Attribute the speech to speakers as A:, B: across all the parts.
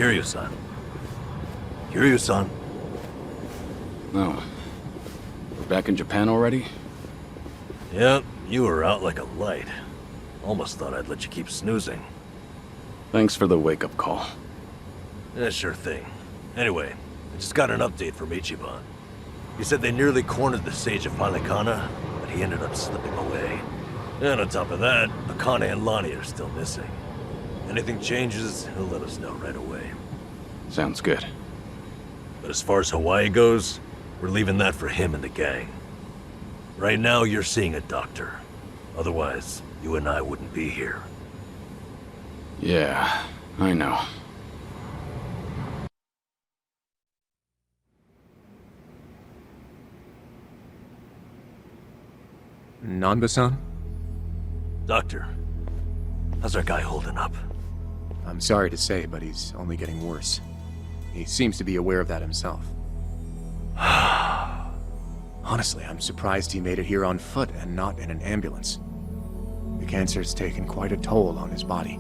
A: Kiryu-san. Kiryu-san.
B: Oh. We're back in Japan already?
A: Yep, you were out like a light. Almost thought I'd let you keep snoozing.
B: Thanks for the wake-up call.
A: Yeah, sure thing. Anyway, I just got an update from Ichiban. He said they nearly cornered the Sage of Palikana, but he ended up slipping away. And on top of that, Akane and Lonnie are still missing. Anything changes, he'll let us know right away.
B: Sounds good.
A: But as far as Hawaii goes, we're leaving that for him and the gang. Right now, you're seeing a doctor. Otherwise, you and I wouldn't be here.
B: Yeah, I know.
C: Nanba-san?
A: Doctor, how's our guy holding up?
C: I'm sorry to say, but he's only getting worse. He seems to be aware of that himself. Honestly, I'm surprised he made it here on foot and not in an ambulance. The cancer's taken quite a toll on his body.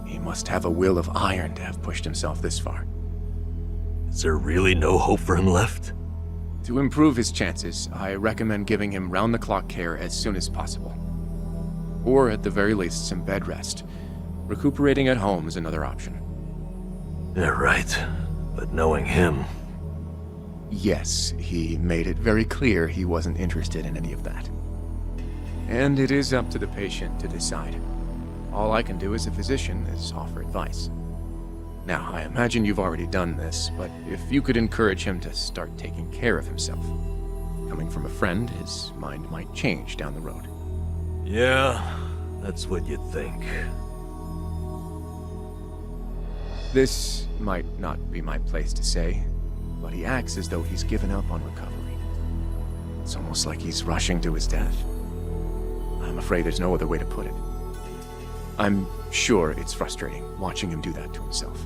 C: He must have a will of iron to have pushed himself this far.
A: Is there really no hope for him left?
C: To improve his chances, I recommend giving him round-the-clock care as soon as possible. Or at the very least, some bed rest. Recuperating at home is another option.
A: Yeah, right. But knowing him...
C: Yes, he made it very clear he wasn't interested in any of that. And it is up to the patient to decide. All I can do as a physician is offer advice. Now, I imagine you've already done this, but if you could encourage him to start taking care of himself. Coming from a friend, his mind might change down the road.
A: Yeah, that's what you'd think.
C: This might not be my place to say, but he acts as though he's given up on recovery. It's almost like he's rushing to his death. I'm afraid there's no other way to put it. I'm sure it's frustrating watching him do that to himself.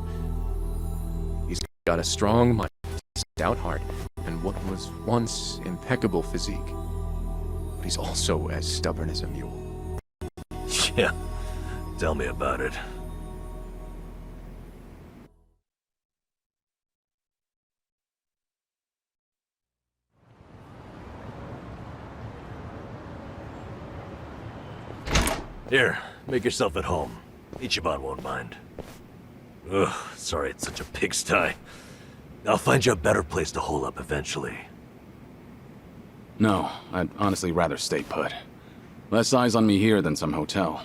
C: He's got a strong mind, stout heart, and what was once impeccable physique. But he's also as stubborn as a mule.
A: Yeah, tell me about it. Here, make yourself at home. Ichiban won't mind. Ugh, sorry it's such a pigsty. I'll find you a better place to hole up eventually.
B: No, I'd honestly rather stay put. Less eyes on me here than some hotel.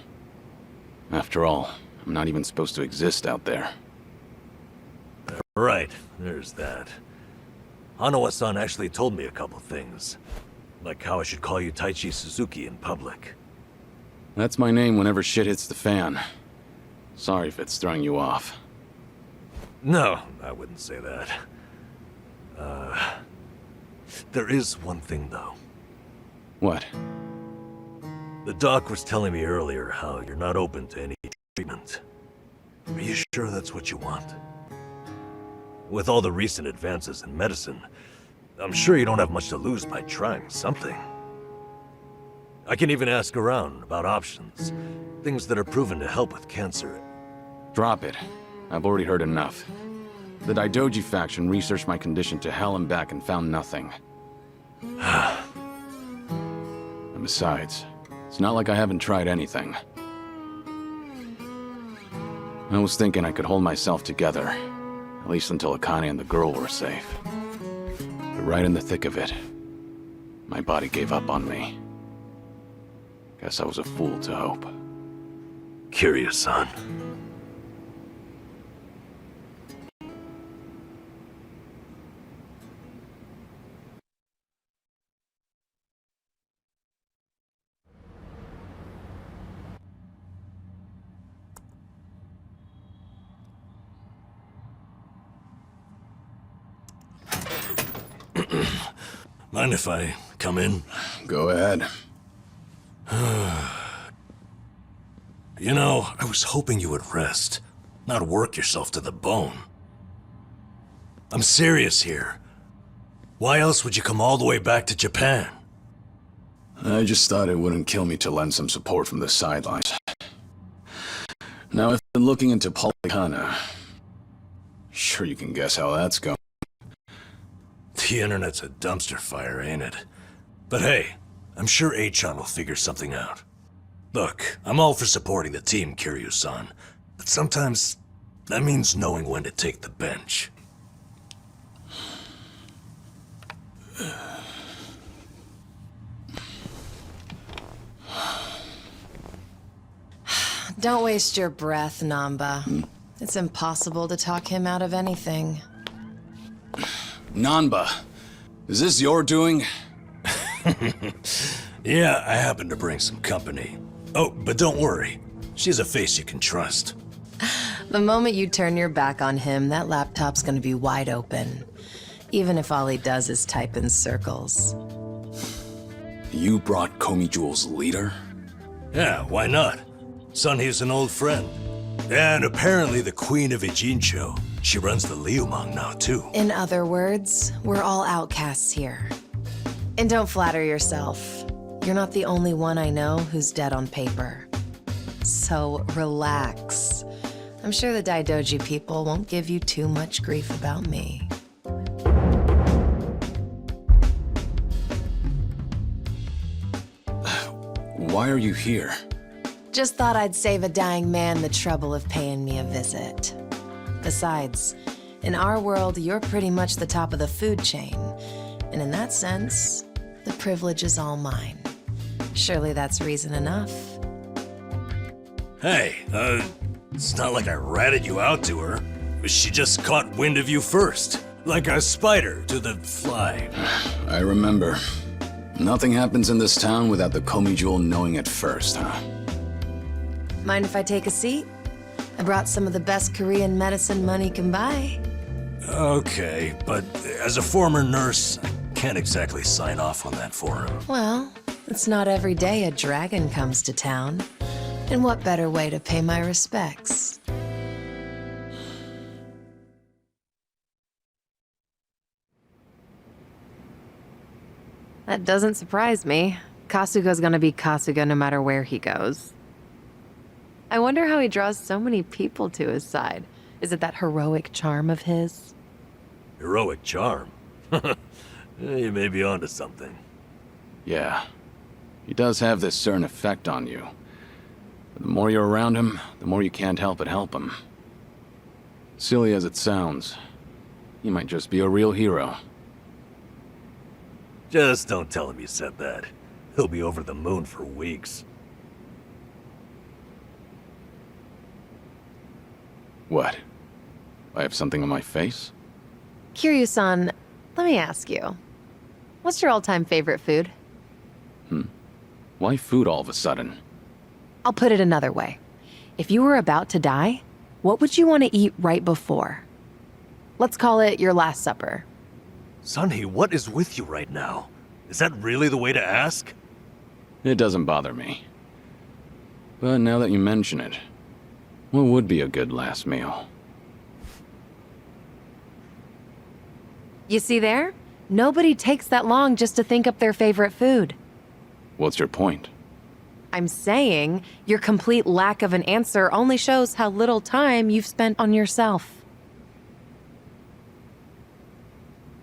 B: After all, I'm not even supposed to exist out there.
A: Right, there's that. Hanawa-san actually told me a couple things. Like how I should call you Taichi Suzuki in public.
B: That's my name whenever shit hits the fan. Sorry if it's throwing you off.
A: No, I wouldn't say that. There is one thing though.
B: What?
A: The doc was telling me earlier how you're not open to any treatment. Are you sure that's what you want? With all the recent advances in medicine, I'm sure you don't have much to lose by trying something. I can even ask around about options, things that are proven to help with cancer.
B: Drop it. I've already heard enough. The Daidoji faction researched my condition to hell and back and found nothing. And besides, it's not like I haven't tried anything. I was thinking I could hold myself together, at least until Akane and the girl were safe. But right in the thick of it, my body gave up on me. Guess I was a fool to hope.
A: Kiryu-san. Mind if I come in?
B: Go ahead.
A: You know, I was hoping you would rest, not work yourself to the bone. I'm serious here. Why else would you come all the way back to Japan?
B: I just thought it wouldn't kill me to lend some support from the sidelines. Now, I've been looking into Palikana. Sure you can guess how that's going.
A: The internet's a dumpster fire, ain't it? But hey, I'm sure Achan will figure something out. Look, I'm all for supporting the team, Kiryu-san, but sometimes that means knowing when to take the bench.
D: Don't waste your breath, Namba. It's impossible to talk him out of anything.
B: Nanba, is this your doing?
A: Yeah, I happen to bring some company. Oh, but don't worry. She's a face you can trust.
D: The moment you turn your back on him, that laptop's gonna be wide open. Even if all he does is type in circles.
B: You brought Komi Jewel's leader?
A: Yeah, why not? Sunhee's an old friend. And apparently the Queen of Ijincho. She runs the Liumang now, too.
D: In other words, we're all outcasts here. And don't flatter yourself. You're not the only one I know who's dead on paper. So relax. I'm sure the Daidoji people won't give you too much grief about me.
B: Why are you here?
D: Just thought I'd save a dying man the trouble of paying me a visit. Besides, in our world, you're pretty much the top of the food chain. And in that sense, the privilege is all mine. Surely that's reason enough.
A: Hey, it's not like I ratted you out to her. She just caught wind of you first. Like a spider to the fly.
B: I remember. Nothing happens in this town without the Komi Jewel knowing it first, huh?
D: Mind if I take a seat? I brought some of the best Korean medicine money can buy.
A: Okay, but as a former nurse, I can't exactly sign off on that for him.
D: Well, it's not every day a dragon comes to town. And what better way to pay my respects? That doesn't surprise me. Kasuga's gonna be Kasuga no matter where he goes. I wonder how he draws so many people to his side. Is it that heroic charm of his?
A: Heroic charm? You may be onto something.
B: Yeah. He does have this certain effect on you. The more you're around him, the more you can't help but help him. Silly as it sounds, he might just be a real hero.
A: Just don't tell him you said that. He'll be over the moon for weeks.
B: What? I have something on my face?
D: Kiryu-san, let me ask you. What's your all-time favorite food?
B: Why food all of a sudden?
D: I'll put it another way. If you were about to die, what would you want to eat right before? Let's call it your last supper.
A: Sunhee, what is with you right now? Is that really the way to ask?
B: It doesn't bother me. But now that you mention it, what would be a good last meal?
D: You see there? Nobody takes that long just to think up their favorite food.
B: What's your point?
D: I'm saying your complete lack of an answer only shows how little time you've spent on yourself.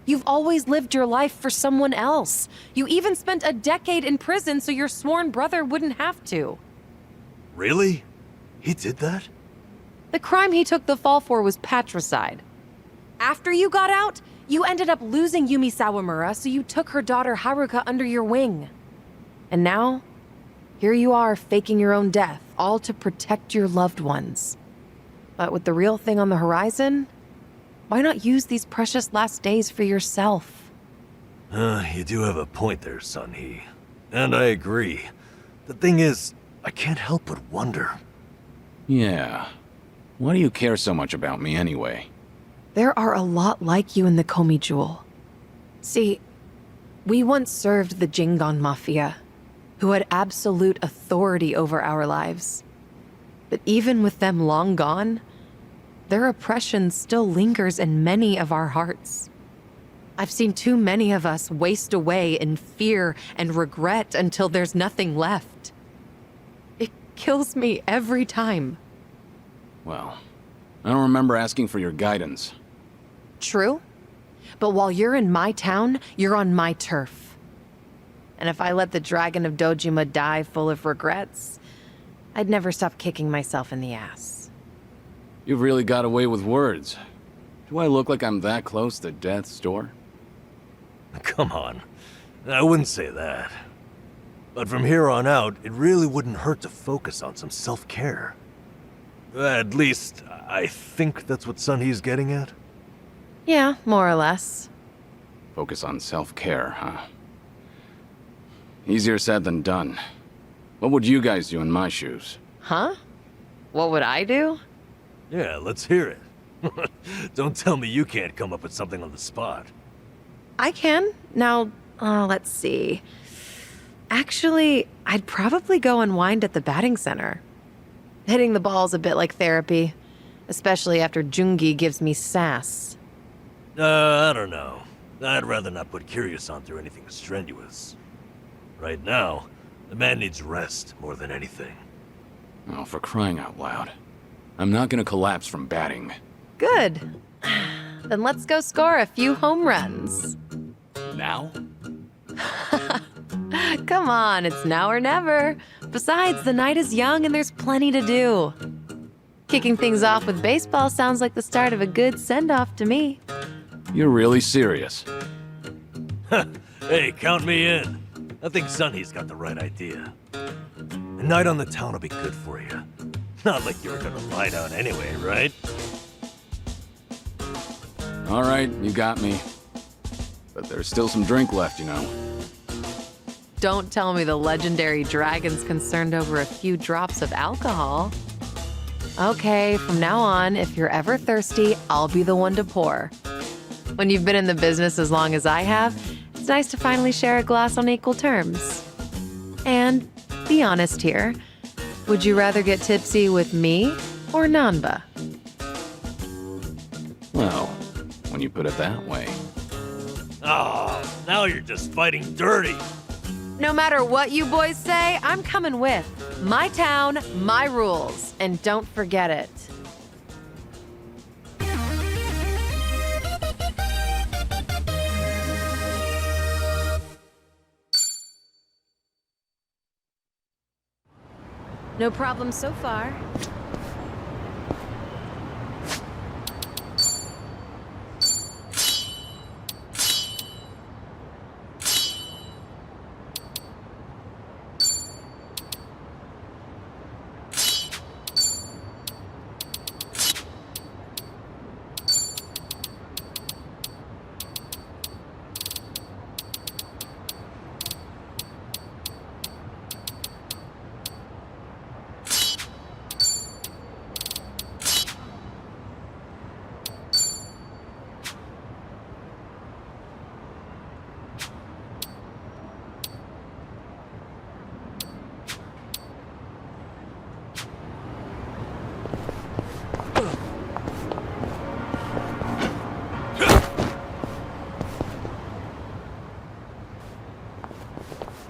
D: You've always lived your life for someone else. You even spent a decade in prison so your sworn brother wouldn't have to.
A: Really? He did that?
D: The crime he took the fall for was patricide. After you got out, you ended up losing Yumi Sawamura, so you took her daughter Haruka under your wing. And now, here you are faking your own death, all to protect your loved ones. But with the real thing on the horizon, why not use these precious last days for yourself?
A: You do have a point there, Sunhee. And I agree. The thing is, I can't help but wonder.
B: Yeah. Why do you care so much about me anyway?
D: There are a lot like you in the Komi Jewel. See, we once served the Jingon Mafia, who had absolute authority over our lives. But even with them long gone, their oppression still lingers in many of our hearts. I've seen too many of us waste away in fear and regret until there's nothing left. It kills me every time.
B: Well, I don't remember asking for your guidance.
D: True. But while you're in my town, you're on my turf. And if I let the Dragon of Dojima die full of regrets, I'd never stop kicking myself in the ass.
B: You've really got away with words. Do I look like I'm that close to death's door?
A: Come on. I wouldn't say that. But from here on out, it really wouldn't hurt to focus on some self-care. At least, I think that's what Sunhee's getting at.
D: Yeah, more or less.
B: Focus on self-care, huh? Easier said than done. What would you guys do in my shoes?
D: Huh? What would I do?
A: Yeah, let's hear it. Don't tell me you can't come up with something on the spot.
D: I can. Now, let's see. Actually, I'd probably go unwind at the batting center. Hitting the ball's a bit like therapy, especially after Jungi gives me sass.
A: I don't know. I'd rather not put Kiryu-san through anything strenuous. Right now, the man needs rest more than anything.
B: Oh, for crying out loud. I'm not gonna collapse from batting.
D: Good. Then let's go score a few home runs.
B: Now?
D: Come on, it's now or never. Besides, the night is young and there's plenty to do. Kicking things off with baseball sounds like the start of a good send-off to me.
B: You're really serious.
A: Hey, count me in. I think Sunhee's got the right idea. A night on the town will be good for you. Not like you were gonna lie down anyway, right?
B: All right, you got me. But there's still some drink left, you know.
D: Don't tell me the legendary dragon's concerned over a few drops of alcohol. Okay, from now on, if you're ever thirsty, I'll be the one to pour. When you've been in the business as long as I have, it's nice to finally share a glass on equal terms. And be honest here, would you rather get tipsy with me or Nanba?
B: Well, when you put it that way.
A: Oh, now you're just fighting dirty.
D: No matter what you boys say, I'm coming with. My town, my rules, and don't forget it. No problem so far.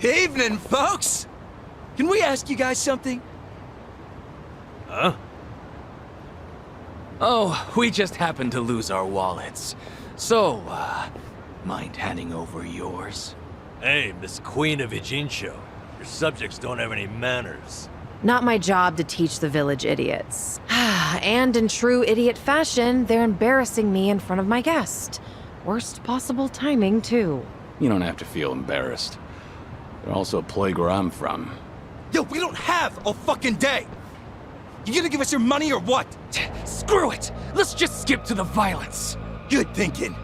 E: Evening, folks! Can we ask you guys something?
A: Huh?
E: Oh, we just happened to lose our wallets. So, mind handing over yours?
A: Hey, Miss Queen of Ijincho. Your subjects don't have any manners.
D: Not my job to teach the village idiots. And in true idiot fashion, they're embarrassing me in front of my guest. Worst possible timing, too.
B: You don't have to feel embarrassed. They're also a plague where I'm from.
E: Yo, we don't have a fucking day! You gonna give us your money or what? Screw it! Let's just skip to the violence! Good thinking.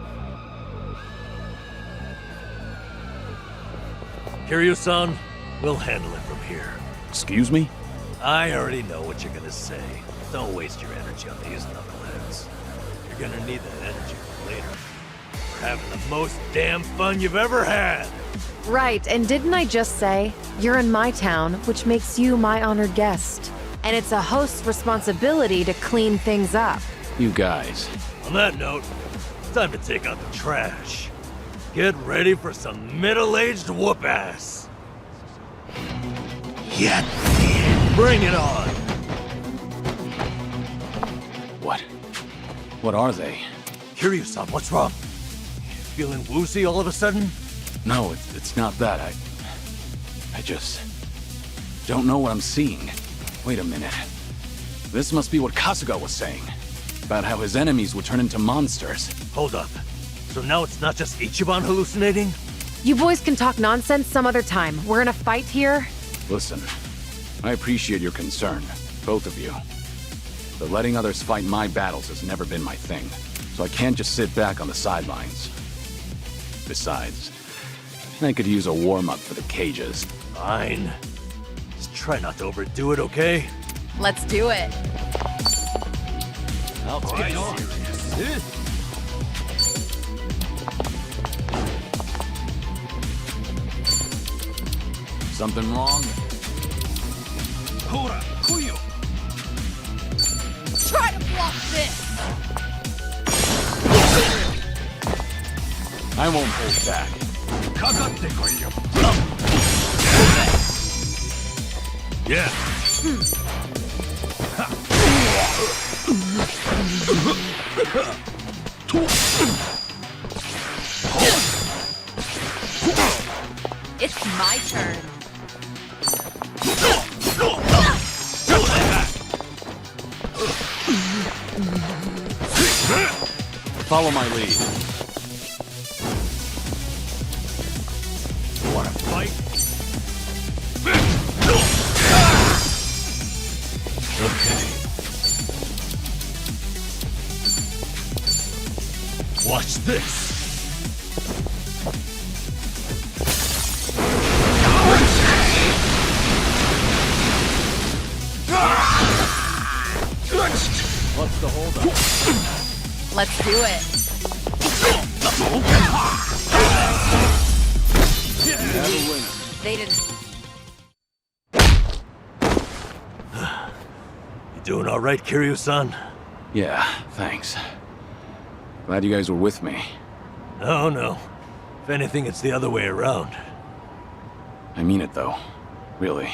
A: Kiryu-san, we'll handle it from here.
B: Excuse me?
A: I already know what you're gonna say. Don't waste your energy on these knuckleheads. You're gonna need that energy for later. We're having the most damn fun you've ever had!
D: Right, and didn't I just say, you're in my town, which makes you my honored guest. And it's a host's responsibility to clean things up.
B: You guys.
A: On that note, it's time to take out the trash. Get ready for some middle-aged whoop-ass.
E: Yeah.
A: Bring it on!
B: What? What are they?
A: Kiryu-san, what's wrong? Feeling woozy all of a sudden?
B: No, it's not that. I just don't know what I'm seeing. Wait a minute. This must be what Kasuga was saying. About how his enemies would turn into monsters.
A: Hold up. So now it's not just Ichiban hallucinating?
D: You boys can talk nonsense some other time. We're in a fight here.
B: Listen, I appreciate your concern, both of you. But letting others fight my battles has never been my thing. So I can't just sit back on the sidelines. Besides, I could use a warm-up for the cages.
A: Fine. Just try not to overdo it, okay?
D: Let's do it.
A: I'll take it serious.
B: Something wrong?
A: Hora, Kuyo!
D: Try to block this!
B: I won't hold back.
A: Yeah.
D: It's my turn.
B: Follow my lead.
A: You wanna fight? Okay. Watch this. What's the holdup?
D: Let's do it. They didn't.
A: You doing all right, Kiryu-san?
B: Yeah, thanks. Glad you guys were with me.
A: No, no. If anything, it's the other way around.
B: I mean it though. Really.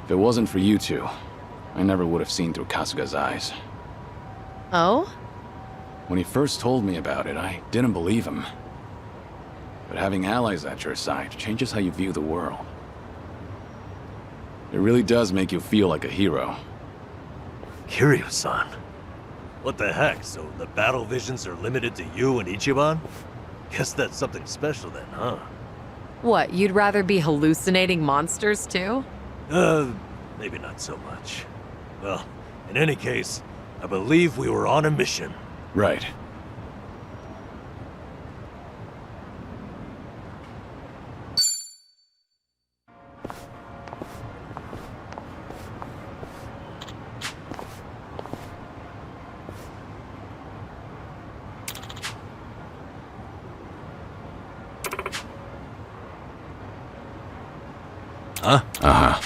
B: If it wasn't for you two, I never would have seen through Kasuga's eyes.
D: Oh?
B: When he first told me about it, I didn't believe him. But having allies at your side changes how you view the world. It really does make you feel like a hero.
A: Kiryu-san? What the heck? So the battle visions are limited to you and Ichiban? Guess that's something special then, huh?
D: What, you'd rather be hallucinating monsters too?
A: Maybe not so much. Well, in any case, I believe we were on a mission.
B: Right.
A: Huh?
B: Uh-huh.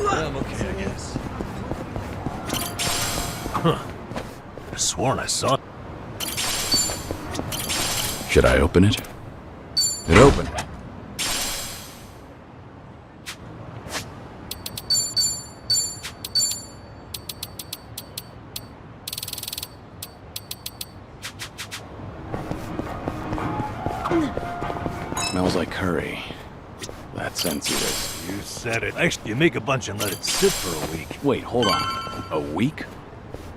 A: I'm okay, I guess. Huh. I sworn I saw it.
B: Should I open it? It opened. Smells like curry. That sensitive.
A: You said it. Actually, you make a bunch and let it sit for a week.
B: Wait, hold on. A week?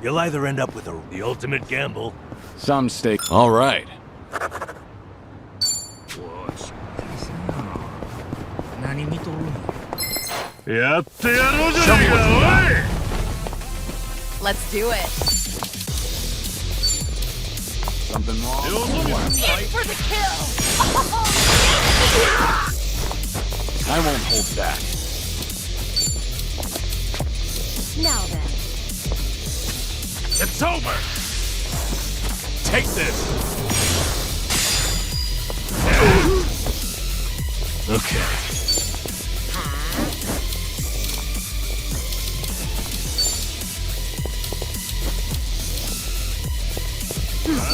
A: You'll either end up with the ultimate gamble.
B: Some stake. All right.
D: Let's do it.
B: Something wrong?
D: In for the kill!
B: I won't hold back.
D: Now then.
A: It's over! Take this! Okay.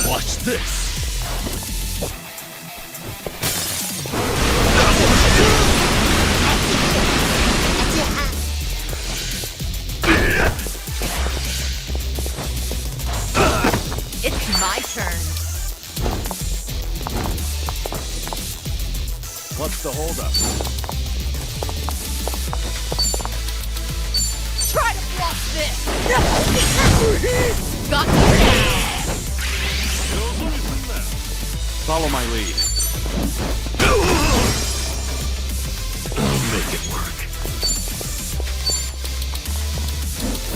A: Watch this!
D: It's my turn.
B: What's the holdup?
D: Try to block this! Got you now!
B: Follow my lead.
A: I'll make it work.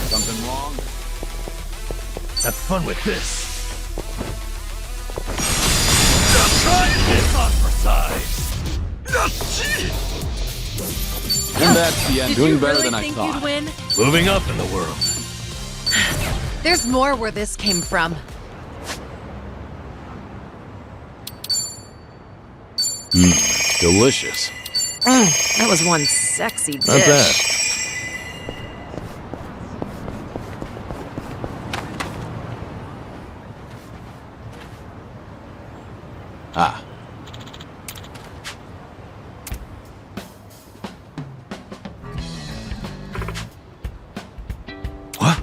B: Something wrong?
A: Have fun with this. Try this on for size.
B: And that's the end.
D: Did
B: Doing
D: you
B: better
D: really
B: than I
D: think
B: thought.
D: you'd win?
A: Moving up in the world.
D: There's more where this came from.
B: Delicious.
D: That was one sexy dish.
A: Not bad.
B: Ah.
A: What?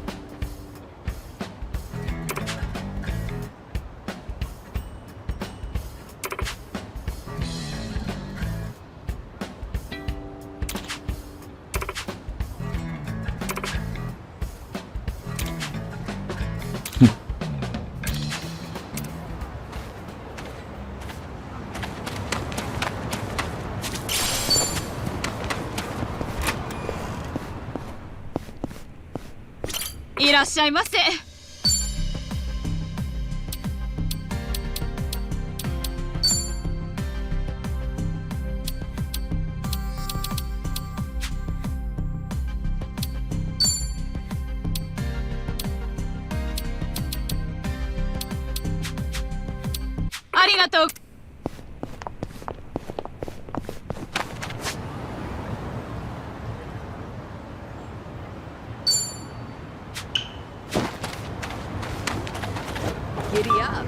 D: Giddy up.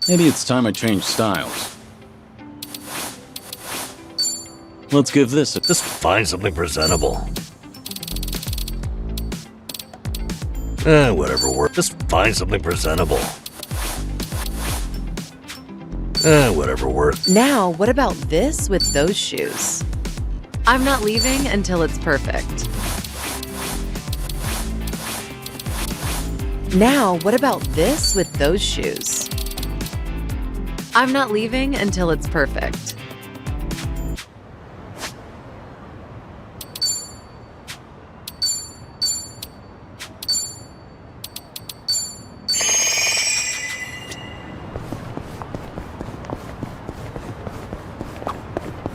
B: Maybe it's time I change styles. Let's give this a...
A: Just find something presentable. Whatever works. Just find something presentable. Whatever works.
D: Now, what about this with those shoes? I'm not leaving until it's perfect. Now, what about this with those shoes? I'm not leaving until it's perfect.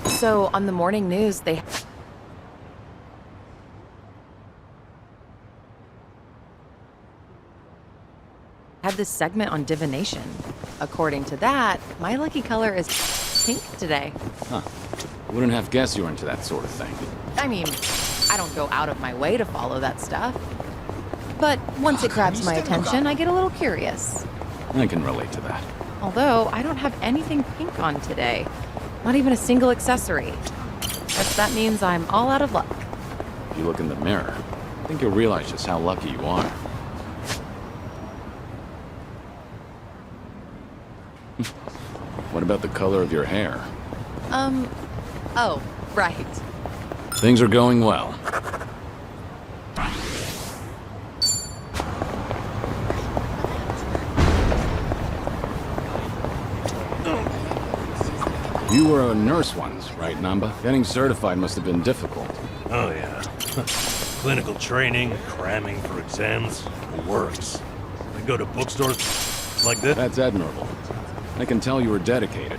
D: So, on the morning news, they had this segment on divination. According to that, my lucky color is... pink today.
B: Huh. Wouldn't have guessed you were into that sort of thing.
D: I mean, I don't go out of my way to follow that stuff. But once it grabs my attention, I get a little curious.
B: I can relate to that.
D: Although, I don't have anything pink on today. Not even a single accessory. Guess that means I'm all out of luck.
B: If you look in the mirror, I think you'll realize just how lucky you are. What about the color of your hair?
D: Oh, right.
B: Things are going well. You were a nurse once, right, Namba? Getting certified must have been difficult.
A: Oh, yeah. Clinical training, cramming for exams, the works. I go to bookstores like this.
B: That's admirable. I can tell you were dedicated.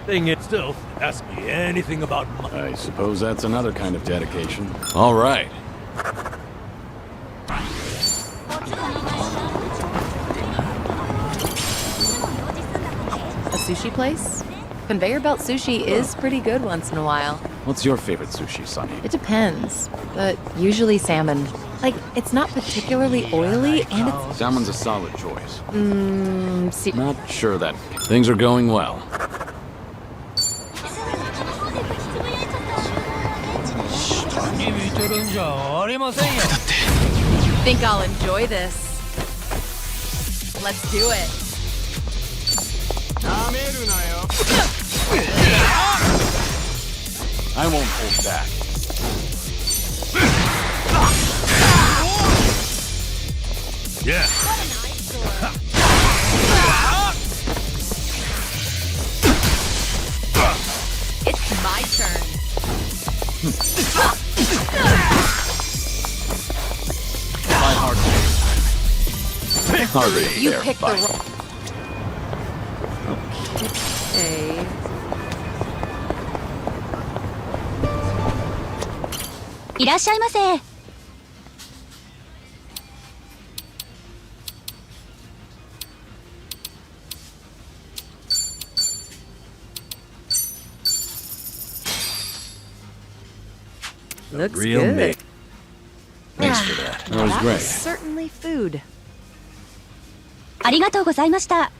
A: Thing it still, ask me anything about
B: I suppose that's another kind of dedication. All right.
D: A sushi place? Conveyor belt sushi is pretty good once in a while.
B: What's your favorite sushi, Sonny?
D: It depends, but usually salmon. Like, it's not particularly oily, and it's...
B: Salmon's a solid choice.
D: See...
B: Not sure that things are going well.
D: Think I'll enjoy this. Let's do it.
B: I won't hold back.
A: Yeah.
D: It's my turn.
B: Fight hard next time. Hardly a
D: You
B: fair
D: picked the
B: fight.
D: wrong... Okay. Looks
A: Real
D: good.
A: meat.
B: Thanks for that. That was
D: That
B: great.
D: was certainly food.
F: ありがとうございました。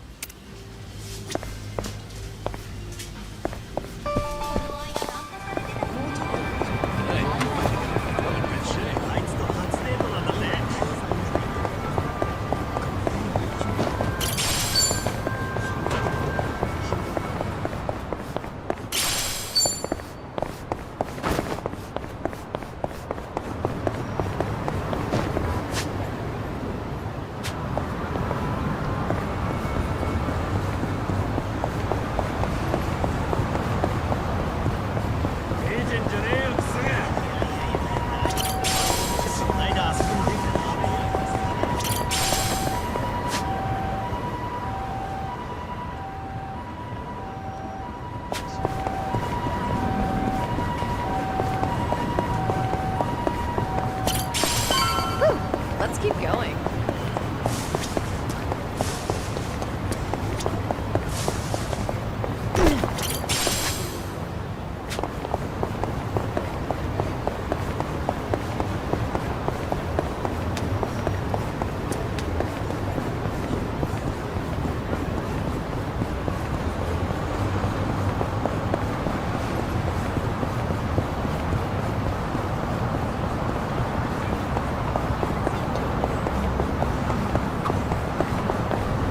D: Let's keep going.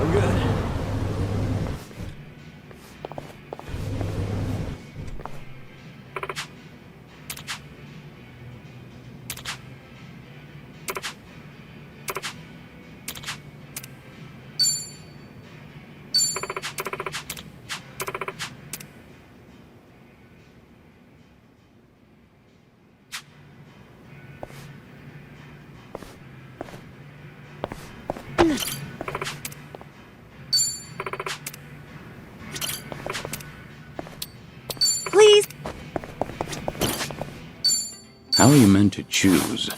A: I'm good.
D: Please.
B: How are you meant to choose?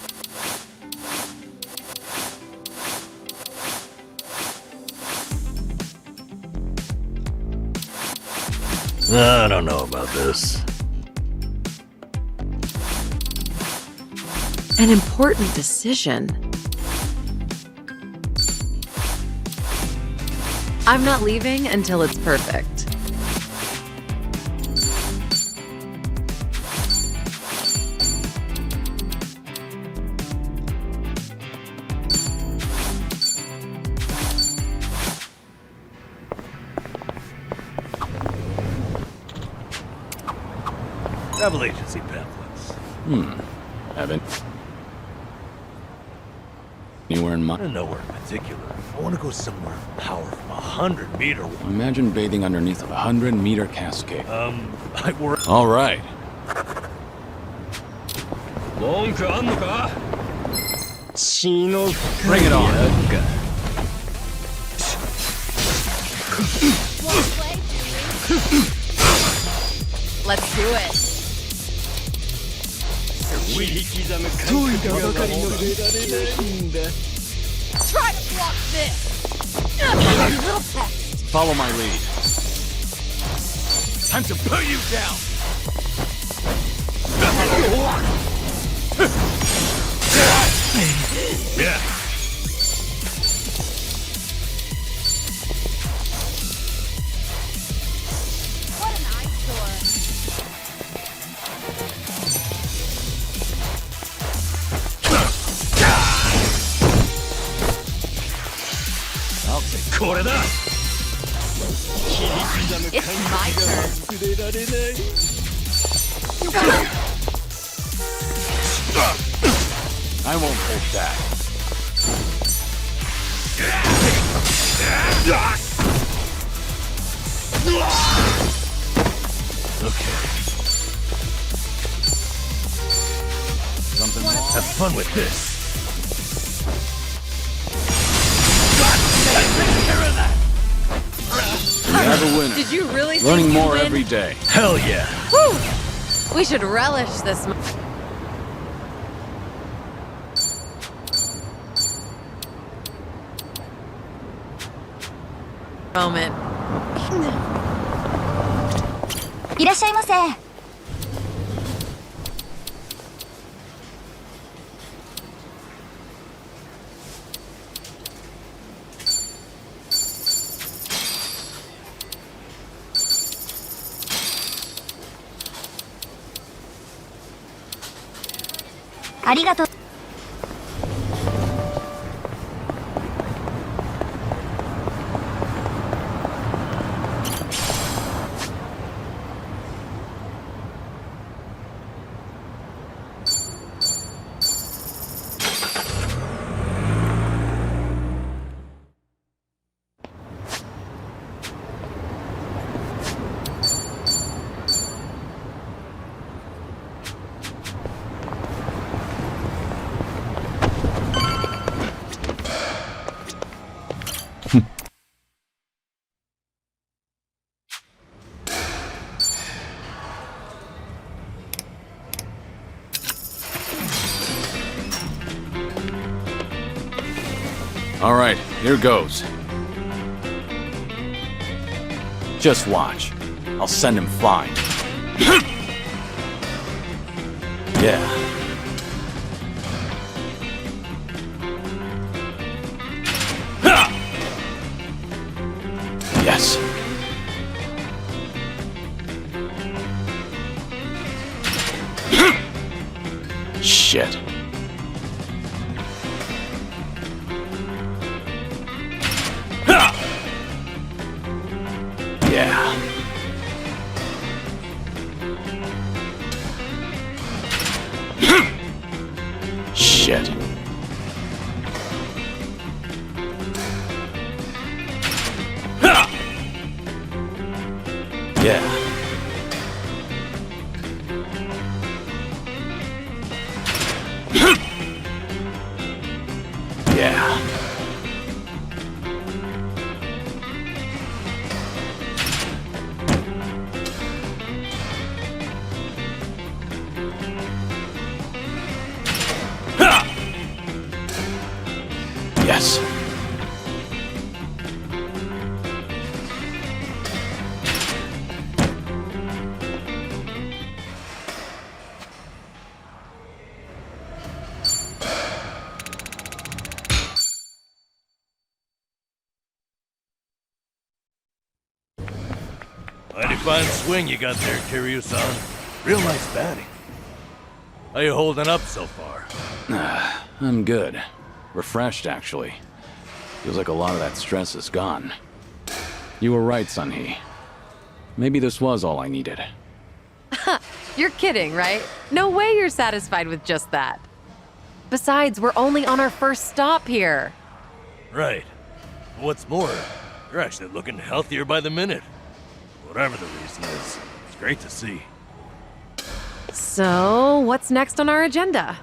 A: I don't know about this.
D: An important decision. I'm not leaving until it's perfect.
A: Travel agency pamphlets.
B: Haven't. Anywhere in my...
A: Nowhere in particular. I want to go somewhere power from 100-meter.
B: Imagine bathing underneath a 100-meter cascade.
A: I work.
B: All right. Bring it on.
D: Let's do it. Try to block this. You little pest.
B: Follow my lead.
A: Time to put you down. Yeah.
F: What an eyesore.
A: I'll take core of that.
D: It's my turn.
B: I won't hold back.
A: Okay.
B: Something wrong?
A: Have fun with this.
B: We have a winner.
D: Did you really
B: Learning
D: think you'd
B: more
D: win?
B: every day.
A: Hell yeah.
D: We should relish this moment.
F: いらっしゃいませ。ありがとう。
B: All right, here goes. Just watch. I'll send him flying. Yeah. Yes. Shit. Yeah. Shit. Yeah. Yeah. Yes.
A: Fine swing you got there, Kiryu-san. Real nice batting. How you holding up so far?
B: I'm good. Refreshed, actually. Feels like a lot of that stress is gone. You were right, Sunhee. Maybe this was all I needed.
D: You're kidding, right? No way you're satisfied with just that. Besides, we're only on our first stop here.
A: Right. What's more, you're actually looking healthier by the minute. Whatever the reason is, it's great to see.
D: So, what's next on our agenda?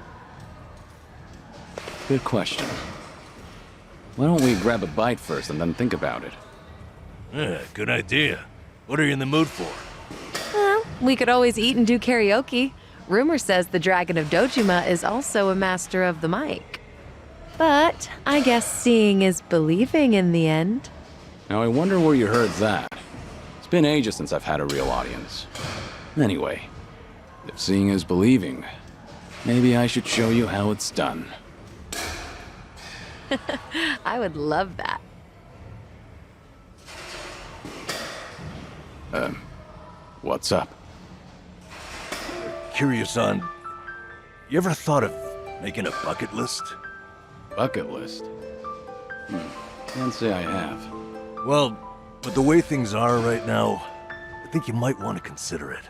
B: Good question. Why don't we grab a bite first and then think about it?
A: Yeah, good idea. What are you in the mood for?
D: Well, we could always eat and do karaoke. Rumor says the Dragon of Dojima is also a master of the mic. But I guess seeing is believing in the end.
B: Now I wonder where you heard that. It's been ages since I've had a real audience. Anyway, if seeing is believing, maybe I should show you how it's done.
D: I would love that.
B: What's up?
A: Kiryu-san, you ever thought of making a bucket list?
B: Bucket list? Can't say I have.
A: Well, with the way things are right now, I think you might want to consider it.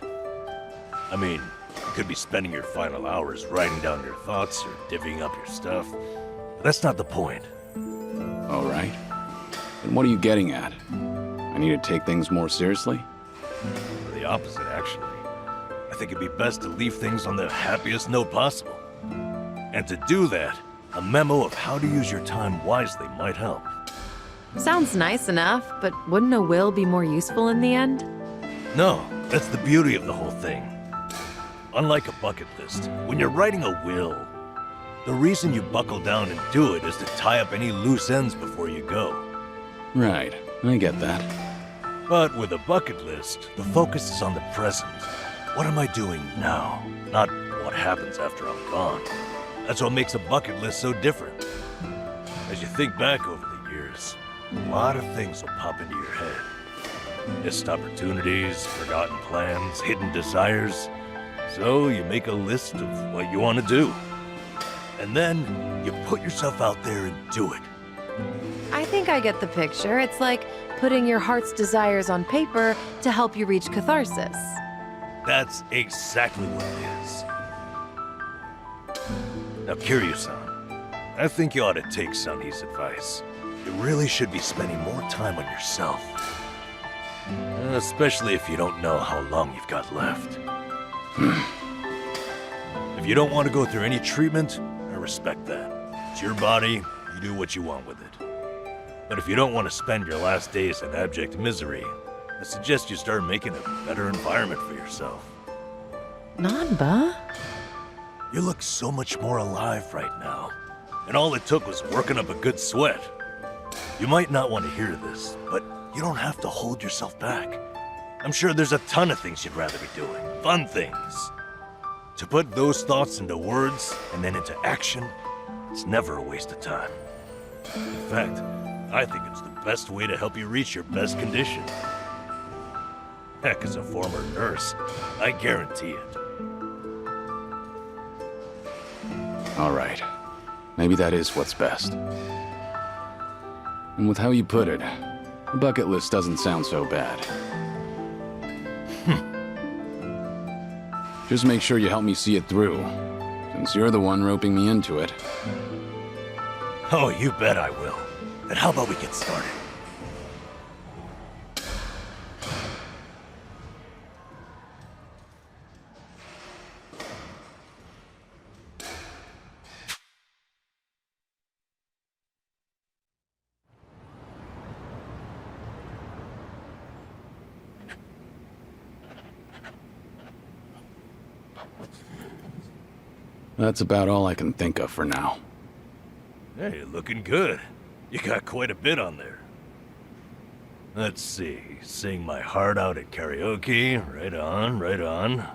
A: I mean, you could be spending your final hours writing down your thoughts or divvying up your stuff, but that's not the point.
B: All right. Then what are you getting at? I need to take things more seriously?
A: The opposite, actually. I think it'd be best to leave things on the happiest note possible. And to do that, a memo of how to use your time wisely might help.
D: Sounds nice enough, but wouldn't a will be more useful in the end?
A: No, that's the beauty of the whole thing. Unlike a bucket list, when you're writing a will, the reason you buckle down and do it is to tie up any loose ends before you go.
B: Right, I get that.
A: But with a bucket list, the focus is on the present. What am I doing now? Not what happens after I'm gone. That's what makes a bucket list so different. As you think back over the years, a lot of things will pop into your head. Missed opportunities, forgotten plans, hidden desires. So you make a list of what you want to do. And then you put yourself out there and do it.
D: I think I get the picture. It's like putting your heart's desires on paper to help you reach catharsis.
A: That's exactly what it is. Now, Kiryu-san, I think you ought to take Sunny's advice. You really should be spending more time on yourself. Especially if you don't know how long you've got left. If you don't want to go through any treatment, I respect that. It's your body, you do what you want with it. But if you don't want to spend your last days in abject misery, I suggest you start making a better environment for yourself.
D: Nanba?
A: You look so much more alive right now. And all it took was working up a good sweat. You might not want to hear this, but you don't have to hold yourself back. I'm sure there's a ton of things you'd rather be doing. Fun things. To put those thoughts into words and then into action, it's never a waste of time. In fact, I think it's the best way to help you reach your best condition. Heck, as a former nurse, I guarantee it.
B: All right. Maybe that is what's best. And with how you put it, a bucket list doesn't sound so bad. Just make sure you help me see it through, since you're the one roping me into it.
A: Oh, you bet I will. Then how about we get started?
B: That's about all I can think of for now.
A: Hey, you're looking good. You got quite a bit on there. Let's see. Sing my heart out at karaoke. Right on, right on.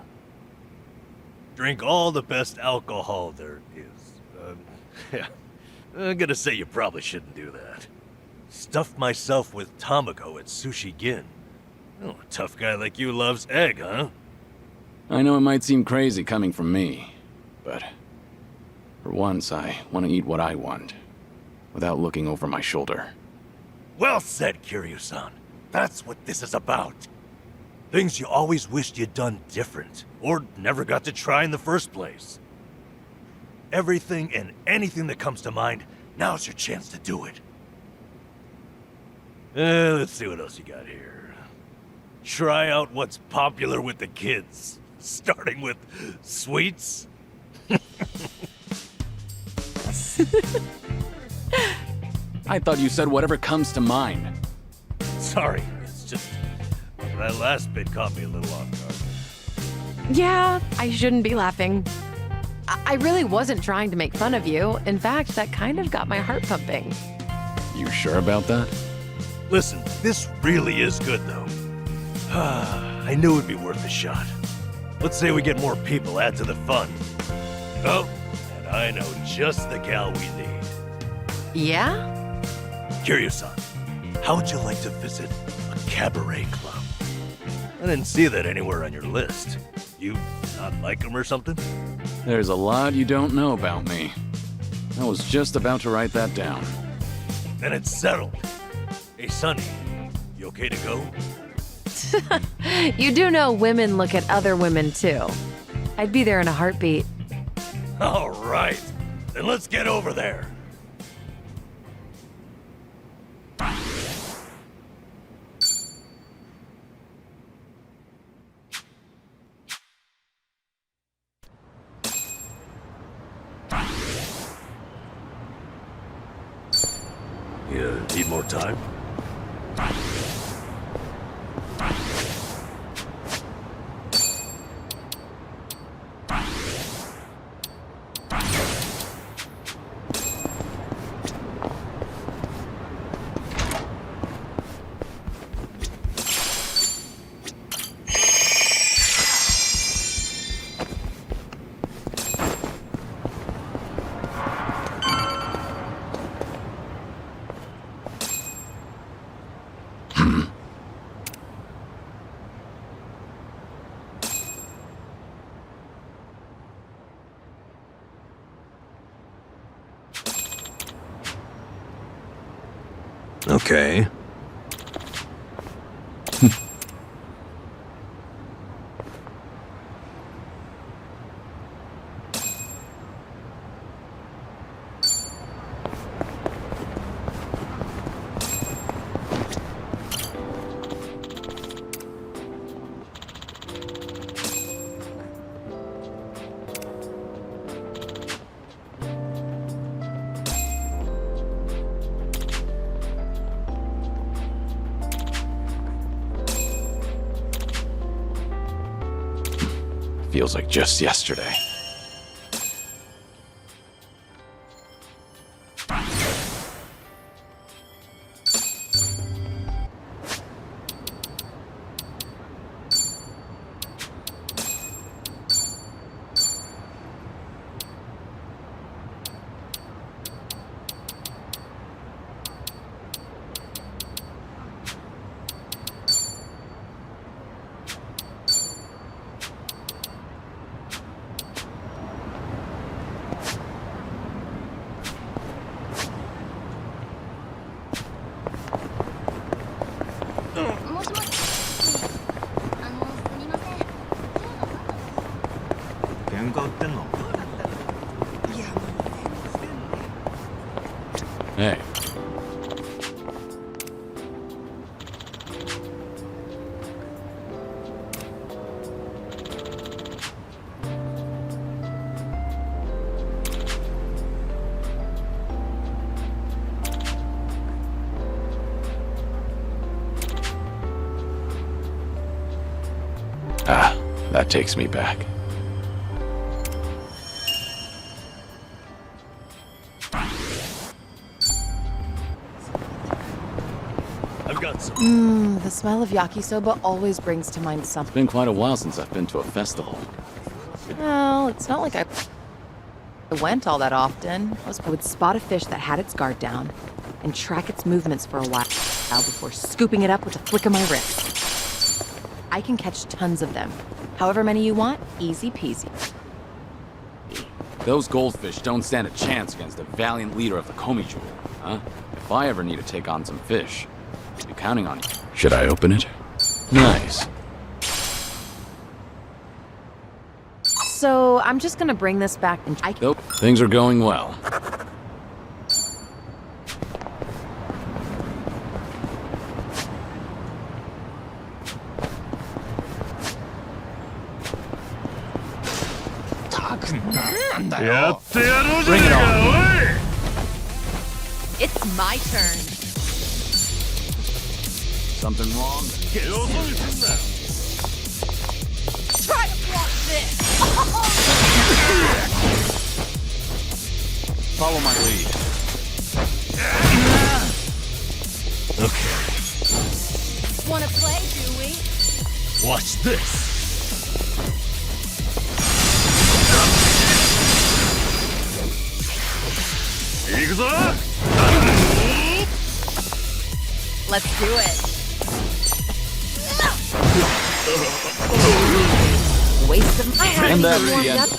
A: Drink all the best alcohol there is. Yeah. I'm gonna say you probably shouldn't do that. Stuff myself with tamago at Sushi Gin. Oh, a tough guy like you loves egg, huh?
B: I know it might seem crazy coming from me, but for once I want to eat what I want, without looking over my shoulder.
A: Well said, Kiryu-san. That's what this is about. Things you always wished you'd done different, or never got to try in the first place. Everything and anything that comes to mind, now's your chance to do it. Let's see what else you got here. Try out what's popular with the kids, starting with sweets.
B: I thought you said whatever comes to mind.
A: Sorry, it's just that last bit caught me a little off guard.
D: Yeah, I shouldn't be laughing. I really wasn't trying to make fun of you. In fact, that kind of got my heart pumping.
B: You sure about that?
A: Listen, this really is good, though. I knew it'd be worth a shot. Let's say we get more people, add to the fun. Oh, and I know just the gal we need.
D: Yeah?
A: Kiryu-san, how would you like to visit a cabaret club? I didn't see that anywhere on your list. You not like them or something?
B: There's a lot you don't know about me. I was just about to write that down.
A: Then it's settled. Hey, Sonny, you okay to go?
D: You do know women look at other women too. I'd be there in a heartbeat.
A: All right, then let's get over there. You need more time? Okay.
B: Feels like just yesterday. Hey. Ah, that takes me back.
A: I've got some.
D: The smell of yakisoba always brings to mind
B: It's
D: something.
B: been quite a while since I've been to a festival.
D: Well, it's not like I went all that often. I would spot a fish that had its guard down and track its movements for a while before scooping it up with a flick of my wrist. I can catch tons of them. However many you want, easy peasy.
B: Those goldfish don't stand a chance against the valiant leader of the Komi Jewel, huh? If I ever need to take on some fish, I'll be counting on you. Should I open it? Nice.
D: So, I'm just gonna bring this back and
B: Nope, things are going well.
C: Bring it on.
D: It's my turn.
B: Something wrong?
D: Try to block this!
B: Follow my lead.
A: Okay,
D: Wanna play, do we?
A: watch this.
D: Let's do it. Waste of my
B: And that's the end.
D: Not a...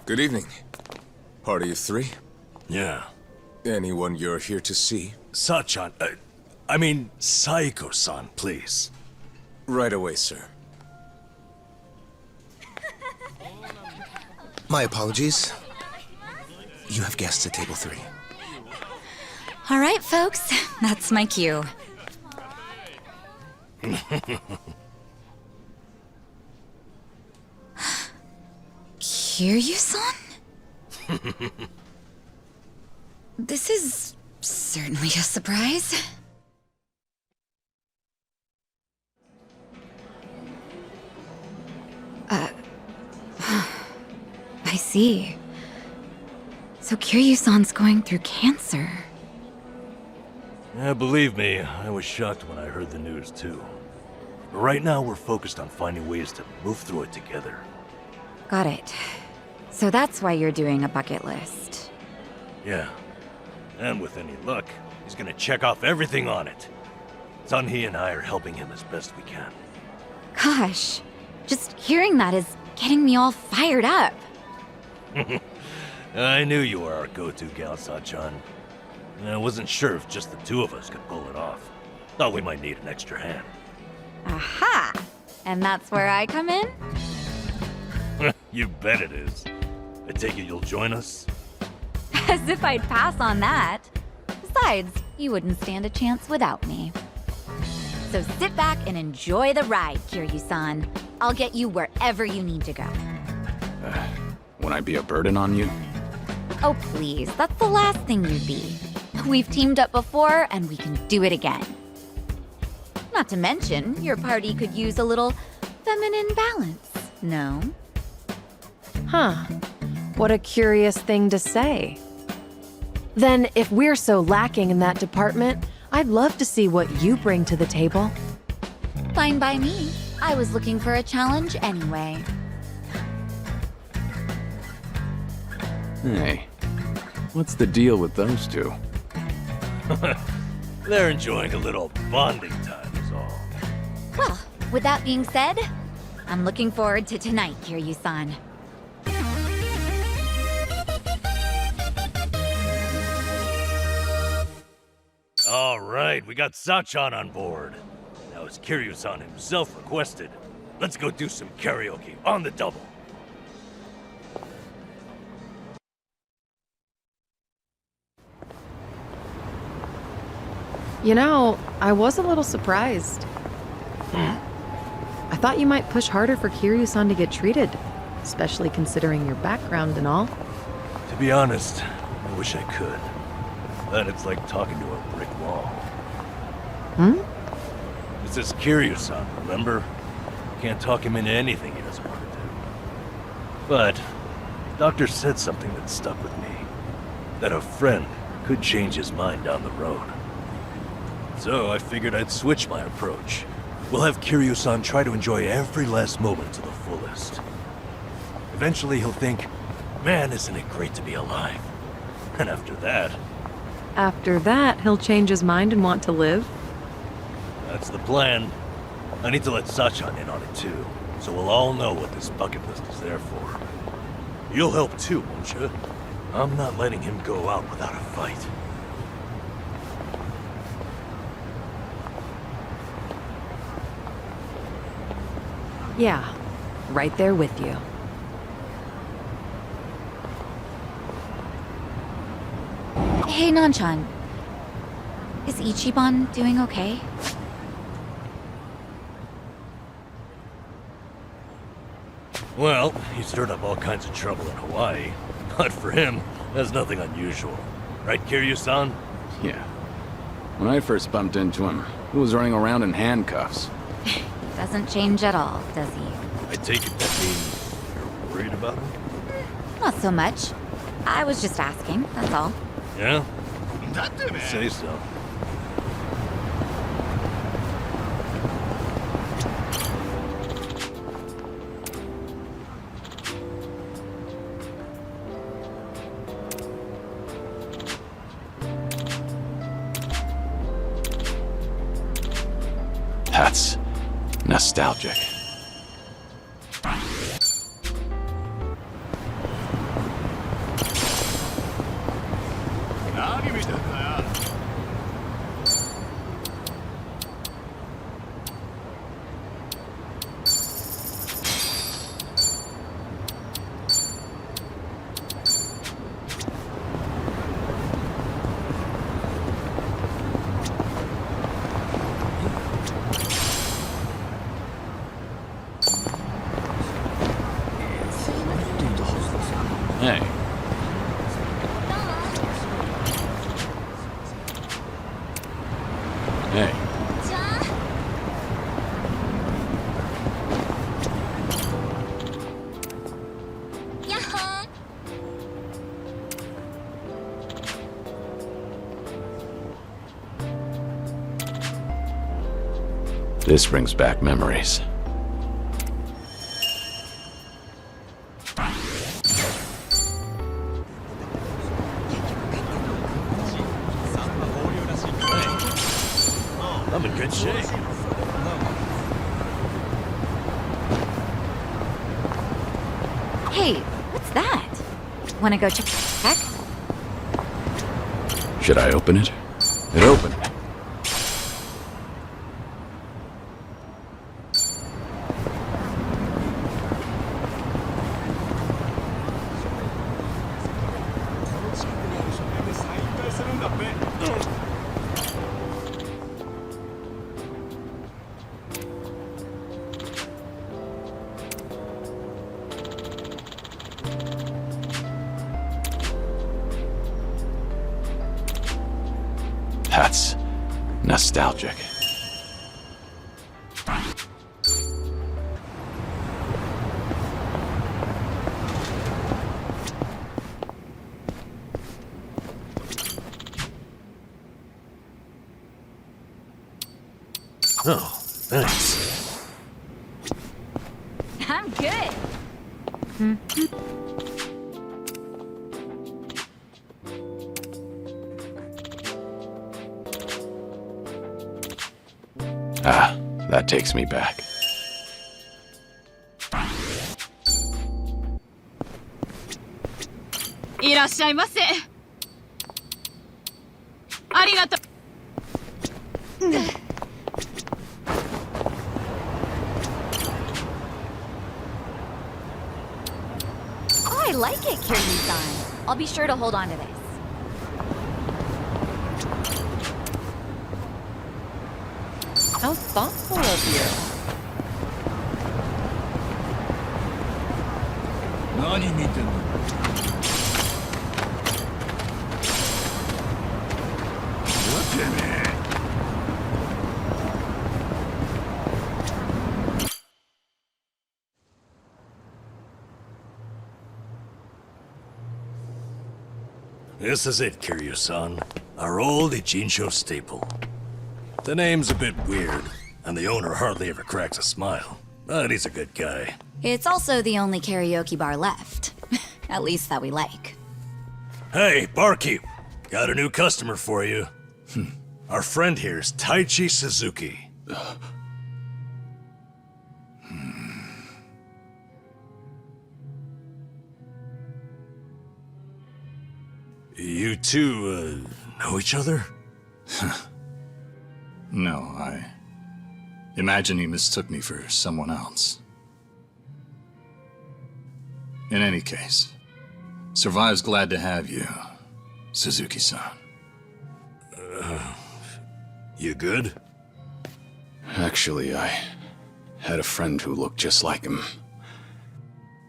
G: Good evening. Party of three?
A: Yeah.
G: Anyone you're here to see?
A: Sachan, I mean, Saiko-san, please.
G: Right away, sir. My apologies. You have guests at table 3.
F: All right, folks. That's my cue. Kiryu-san? This is certainly a surprise. I see. So Kiryu-san's going through cancer.
A: Yeah, believe me, I was shocked when I heard the news too. But right now we're focused on finding ways to move through it together.
F: Got it. So that's why you're doing a bucket list.
A: Yeah. And with any luck, he's gonna check off everything on it. Sunhee and I are helping him as best we can.
F: Gosh, just hearing that is getting me all fired up.
A: I knew you were our go-to gal, Sachan. I wasn't sure if just the two of us could pull it off. Thought we might need an extra hand.
F: Aha! And that's where I come in?
A: You bet it is. I take it you'll join us?
F: As if I'd pass on that. Besides, you wouldn't stand a chance without me. So sit back and enjoy the ride, Kiryu-san. I'll get you wherever you need to go.
B: Won't I be a burden on you?
F: Oh, please, that's the last thing you'd be. We've teamed up before, and we can do it again. Not to mention, your party could use a little feminine balance, no?
D: Huh. What a curious thing to say. Then, if we're so lacking in that department, I'd love to see what you bring to the table.
F: Fine by me. I was looking for a challenge anyway.
B: Hey, what's the deal with those two?
A: They're enjoying a little bonding time is all.
F: Well, with that being said, I'm looking forward to tonight, Kiryu-san.
A: All right, we got Sachan on board. Now, as Kiryu-san himself requested, let's go do some karaoke on the double.
D: You know, I was a little surprised. thought you might push harder for Kiryu-san to get treated, especially considering your background and all.
A: To be honest, I wish I could. But it's like talking to a brick wall. It's this Kiryu-san, remember? Can't talk him into anything he doesn't want to do. But, the doctor said something that stuck with me. That a friend could change his mind down the road. So I figured I'd switch my approach. We'll have Kiryu-san try to enjoy every last moment to the fullest. Eventually he'll think, man, isn't it great to be alive? And after that...
D: After that, he'll change his mind and want to live?
A: That's the plan. I need to let Sachan in on it too, so we'll all know what this bucket list is there for. You'll help too, won't you? I'm not letting him go out without a fight.
D: Yeah, right there with you.
F: Hey, Nanchan. Is Ichiban doing okay?
A: Well, he stirred up all kinds of trouble in Hawaii. But for him, that's nothing unusual. Right, Kiryu-san?
B: Yeah. When I first bumped into him, he was running around in handcuffs.
F: Doesn't change at all, does he?
A: I take it that means you're worried about him?
F: Not so much. I was just asking, that's all.
A: Yeah? I'd say so.
B: That's nostalgic. Hey. Hey. This brings back memories.
A: I'm in good shape.
F: Hey, what's that? Wanna go check?
B: Should I open it? It opened. That's nostalgic.
A: Oh, thanks.
F: I'm good.
B: Ah, that takes me back.
F: Oh, I like it, Kiryu-san. I'll be sure to hold on to this.
D: How thoughtful of you.
E: 何見てんの
A: This is it, Kiryu-san. Our old Ichinsho staple. The name's a bit weird, and the owner hardly ever cracks a smile. But he's a good guy.
F: It's also the only karaoke bar left. At least that we like.
A: Hey, barkeep. Got a new customer for you. Our friend here's Taichi Suzuki. You two, know each other?
H: No, I imagine he mistook me for someone else. In any case, Survive's glad to have you, Suzuki-san.
A: You good?
B: Actually, I had a friend who looked just like him.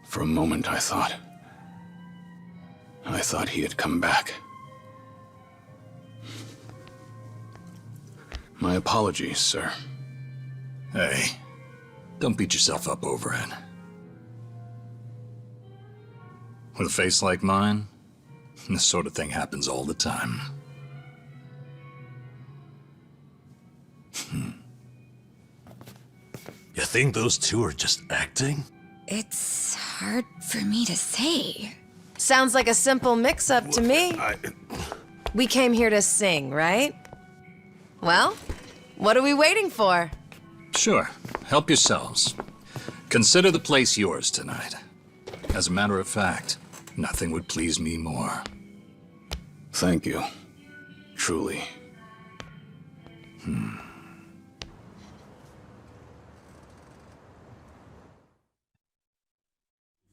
B: For a moment, I thought he had come back. My apologies, sir.
H: Hey, don't beat yourself up over it. With a face like mine, this sort of thing happens all the time.
A: You think those two are just acting?
F: It's hard for me to say.
D: Sounds like a simple mix-up to me. We came here to sing, right? Well, what are we waiting for?
H: Sure, help yourselves. Consider the place yours tonight. As a matter of fact, nothing would please me more.
B: Thank you. Truly.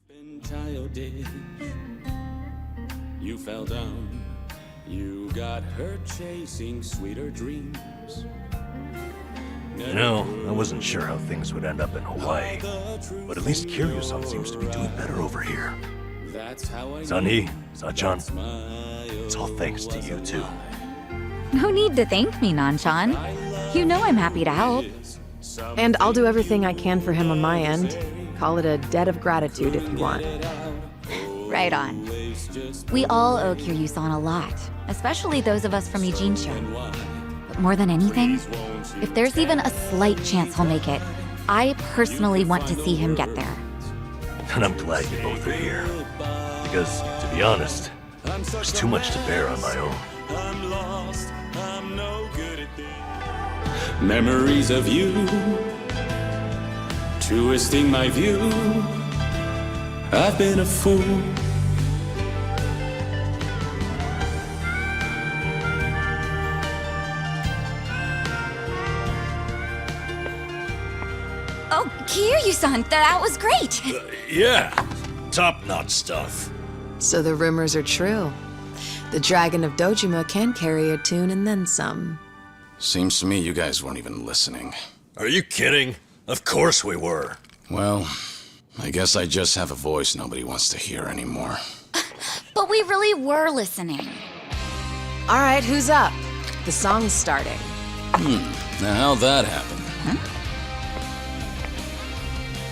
I: Been childish. You fell down. You got hurt chasing sweeter dreams.
A: You know, I wasn't sure how things would end up in Hawaii, but at least Kiryu-san seems to be doing better over here.
I: That's how I
A: Sunny, Sachan, it's all thanks to you two.
F: No need to thank me, Nanchan. You know I'm happy to help.
D: And I'll do everything I can for him on my end. Call it a debt of gratitude if you want.
F: Right on. We all owe Kiryu-san a lot, especially those of us from Ijinsho. But more than anything, if there's even a slight chance he'll make it, I personally want to see him get there.
A: And I'm glad you both are here. Because, to be honest, there's too much to bear on my own.
I: I'm lost. I'm no good at this. Memories of you, twisting my view. I've been a fool.
F: Oh, Kiryu-san, that was great!
A: Yeah, top-notch stuff.
D: So the rumors are true. The Dragon of Dojima can carry a tune and then some.
B: Seems to me you guys weren't even listening.
A: Are you kidding? Of course we were.
B: Well, I guess I just have a voice nobody wants to hear anymore.
F: But we really were listening.
D: All right, who's up? The song's starting.
B: Now how'd that happen?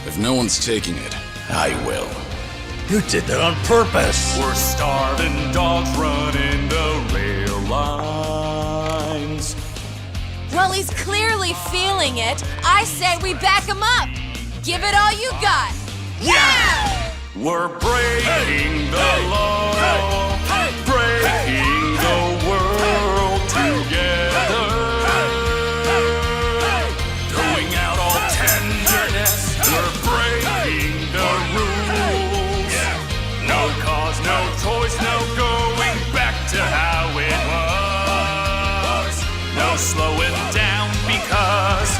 B: If no one's taking it, I will.
A: You did that on purpose.
I: We're starving dogs running the rail lines.
J: Well, he's clearly feeling it. I say we back him up. Give it all you got. Yeah!
I: We're breaking the law, breaking the world together. Throwing out all tenderness, we're breaking the rules. No cause, no choice, no going back to how it was. No slowing down because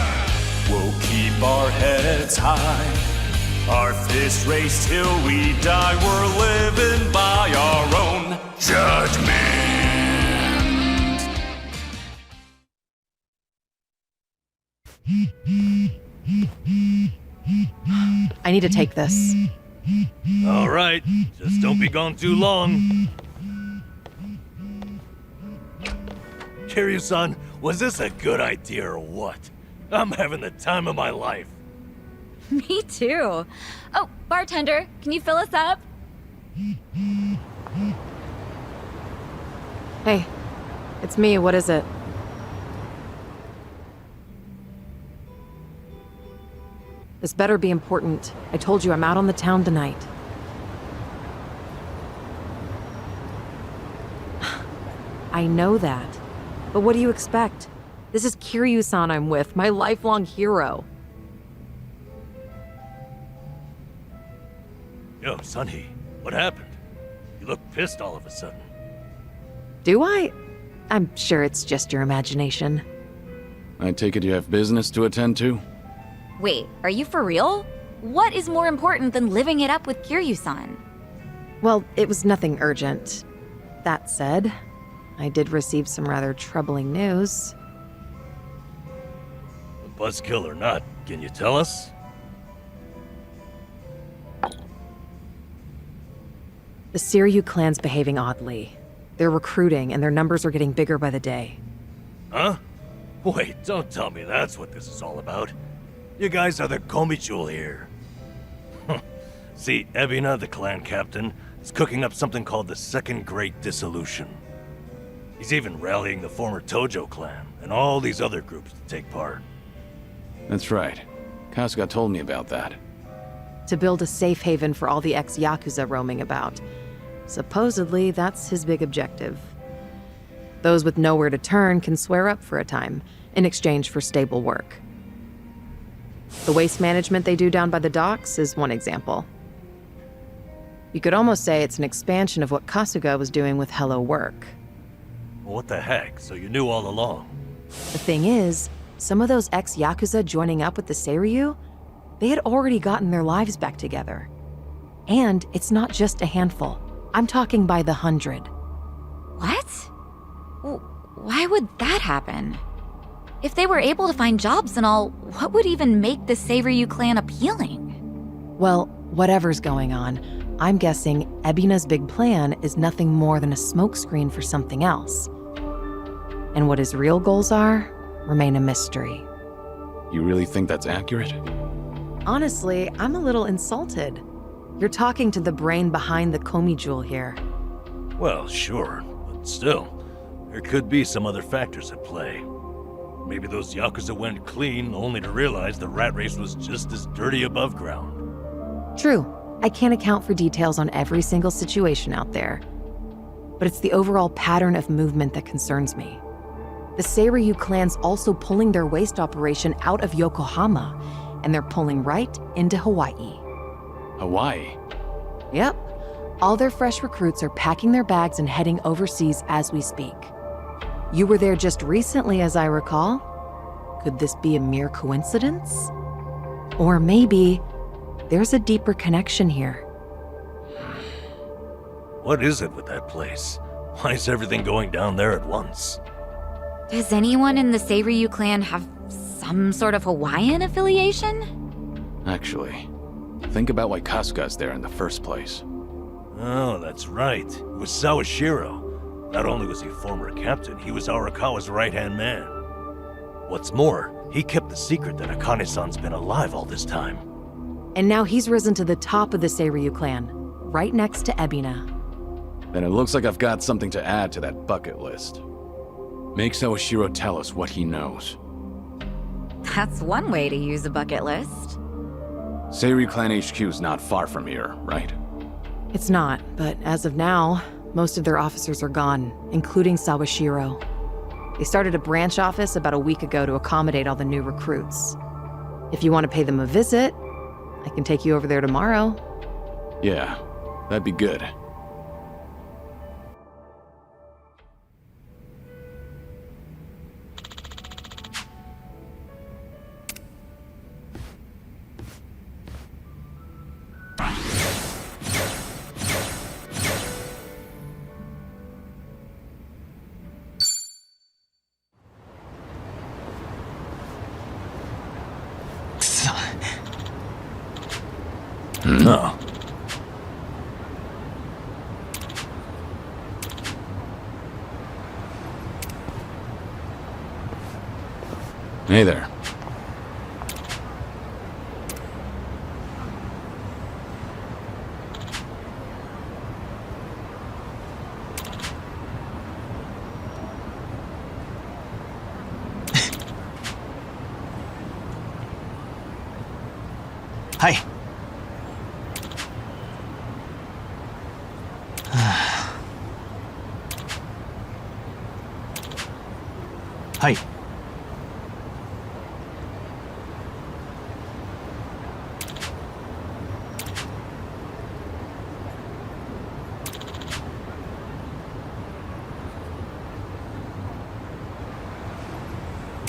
I: we'll keep our heads high. Our fists raised till we die. We're living by our own judgment.
D: I need to take this.
A: All right, just don't be gone too long. Kiryu-san, was this a good idea or what? I'm having the time of my life.
F: Me too. Oh, bartender, can you fill us up?
D: Hey, it's me. What is it? This better be important. I told you I'm out on the town tonight. I know that. But what do you expect? This is Kiryu-san I'm with, my lifelong hero.
A: Yo, Sunny, what happened? You look pissed all of a sudden.
D: Do I? I'm sure it's just your imagination.
B: I take it you have business to attend to?
F: Wait, are you for real? What is more important than living it up with Kiryu-san?
D: Well, it was nothing urgent. That said, I did receive some rather troubling news.
A: Buzzkill or not, can you tell us?
D: The Seiryu clan's behaving oddly. They're recruiting, and their numbers are getting bigger by the day.
A: Huh? Wait, don't tell me that's what this is all about. You guys are the Komi here. See, Ebina, the clan captain, is cooking up something called the Second Great Dissolution. He's even rallying the former Tojo clan and all these other groups to take part.
B: That's right. Kasuga told me about that.
D: To build a safe haven for all the ex-Yakuza roaming about. Supposedly, that's his big objective. Those with nowhere to turn can swear up for a time, in exchange for stable work. The waste management they do down by the docks is one example. You could almost say it's an expansion of what Kasuga was doing with Hello Work.
A: Well, what the heck? So you knew all along?
D: The thing is, some of those ex-Yakuza joining up with the Seiryu, they had already gotten their lives back together. And it's not just a handful. I'm talking by the 100.
F: What? Why would that happen? If they were able to find jobs and all, what would even make the Seiryu clan appealing?
D: Well, whatever's going on, I'm guessing Ebina's big plan is nothing more than a smokescreen for something else. And what his real goals are remain a mystery.
B: You really think that's accurate?
D: Honestly, I'm a little insulted. You're talking to the brain behind the Komi jewel here.
A: Well, sure, but still, there could be some other factors at play. Maybe those Yakuza went clean only to realize the rat race was just as dirty above ground.
D: True, I can't account for details on every single situation out there. But it's the overall pattern of movement that concerns me. The Seiryu clan's also pulling their waste operation out of Yokohama, and they're pulling right into Hawaii.
B: Hawaii?
D: Yep. All their fresh recruits are packing their bags and heading overseas as we speak. You were there just recently, as I recall. Could this be a mere coincidence? Or maybe there's a deeper connection here.
A: What is it with that place? Why is everything going down there at once?
F: Does anyone in the Seiryu clan have some sort of Hawaiian affiliation?
B: Actually, think about why Kasuga's there in the first place.
A: Oh, that's right. It was Sawashiro. Not only was he former captain, he was Arakawa's right-hand man. What's more, he kept the secret that Akane-san's been alive all this time.
D: And now he's risen to the top of the Seiryu clan, right next to Ebina.
B: Then it looks like I've got something to add to that bucket list. Make Sawashiro tell us what he knows.
F: That's one way to use a bucket list.
B: Seiryu Clan HQ's not far from here, right?
D: It's not, but as of now, most of their officers are gone, including Sawashiro. They started a branch office about a week ago to accommodate all the new recruits. If you want to pay them a visit, I can take you over there tomorrow.
B: Yeah, that'd be good.
A: No.
B: Hey there.
G: Hi. Hi.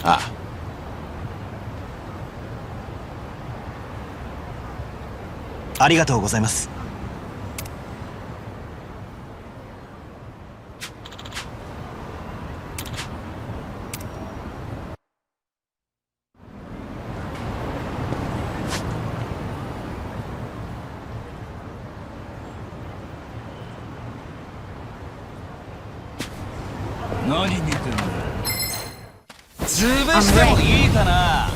B: Ah.
G: ありがとうございます。
E: 何見てんだ。潰してもいいかな。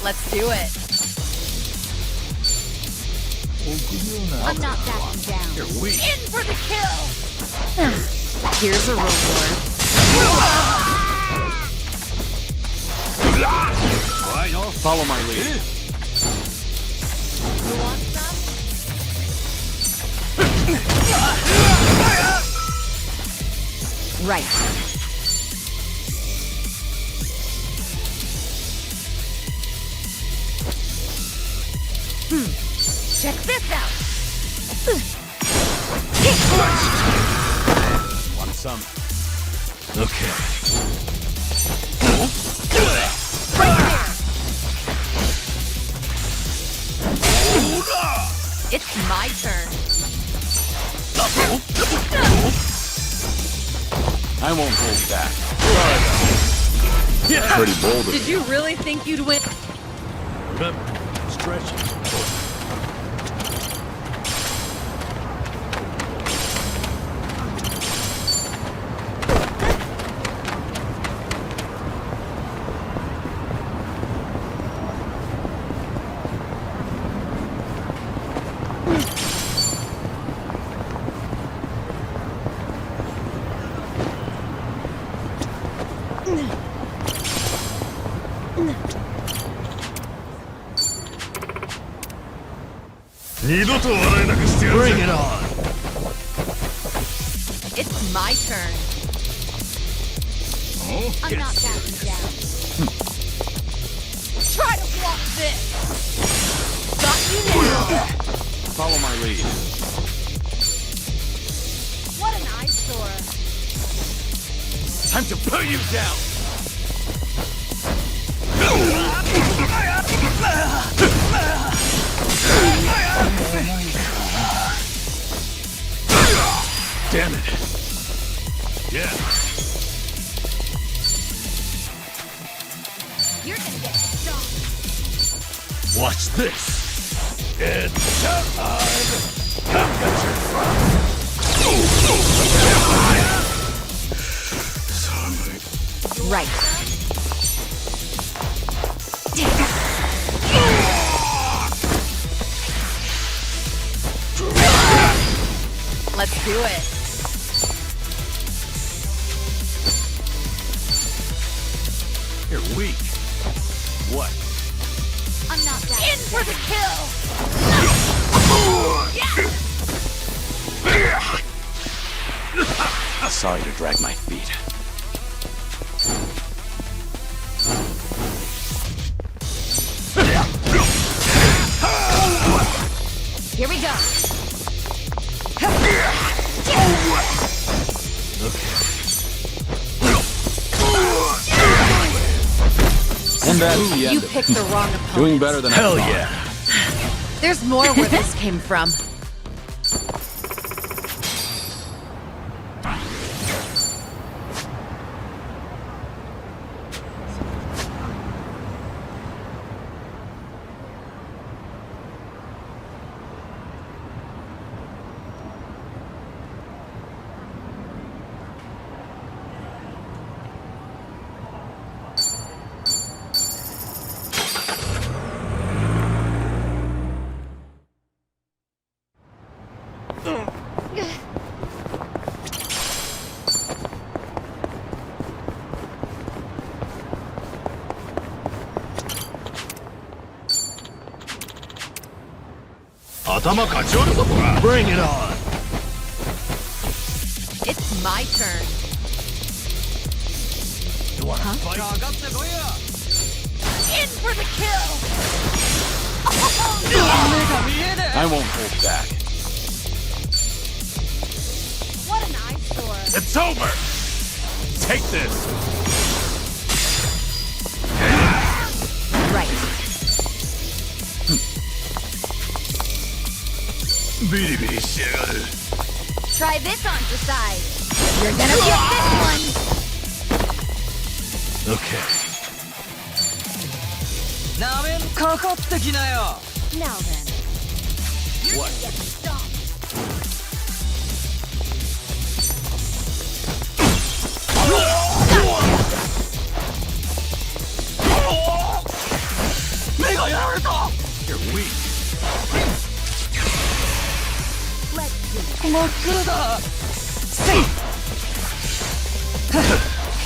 J: Let's do it.
F: I'm not backing down.
J: In for the kill.
D: Here's a reward.
B: Follow my lead.
J: You want some?
D: Right.
J: Check this out.
B: Want some?
A: Okay.
J: Right there. It's my turn.
B: I won't hold back. Pretty bold of
J: Did you really think you'd win?
A: Remember, stretching. Bring it on.
J: It's my turn.
F: I'm not backing down.
J: Try to block this. Got you now.
B: Follow my lead.
J: What an eyesore.
E: Time to put you down.
A: Damn it. Yeah.
J: You're gonna get stung.
A: Watch this. It's time. Come get your fun.
D: Right.
J: Let's do it.
A: You're weak. What?
F: I'm not backing
J: In for the kill.
B: Sorry to drag my feet.
J: Here we go.
B: And that's the
D: You
B: end of it.
D: picked the wrong opponent.
B: Doing better than I
A: Hell
B: thought.
A: yeah.
D: There's more where this came from.
A: Bring it on!
J: It's my turn.
A: You wanna fight?
J: In for the kill!
B: I won't hold back.
J: What an eyesore.
A: It's over! Take this!
J: Right. Try this on the side. You're gonna feel this one.
A: Okay.
J: Now then. You're
A: What?
J: gonna get stomped.
A: You're weak.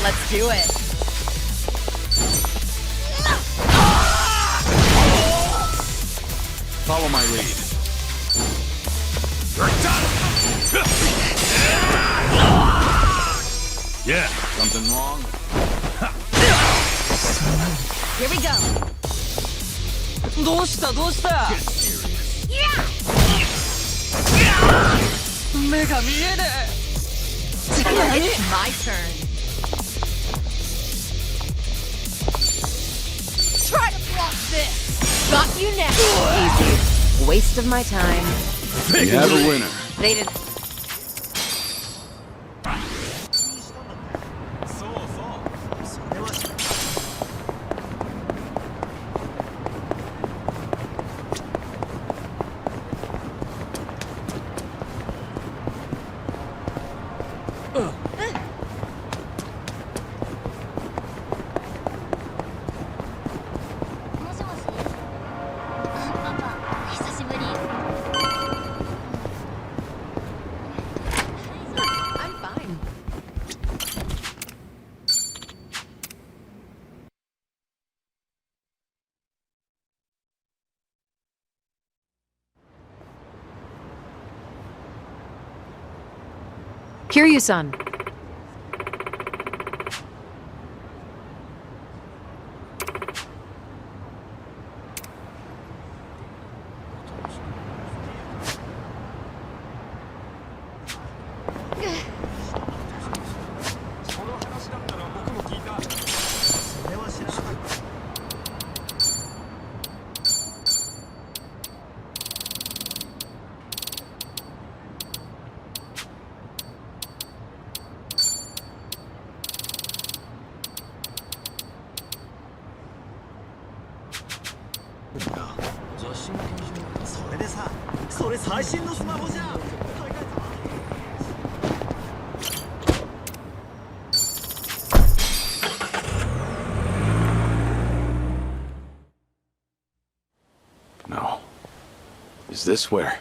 J: Let's do it.
B: Follow my lead.
A: You're done! Yeah.
B: Something wrong?
J: Here we go.
A: Get serious.
J: It's my turn. Try to block this. Got you next.
D: Easy. Waste of my time.
B: We have a winner.
J: They didn't. I'm fine.
D: Kiryu-san.
B: No. Is this where?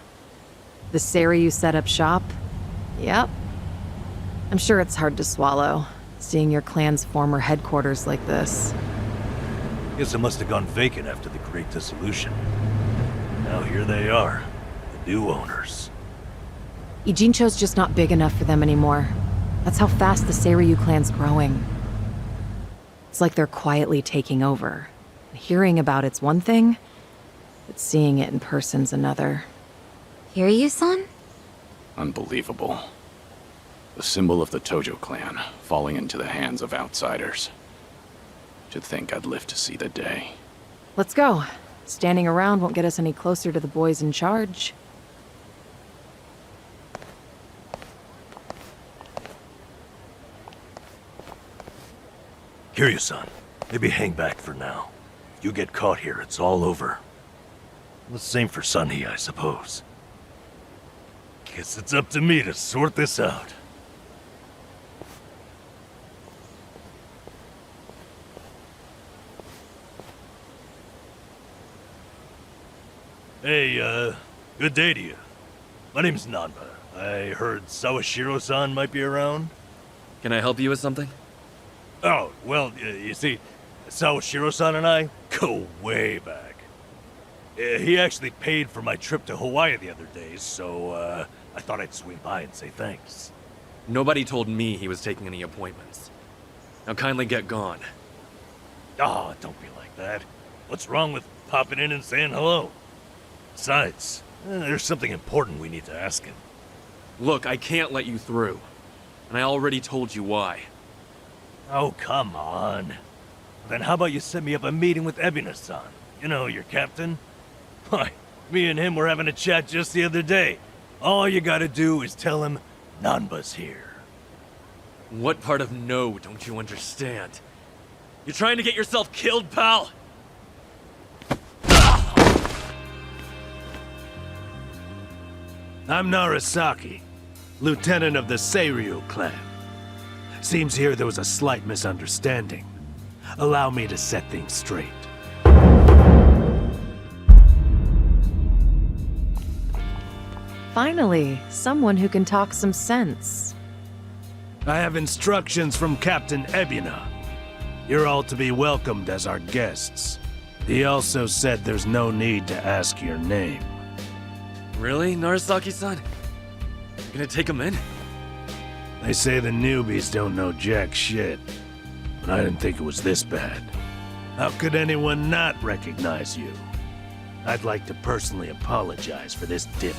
D: The Seiryu set up shop? Yep. I'm sure it's hard to swallow, seeing your clan's former headquarters like this.
A: Guess it must have gone vacant after the Great Dissolution. Now here they are, the new owners.
D: Ijincho's just not big enough for them anymore. That's how fast the Seiryu clan's growing. It's like they're quietly taking over. Hearing about it's one thing, but seeing it in person's another.
F: Kiryu-san?
B: Unbelievable. The symbol of the Tojo clan, falling into the hands of outsiders. To think I'd live to see the day.
D: Let's go. Standing around won't get us any closer to the boys in charge.
A: Kiryu-san, maybe hang back for now. If you get caught here, it's all over. The same for Sunny, I suppose. Guess it's up to me to sort this out. Hey, good day to you. My name's Nanba. I heard Sawashiro-san might be around.
K: Can I help you with something?
A: Oh, well, you see, Sawashiro-san and I go way back. He actually paid for my trip to Hawaii the other day, so I thought I'd swing by and say thanks.
K: Nobody told me he was taking any appointments. Now kindly get gone.
A: Oh, don't be like that. What's wrong with popping in and saying hello? Besides, there's something important we need to ask him.
K: Look, I can't let you through. And I already told you why.
A: Oh, come on. Then how about you set me up a meeting with Ebina-san? You know, your captain? Why, me and him were having a chat just the other day. All you gotta do is tell him Nanba's here.
K: What part of no don't you understand? You trying to get yourself killed, pal?
L: I'm Narasaki, lieutenant of the Seiryu clan. Seems here there was a slight misunderstanding. Allow me to set things straight.
D: Finally, someone who can talk some sense.
L: I have instructions from Captain Ebina. You're all to be welcomed as our guests. He also said there's no need to ask your name.
K: Really, Narasaki-san? You're gonna take him in?
L: They say the newbies don't know jack shit, but I didn't think it was this bad. How could anyone not recognize you? I'd like to personally apologize for this dimwit.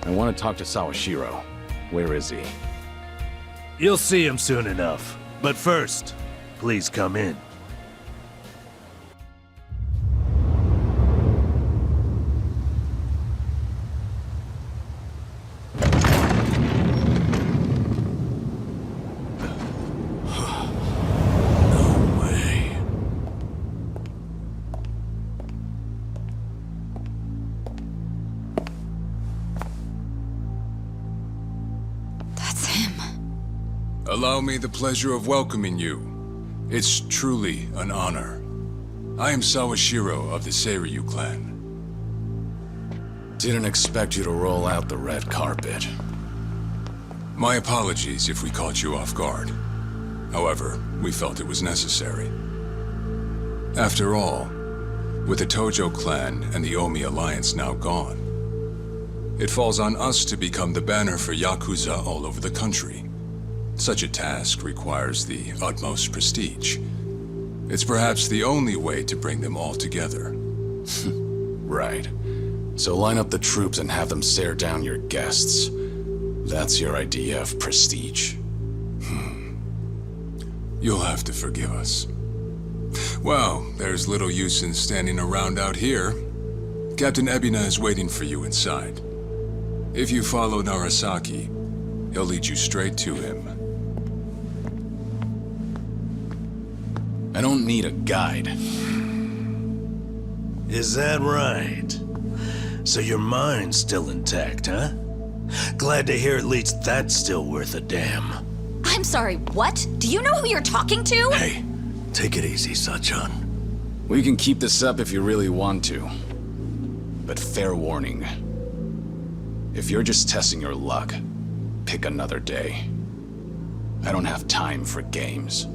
B: I want to talk to Sawashiro. Where is he?
L: You'll see him soon enough. But first, please come in. No way.
J: That's him.
M: Allow me the pleasure of welcoming you. It's truly an honor. I am Sawashiro of the Seiryu clan.
B: Didn't expect you to roll out the red carpet.
M: My apologies if we caught you off guard. However, we felt it was necessary. After all, with the Tojo clan and the Omi alliance now gone, it falls on us to become the banner for Yakuza all over the country. Such a task requires the utmost prestige. It's perhaps the only way to bring them all together.
B: Right. So line up the troops and have them stare down your guests. That's your idea of prestige.
M: You'll have to forgive us. Well, there's little use in standing around out here. Captain Ebina is waiting for you inside. If you follow Narasaki, he'll lead you straight to him.
B: I don't need a guide.
L: Is that right? So your mind's still intact, huh? Glad to hear at least that's still worth a damn.
F: I'm sorry, what? Do you know who you're talking to?
L: Hey, take it easy, Sachan.
B: We can keep this up if you really want to. But fair warning. If you're just testing your luck, pick another day. I don't have time for games.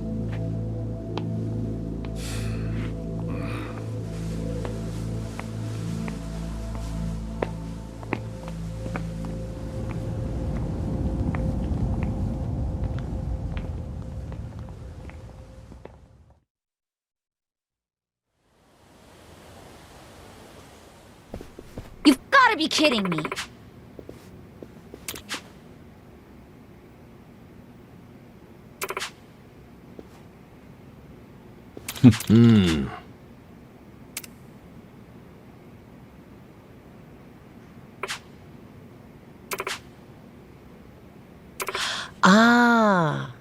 F: You've gotta be kidding me.
D: Ah.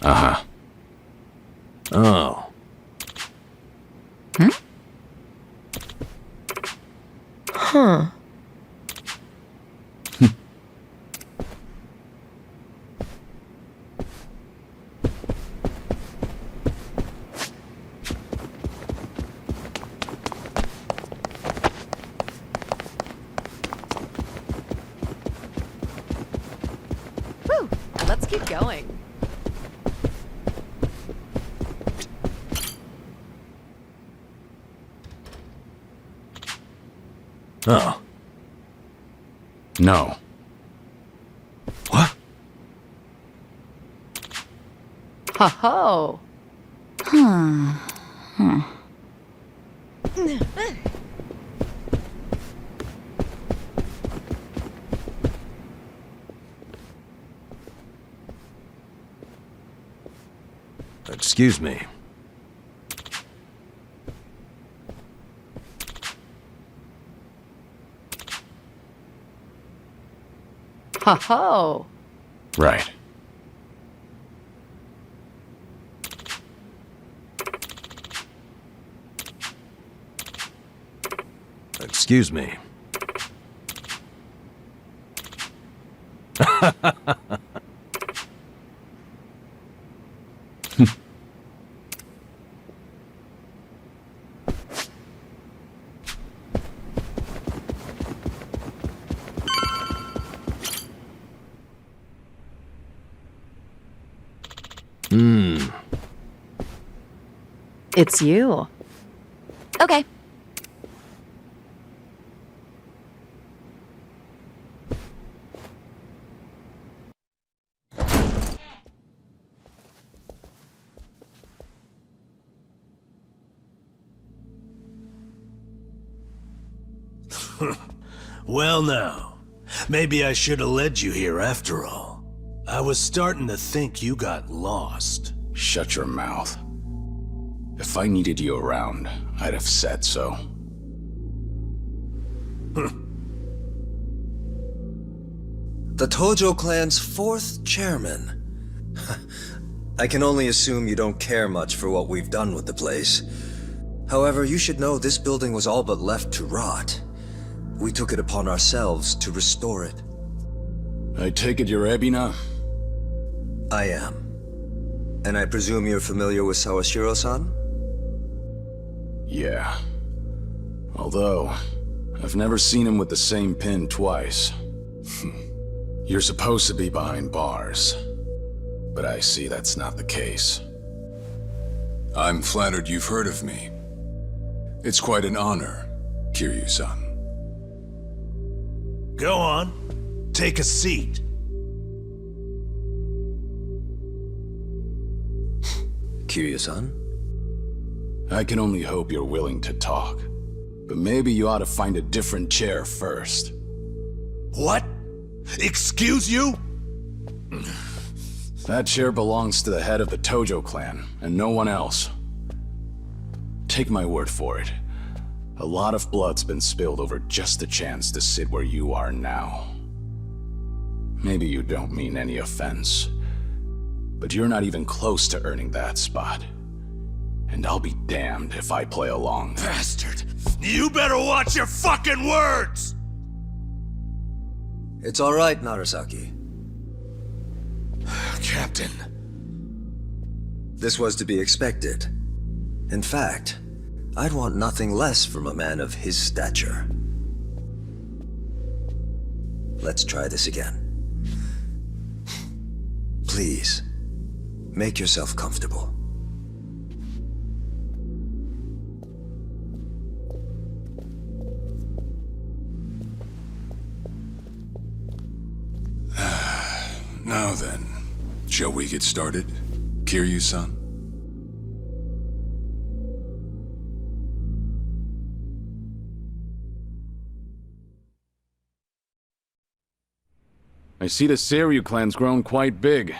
L: Uh-huh. Oh.
F: Hmm?
D: Huh. Whew. Let's keep going.
A: Oh.
B: No.
A: What?
D: Ho ho.
A: Excuse me.
D: Ho ho.
B: Right.
A: Excuse me.
D: It's you.
F: Okay.
L: Well now, maybe I should have led you here after all. I was starting to think you got lost.
B: Shut your mouth. If I needed you around, I'd have said so.
N: The Tojo clan's 4th chairman. I can only assume you don't care much for what we've done with the place. However, you should know this building was all but left to rot. We took it upon ourselves to restore it.
B: I take it you're Ebina?
N: I am. And I presume you're familiar with Sawashiro-san?
B: Yeah. Although, I've never seen him with the same pin twice. You're supposed to be behind bars. But I see that's not the case.
M: I'm flattered you've heard of me. It's quite an honor, Kiryu-san.
L: Go on. Take a seat.
N: Kiryu-san?
B: I can only hope you're willing to talk. But maybe you ought to find a different chair first.
L: What? Excuse you?
B: That chair belongs to the head of the Tojo clan, and no one else. Take my word for it. A lot of blood's been spilled over just the chance to sit where you are now. Maybe you don't mean any offense, but you're not even close to earning that spot. And I'll be damned if I play along.
L: Bastard! You better watch your fucking words!
N: It's all right, Narasaki.
L: Captain.
N: This was to be expected. In fact, I'd want nothing less from a man of his stature. Let's try this again. Please, make yourself comfortable.
M: Now then, shall we get started, Kiryu-san?
B: I see the Seiryu clan's grown quite big.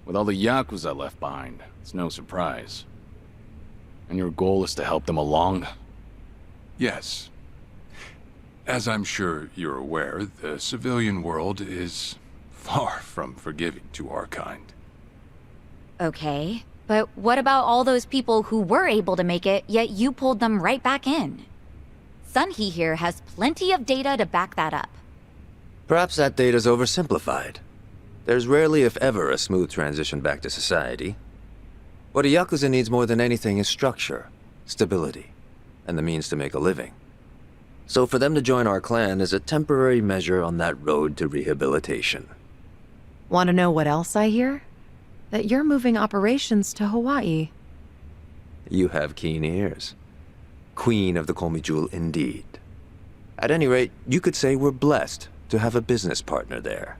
B: With all the Yakuza left behind, it's no surprise. And your goal is to help them along?
M: Yes. As I'm sure you're aware, the civilian world is far from forgiving to our kind.
F: Okay, but what about all those people who were able to make it, yet you pulled them right back in? Sunhee here has plenty of data to back that up.
O: Perhaps that data's oversimplified. There's rarely, if ever, a smooth transition back to society. What a Yakuza needs more than anything is structure, stability, and the means to make a living. So for them to join our clan is a temporary measure on that road to rehabilitation.
D: Want to know what else I hear? That you're moving operations to Hawaii.
O: You have keen ears. Queen of the Komi Jewel, indeed. At any rate, you could say we're blessed to have a business partner there.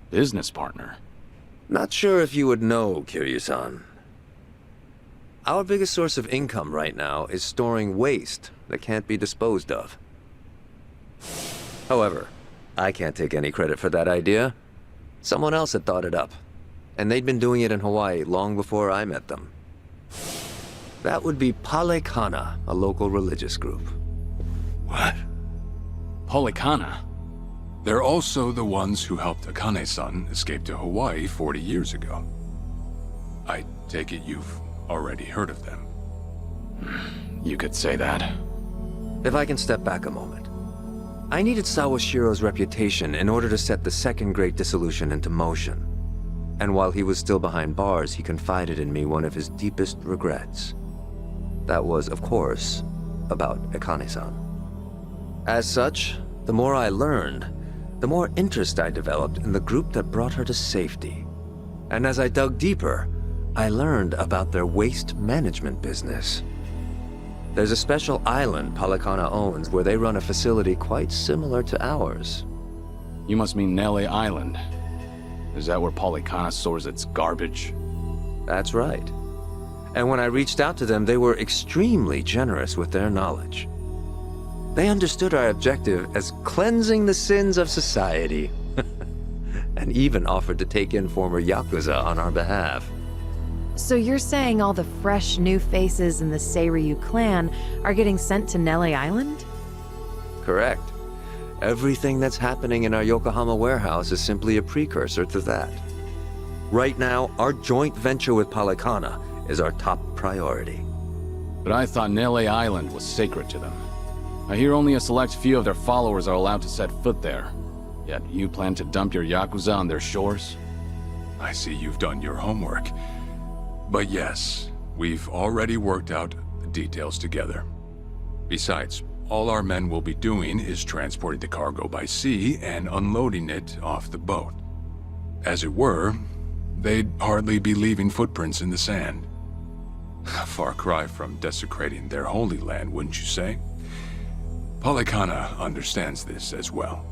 B: Business partner?
O: Not sure if you would know, Kiryu-san. Our biggest source of income right now is storing waste that can't be disposed of. However, I can't take any credit for that idea. Someone else had thought it up, and they'd been doing it in Hawaii long before I met them. That would be Palekana, a local religious group.
B: What? Palekana?
M: They're also the ones who helped Akane-san escape to Hawaii 40 years ago. I take it you've already heard of them.
B: You could say that.
O: If I can step back a moment. I needed Sawashiro's reputation in order to set the second Great Dissolution into motion. And while he was still behind bars, he confided in me one of his deepest regrets. That was, of course, about Akane-san. As such, the more I learned, the more interest I developed in the group that brought her to safety. And as I dug deeper, I learned about their waste management business. There's a special island Palekana owns where they run a facility quite similar to ours.
B: You must mean Nele Island. Is that where Palekana stores its garbage?
O: That's right. And when I reached out to them, they were extremely generous with their knowledge. They understood our objective as cleansing the sins of society, and even offered to take in former Yakuza on our behalf.
D: So you're saying all the fresh new faces in the Seiryu clan are getting sent to Nele Island?
O: Correct. Everything that's happening in our Yokohama warehouse is simply a precursor to that. Right now, our joint venture with Palekana is our top priority.
B: But I thought Nele Island was sacred to them. I hear only a select few of their followers are allowed to set foot there. Yet you plan to dump your Yakuza on their shores?
M: I see you've done your homework. But yes, we've already worked out the details together. Besides, all our men will be doing is transporting the cargo by sea and unloading it off the boat. As it were, they'd hardly be leaving footprints in the sand. A far cry from desecrating their holy land, wouldn't you say? Palekana understands this as well.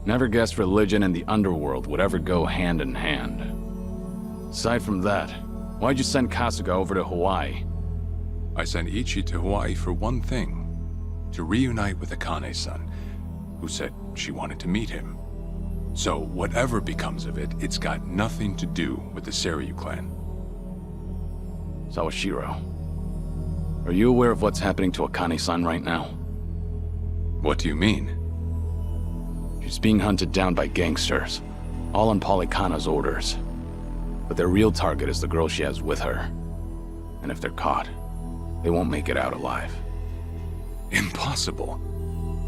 B: Never guessed religion and the underworld would ever go hand in hand. Aside from that, why'd you send Kasuga over to Hawaii?
M: I sent Ichi to Hawaii for one thing. To reunite with Akane-san, who said she wanted to meet him. So whatever becomes of it, it's got nothing to do with the Seiryu clan.
B: Sawashiro, are you aware of what's happening to Akane-san right now?
M: What do you mean?
B: She's being hunted down by gangsters, all on Palekana's orders. But their real target is the girl she has with her. And if they're caught, they won't make it out alive.
M: Impossible.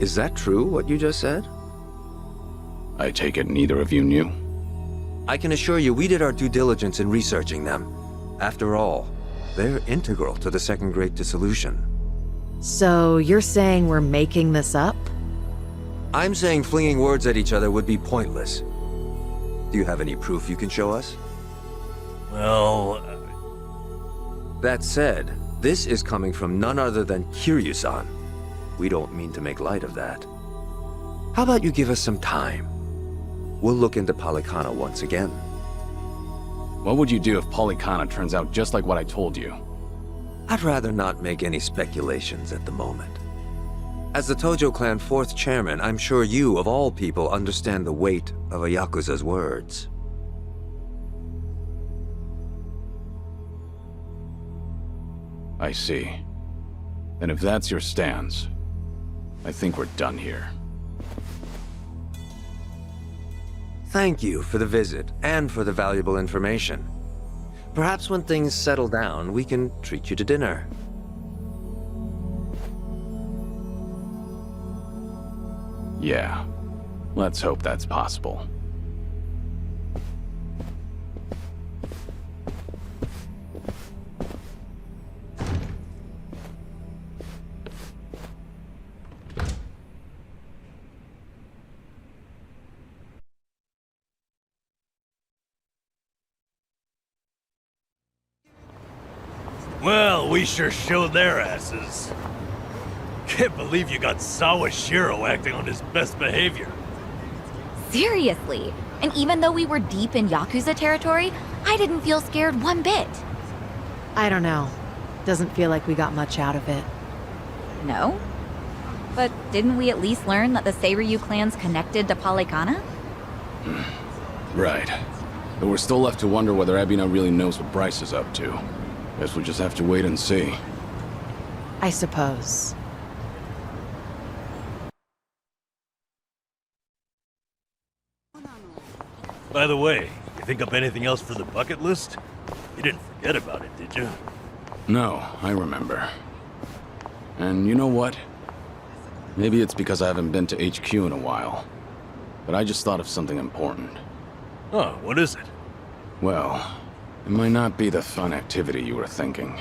O: Is that true, what you just said?
B: I take it neither of you knew?
O: I can assure you we did our due diligence in researching them. After all, they're integral to the Second Great Dissolution.
D: So you're saying we're making this up?
O: I'm saying flinging words at each other would be pointless. Do you have any proof you can show us?
A: Well...
O: That said, this is coming from none other than Kiryu-san. We don't mean to make light of that. How about you give us some time? We'll look into Palekana once again.
B: What would you do if Palekana turns out just like what I told you?
O: I'd rather not make any speculations at the moment. As the Tojo clan 4th chairman, I'm sure you, of all people, understand the weight of a Yakuza's words.
B: I see. And if that's your stance, I think we're done here.
O: Thank you for the visit, and for the valuable information. Perhaps when things settle down, we can treat you to dinner.
B: Yeah. Let's hope that's possible.
A: Well, we sure showed their asses. Can't believe you got Sawashiro acting on his best behavior.
F: Seriously. And even though we were deep in Yakuza territory, I didn't feel scared one bit.
D: I don't know. Doesn't feel like we got much out of it.
F: No? But didn't we at least learn that the Seiryu clan's connected to Polycana?
B: Right. But we're still left to wonder whether Ebina really knows what Bryce is up to. Guess we'll just have to wait and see.
D: I suppose.
A: By the way, you think up anything else for the bucket list? You didn't forget about it, did you?
B: No, I remember. And you know what? Maybe it's because I haven't been to HQ in a while. But I just thought of something important.
A: Oh, what is it?
B: Well, it might not be the fun activity you were thinking.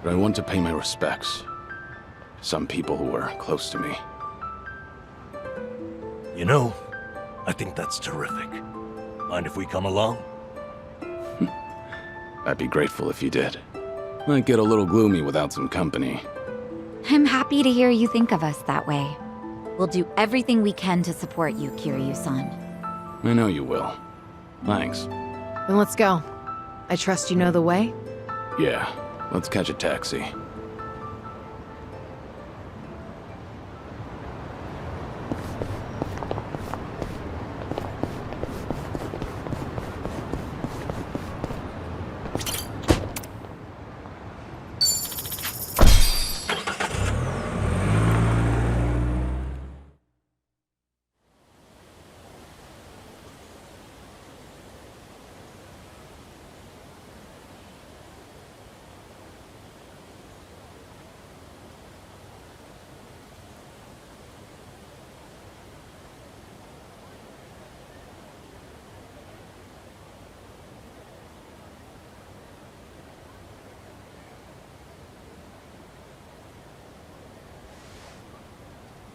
B: But I want to pay my respects to some people who were close to me.
A: You know, I think that's terrific. Mind if we come along?
B: I'd be grateful if you did. Might get a little gloomy without some company.
F: I'm happy to hear you think of us that way. We'll do everything we can to support you, Kiryu-san.
B: I know you will. Thanks.
D: Then let's go. I trust you know the way?
B: Yeah, let's catch a taxi.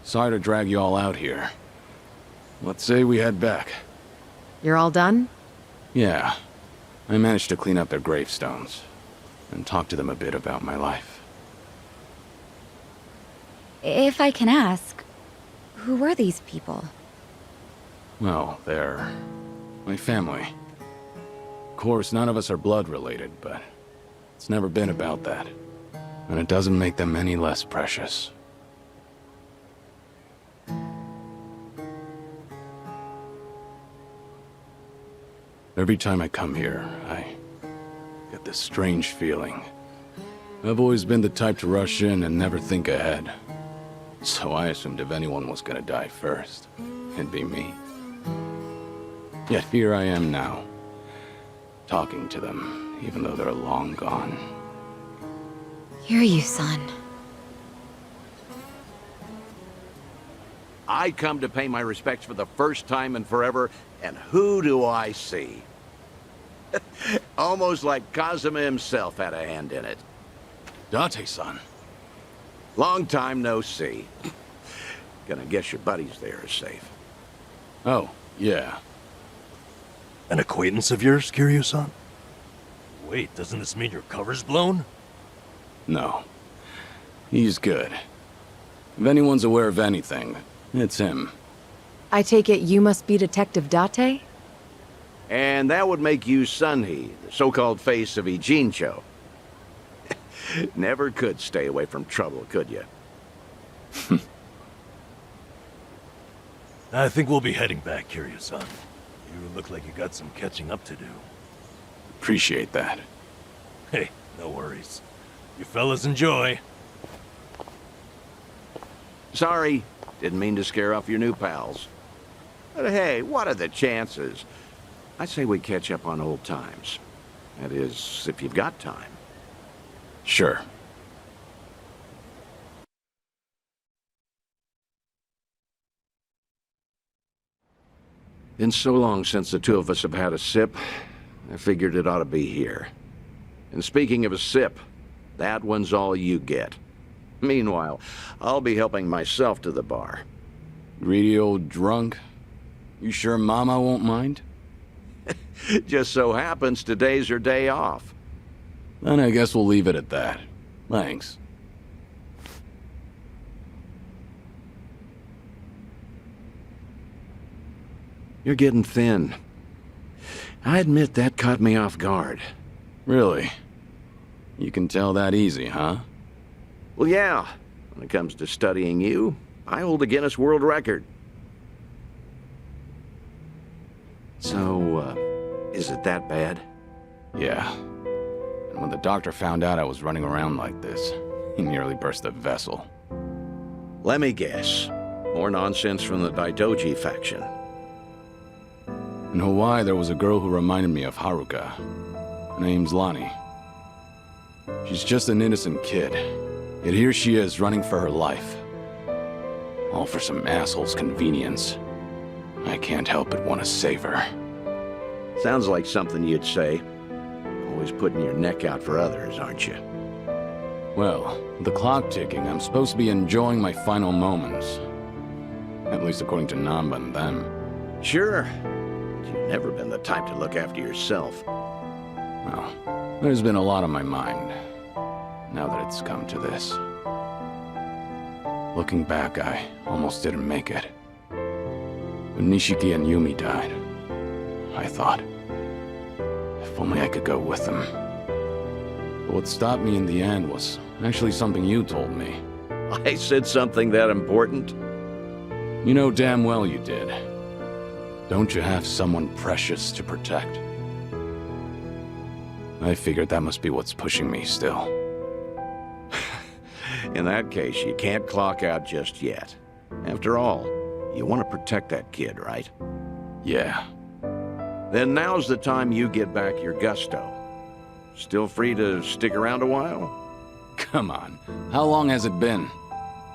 B: Sorry to drag you all out here. Let's say we head back.
D: You're all done?
B: Yeah. I managed to clean up their gravestones and talk to them a bit about my life.
F: If I can ask, who were these people?
B: Well, they're my family. Of course, none of us are blood related, but it's never been about that. And it doesn't make them any less precious. Every time I come here, I get this strange feeling. I've always been the type to rush in and never think ahead. So I assumed if anyone was gonna die first, it'd be me. Yet here I am now, talking to them, even though they're long gone.
F: Kiryu-san.
P: I come to pay my respects for the first time in forever, and who do I see? Almost like Kazuma himself had a hand in it.
B: Date-san.
P: Long time no see. Gonna guess your buddies there are safe.
B: Oh, yeah.
A: An acquaintance of yours, Kiryu-san? Wait, doesn't this mean your cover's blown?
B: No. He's good. If anyone's aware of anything, it's him.
D: I take it you must be Detective Date?
P: And that would make you Sunhee, the so-called face of Ijincho. Never could stay away from trouble, could you?
A: I think we'll be heading back, Kiryu-san. You look like you got some catching up to do.
B: Appreciate that.
A: Hey, no worries. You fellas enjoy.
P: Sorry, didn't mean to scare off your new pals. But hey, what are the chances? I say we catch up on old times. That is, if you've got time.
B: Sure.
P: Been so long since the two of us have had a sip, I figured it ought to be here. And speaking of a sip, that one's all you get. Meanwhile, I'll be helping myself to the bar.
B: Greedy old drunk? You sure Mama won't mind?
P: Just so happens today's her day off.
B: Then I guess we'll leave it at that. Thanks.
P: You're getting thin. I admit that caught me off guard.
B: Really? You can tell that easy, huh?
P: Well, yeah. When it comes to studying you, I hold a Guinness World Record. So, is it that bad?
B: Yeah. And when the doctor found out I was running around like this, he nearly burst a vessel.
P: Let me guess. More nonsense from the Daidoji faction.
B: In Hawaii, there was a girl who reminded me of Haruka. Her name's Lonnie. She's just an innocent kid. Yet here she is, running for her life. All for some asshole's convenience. I can't help but want to save her.
P: Sounds like something you'd say. Always putting your neck out for others, aren't you?
B: Well, with the clock ticking, I'm supposed to be enjoying my final moments. At least according to Namba and them.
P: Sure. You've never been the type to look after yourself.
B: Well, there's been a lot on my mind, now that it's come to this. Looking back, I almost didn't make it. When Nishiki and Yumi died, I thought, if only I could go with them. But what stopped me in the end was actually something you told me.
P: I said something that important?
B: You know damn well you did. Don't you have someone precious to protect? I figured that must be what's pushing me still.
P: In that case, you can't clock out just yet. After all, you want to protect that kid, right?
B: Yeah.
P: Then now's the time you get back your gusto. Still free to stick around a while?
B: Come on. How long has it been?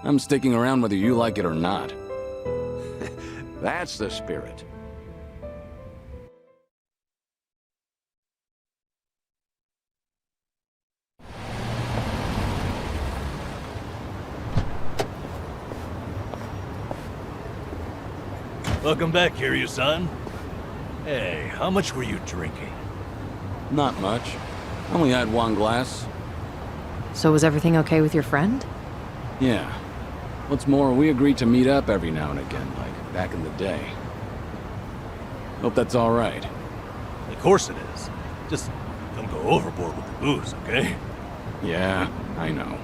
B: I'm sticking around whether you like it or not.
P: That's the spirit.
A: Welcome back, Kiryu-san. Hey, how much were you drinking?
B: Not much. Only had one glass.
D: So was everything okay with your friend?
B: Yeah. What's more, we agreed to meet up every now and again, like back in the day. Hope that's all right.
A: Of course it is. Just don't go overboard with the booze, okay?
B: Yeah, I know.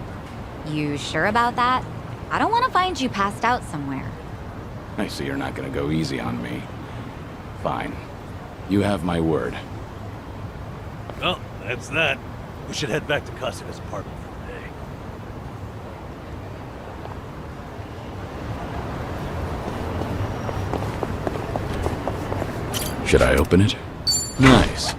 F: You sure about that? I don't want to find you passed out somewhere.
B: I see you're not gonna go easy on me. Fine. You have my word.
A: Well, that's that. We should head back to Kasuga's apartment for the day.
B: Should I open it? Nice.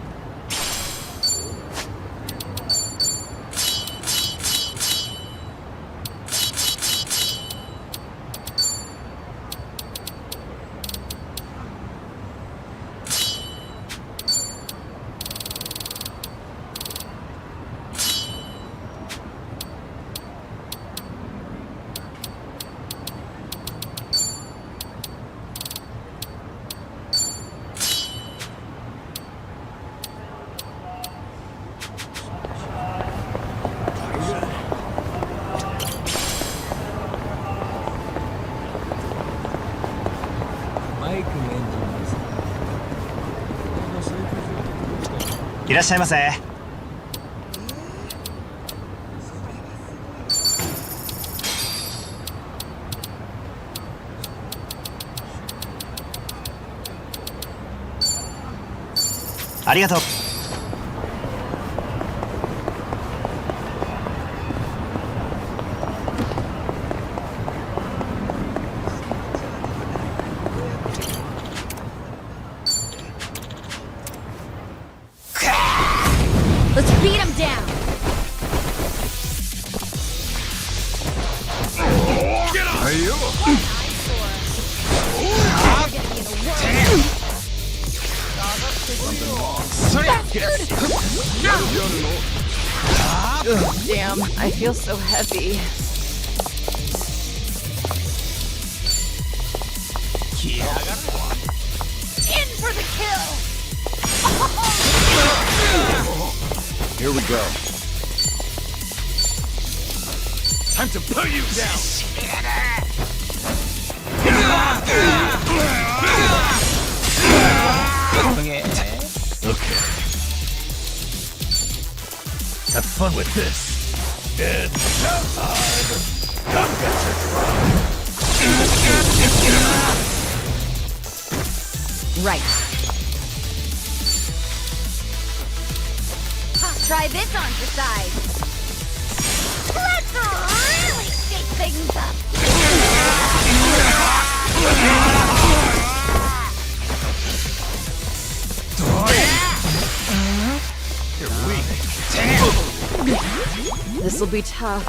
Q: いらっしゃいませ。ありがとう。
J: Let's beat him down!
I: Get up! Hey, you!
D: Damn, I feel so heavy.
J: In for the kill!
B: Here we go.
E: Time to put you down!
A: Okay. Have fun with this. And come get your
F: Right. Try this on for size. Let's really shake things up.
E: You're weak.
D: This'll be tough.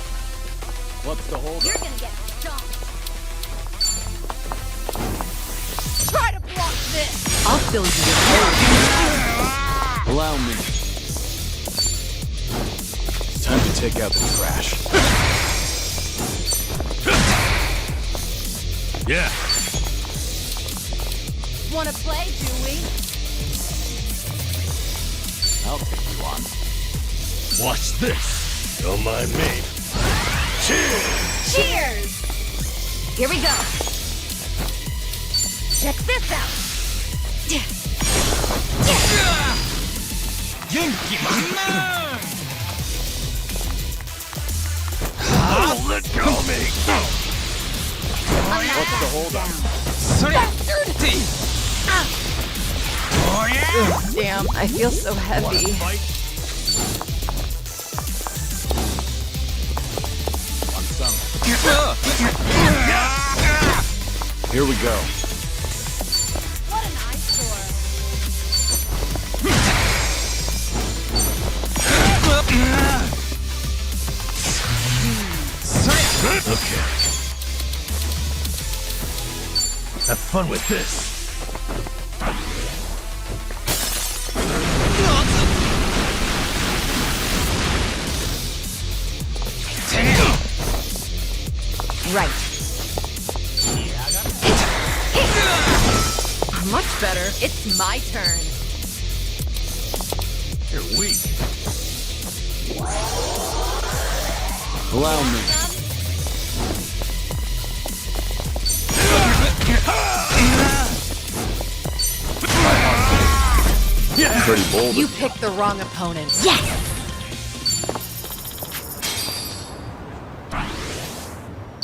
B: What's the hold?
F: You're gonna get stomped.
J: Try to block this!
D: I'll fill you with hope.
B: Allow me. Time to take out the trash.
A: Yeah.
J: Wanna play, do we?
B: I'll take you on.
A: Watch this. Don't mind me. Cheers!
F: Cheers! Here we go. Check this out.
E: Genki Manna!
A: Oh, let go of me!
B: What's the hold up?
E: Oh yeah!
D: Damn, I feel so heavy.
B: On some. Here we go.
J: What an eyesore.
A: Okay. Have fun with this.
D: Right. Much better. It's my turn.
A: You're weak.
B: Allow me. Pretty bold.
D: You picked the wrong opponent.
F: Yes!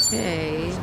D: Hey.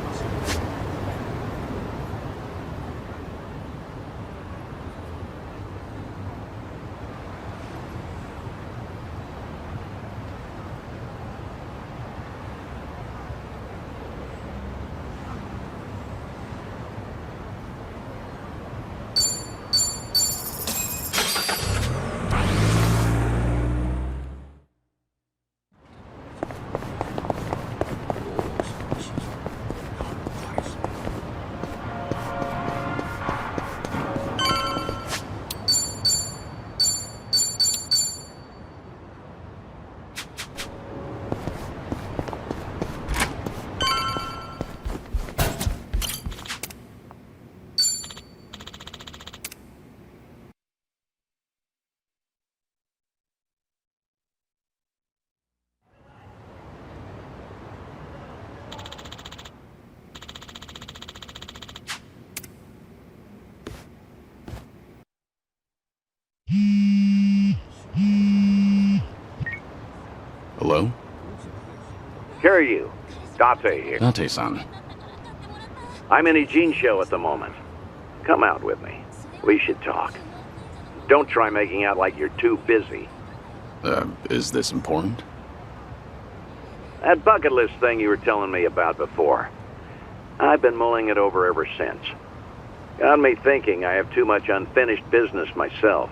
B: Hello?
P: Seiryu, Date here.
B: Date-san.
P: I'm in a Ijin show at the moment. Come out with me. We should talk. Don't try making out like you're too busy.
B: Is this important?
P: That bucket list thing you were telling me about before. I've been mulling it over ever since. Got me thinking I have too much unfinished business myself.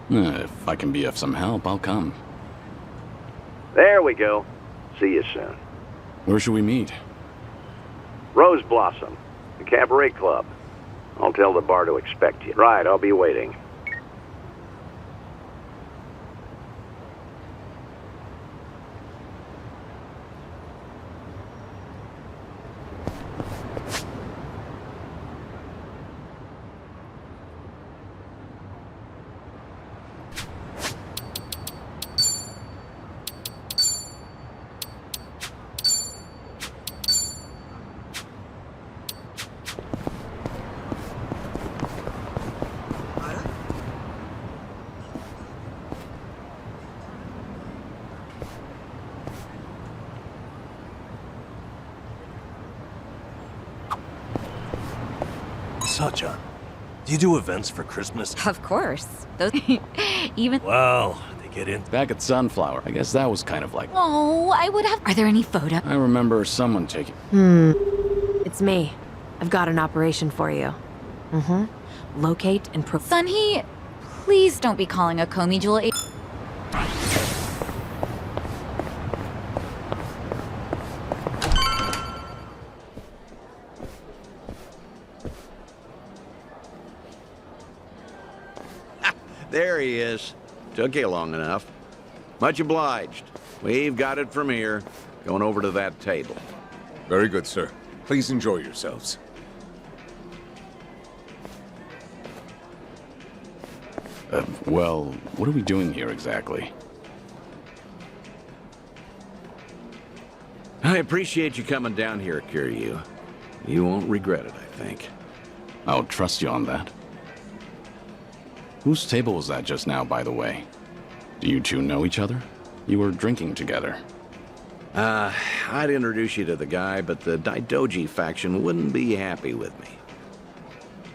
B: If I can be of some help, I'll come.
P: There we go. See you soon.
B: Where should we meet?
P: Rose Blossom, the cabaret club. I'll tell the bar to expect you. Right, I'll be waiting.
A: Sachan, do you do events for Christmas?
F: Of course. Those even.
A: Wow, they get in.
B: Back at Sunflower, I guess that was kind of like...
F: Oh, I would have. Are there any photos?
B: I remember someone taking...
D: It's me. I've got an operation for you. Locate and
F: Sunhee, please don't be calling a Komi Jewel a...
P: There he is. Took you long enough. Much obliged. We've got it from here. Going over to that table.
C: Very good, sir. Please enjoy yourselves.
B: Well, what are we doing here exactly?
P: I appreciate you coming down here, Kiryu. You won't regret it, I think.
B: I'll trust you on that. Whose table was that just now, by the way? Do you two know each other? You were drinking together.
P: I'd introduce you to the guy, but the Daidoji faction wouldn't be happy with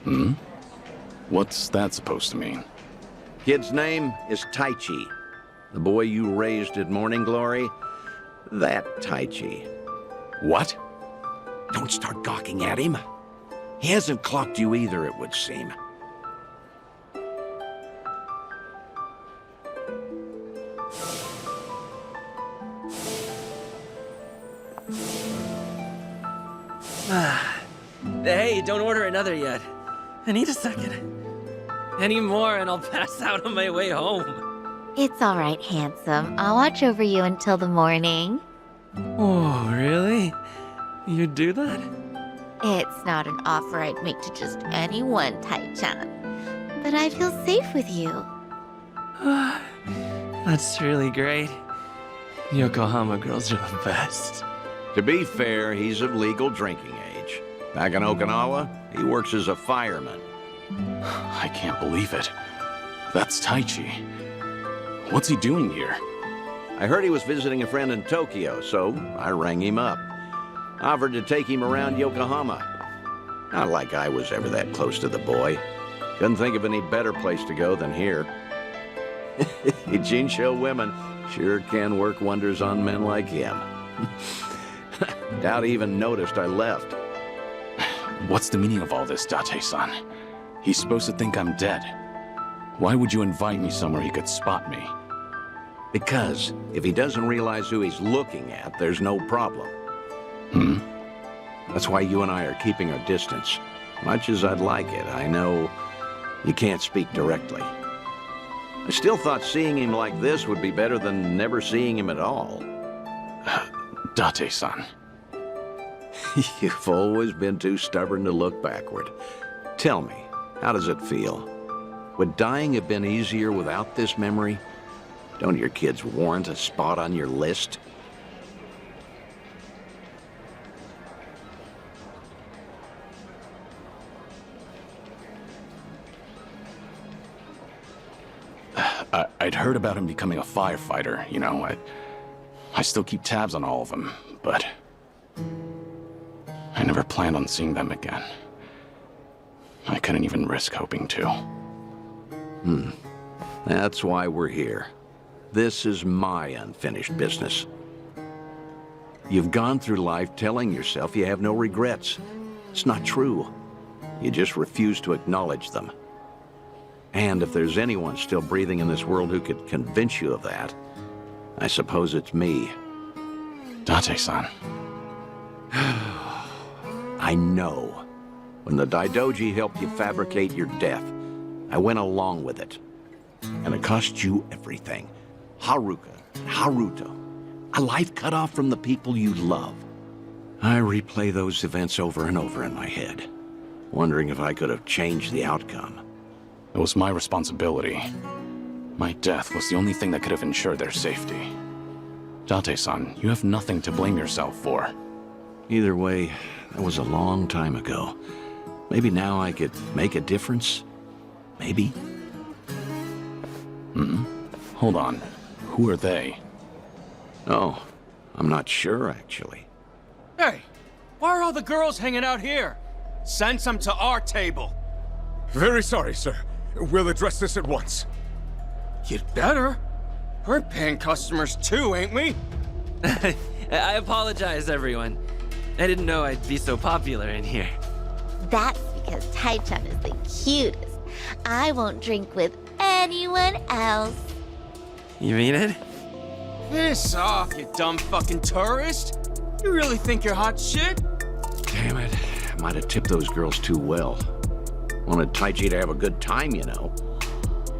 P: me.
B: What's that supposed to mean?
P: Kid's name is Taichi. The boy you raised at Morning Glory, that Taichi.
B: What?
P: Don't start gawking at him. He hasn't clocked you either, it would seem.
K: Hey, don't order another yet. I need a second. Any more and I'll pass out on my way home.
F: It's all right, handsome. I'll watch over you until the morning.
K: Oh, really? You'd do that?
F: It's not an offer I'd make to just anyone, Tai-chan. But I feel safe with you.
K: That's really great. Yokohama girls are the best.
P: To be fair, he's of legal drinking age. Back in Okinawa, he works as a fireman.
B: I can't believe it. That's Taichi. What's he doing here?
P: I heard he was visiting a friend in Tokyo, so I rang him up. Offered to take him around Yokohama. Not like I was ever that close to the boy. Couldn't think of any better place to go than here. Jinsho women sure can work wonders on men like him. Doubt he even noticed I left.
B: What's the meaning of all this, Date-san? He's supposed to think I'm dead. Why would you invite me somewhere he could spot me?
P: Because if he doesn't realize who he's looking at, there's no problem. That's why you and I are keeping our distance. Much as I'd like it, I know you can't speak directly. I still thought seeing him like this would be better than never seeing him at all.
B: Date-san.
P: You've always been too stubborn to look backward. Tell me, how does it feel? Would dying have been easier without this memory? Don't your kids warrant a spot on your list?
B: I'd heard about him becoming a firefighter, you know. I still keep tabs on all of them, but I never planned on seeing them again. I couldn't even risk hoping to.
P: That's why we're here. This is my unfinished business. You've gone through life telling yourself you have no regrets. It's not true. You just refuse to acknowledge them. And if there's anyone still breathing in this world who could convince you of that, I suppose it's me.
B: Date-san.
P: I know. When the Daidoji helped you fabricate your death, I went along with it. And it cost you everything. Haruka, Haruto. A life cut off from the people you love. I replay those events over and over in my head, wondering if I could have changed the outcome.
B: It was my responsibility. My death was the only thing that could have ensured their safety. Date-san, you have nothing to blame yourself for.
P: Either way, that was a long time ago. Maybe now I could make a difference? Maybe?
B: Hold on. Who are they?
P: Oh, I'm not sure, actually.
E: Hey, why are all the girls hanging out here? Send some to our table.
C: Very sorry, sir. We'll address this at once.
E: You'd better. We're paying customers too, ain't we?
K: I apologize, everyone. I didn't know I'd be so popular in here.
R: That's because Tai-chan is the cutest. I won't drink with anyone else.
K: You mean it?
E: Piss off, you dumb fucking tourist. You really think you're hot shit?
P: Damn it. I might have tipped those girls too well. Wanted Taichi to have a good time, you know.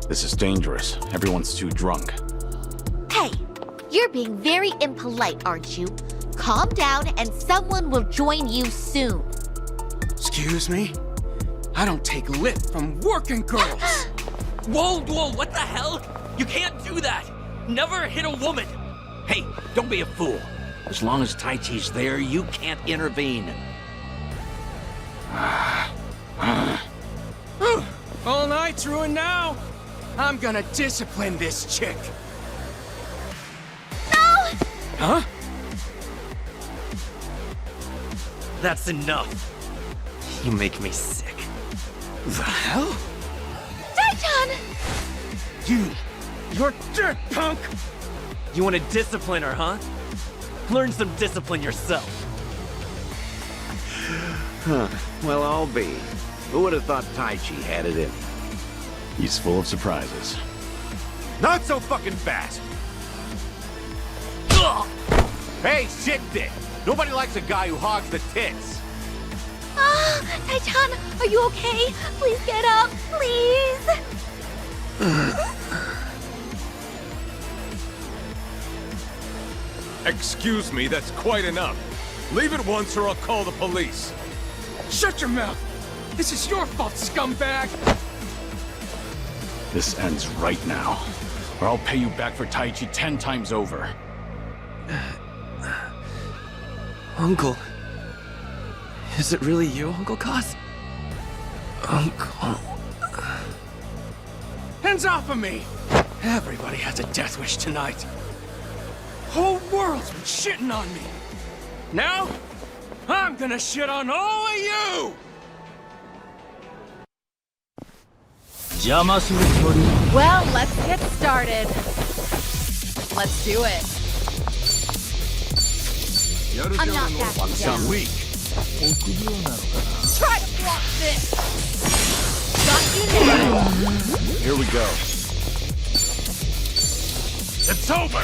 B: This is dangerous. Everyone's too drunk.
R: Hey, you're being very impolite, aren't you? Calm down and someone will join you soon.
E: Excuse me? I don't take lip from working girls.
K: Whoa, what the hell? You can't do that! Never hit a woman!
P: Hey, don't be a fool. As long as Taichi's there, you can't intervene.
E: All night's ruined now. I'm gonna discipline this chick.
R: No!
E: Huh?
K: That's enough. You make me sick.
E: The hell?
R: Tai-chan!
E: You're dirt, punk!
K: You want to discipline her, huh? Learn some discipline yourself.
P: Huh. Well, I'll be. Who would have thought Taichi had it in?
B: He's full of surprises.
C: Not so fucking fast! Hey, shit dick! Nobody likes a guy who hogs the tits.
R: Ah, Tai-chan, are you okay? Please get up, please!
C: Excuse me, that's quite enough. Leave it once or I'll call the police.
E: Shut your mouth! This is your fault, scumbag!
B: This ends right now, or I'll pay you back for Taichi 10 times over.
K: Uncle. Is it really you, Uncle Kaz? Uncle.
E: Hands off of me! Everybody has a death wish tonight. Whole world's been shitting on me. Now, I'm gonna shit on all of you!
D: Well, let's get started. Let's do it.
R: I'm not backing down.
C: Weak.
J: Try to block this!
R: Got you now!
B: Here we go.
C: It's over!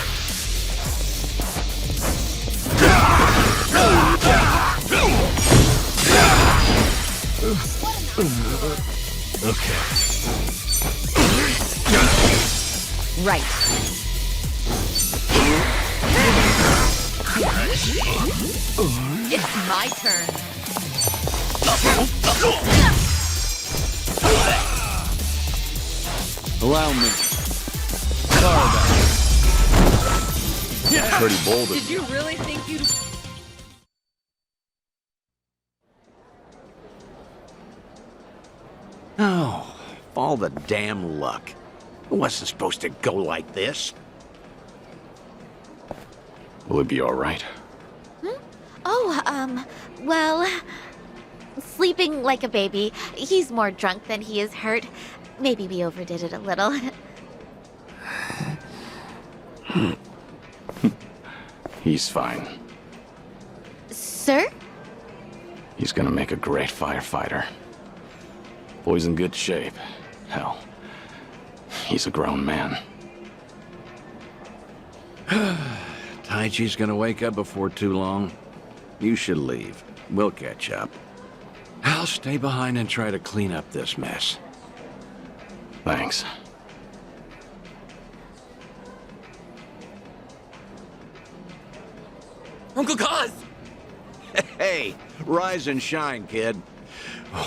A: Okay.
D: Right. It's my turn.
B: Allow me. Pretty bold of
D: Did you really think you'd...
P: Oh, all the damn luck. It wasn't supposed to go like this.
B: Will it be all right?
R: Oh, well... Sleeping like a baby. He's more drunk than he is hurt. Maybe we overdid it a little.
B: He's fine.
R: Sir?
B: He's gonna make a great firefighter. Boy's in good shape. Hell, he's a grown man.
P: Taichi's gonna wake up before too long. You should leave. We'll catch up. I'll stay behind and try to clean up this mess.
B: Thanks.
K: Uncle Kaz!
P: Hey, rise and shine, kid.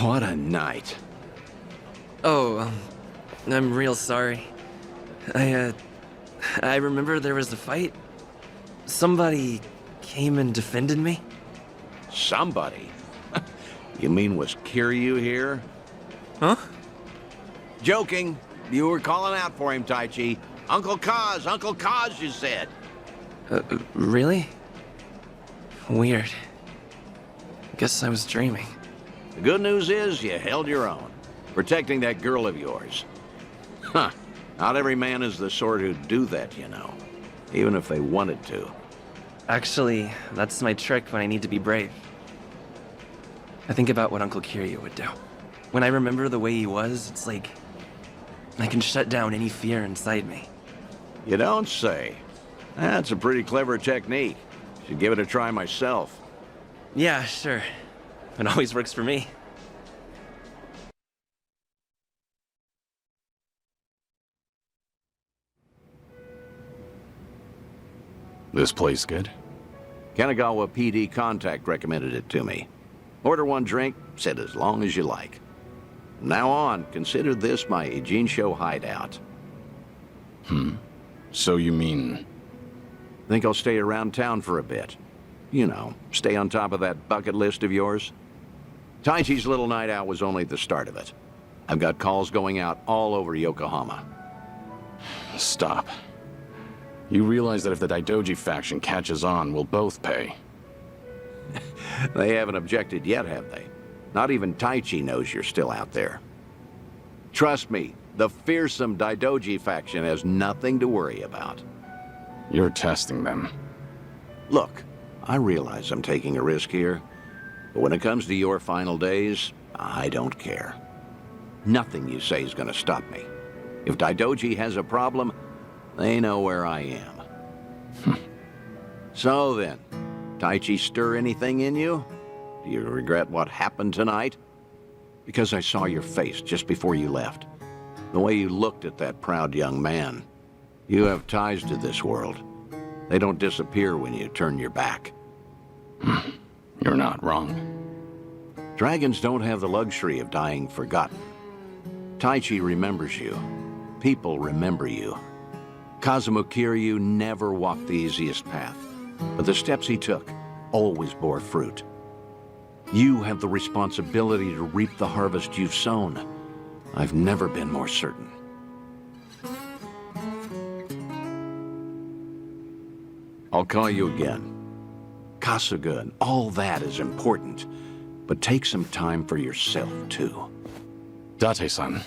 P: What a night.
K: Oh, I'm real sorry. I remember there was a fight. Somebody came and defended me.
P: Somebody? You mean was Kiryu here?
K: Huh?
P: Joking. You were calling out for him, Taichi. Uncle Kaz, you said.
K: Really? Weird. Guess I was dreaming.
P: The good news is you held your own, protecting that girl of yours. Huh. Not every man is the sort who'd do that, you know. Even if they wanted to.
K: Actually, that's my trick when I need to be brave. I think about what Uncle Kiryu would do. When I remember the way he was, it's like I can shut down any fear inside me.
P: You don't say. That's a pretty clever technique. Should give it a try myself.
K: Yeah, sure. It always works for me.
B: This place good?
P: Kanagawa PD contact recommended it to me. Order one drink, sit as long as you like. From now on, consider this my Ijincho hideout.
B: So you mean...
P: Think I'll stay around town for a bit. You know, stay on top of that bucket list of yours? Taichi's little night out was only the start of it. I've got calls going out all over Yokohama.
B: Stop. You realize that if the Daidoji faction catches on, we'll both pay.
P: They haven't objected yet, have they? Not even Taichi knows you're still out there. Trust me, the fearsome Daidoji faction has nothing to worry about.
B: You're testing them.
P: Look, I realize I'm taking a risk here, but when it comes to your final days, I don't care. Nothing you say is gonna stop me. If Daidoji has a problem, they know where I am. So then, Taichi stir anything in you? Do you regret what happened tonight? Because I saw your face just before you left. The way you looked at that proud young man. You have ties to this world. They don't disappear when you turn your back.
B: You're not wrong.
P: Dragons don't have the luxury of dying forgotten. Taichi remembers you. People remember you. Kazuma Kiryu never walked the easiest path, but the steps he took always bore fruit. You have the responsibility to reap the harvest you've sown. I've never been more certain. I'll call you again. Kasuga and all that is important, but take some time for yourself, too.
B: Date-san.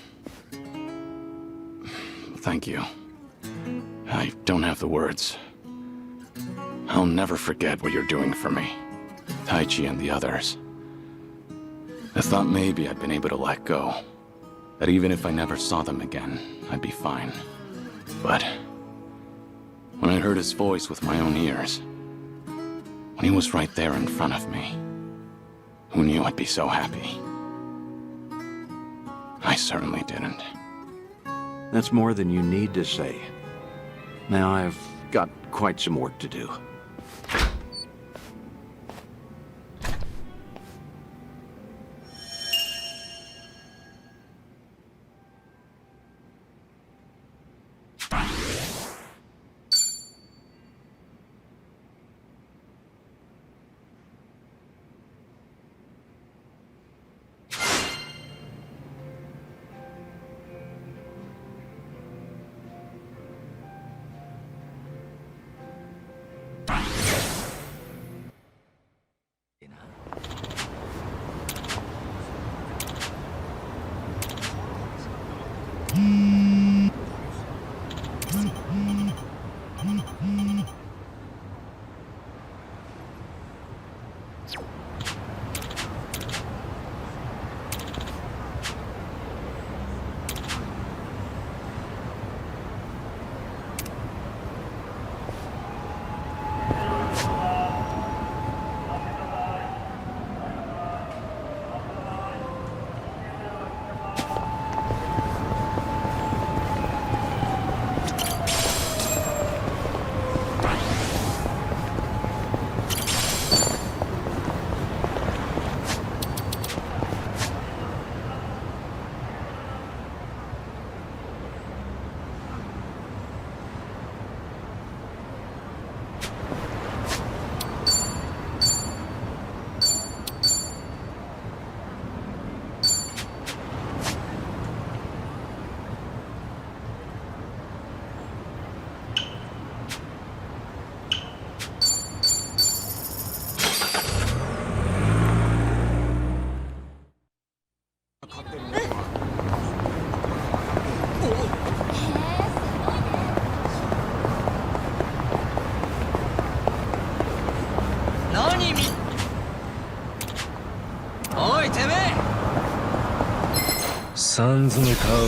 B: Thank you. I don't have the words. I'll never forget what you're doing for me. Taichi and the others. I thought maybe I'd been able to let go. That even if I never saw them again, I'd be fine. But when I heard his voice with my own ears, when he was right there in front of me, who knew I'd be so happy? I certainly didn't.
P: That's more than you need to say. Now I've got quite some work to do.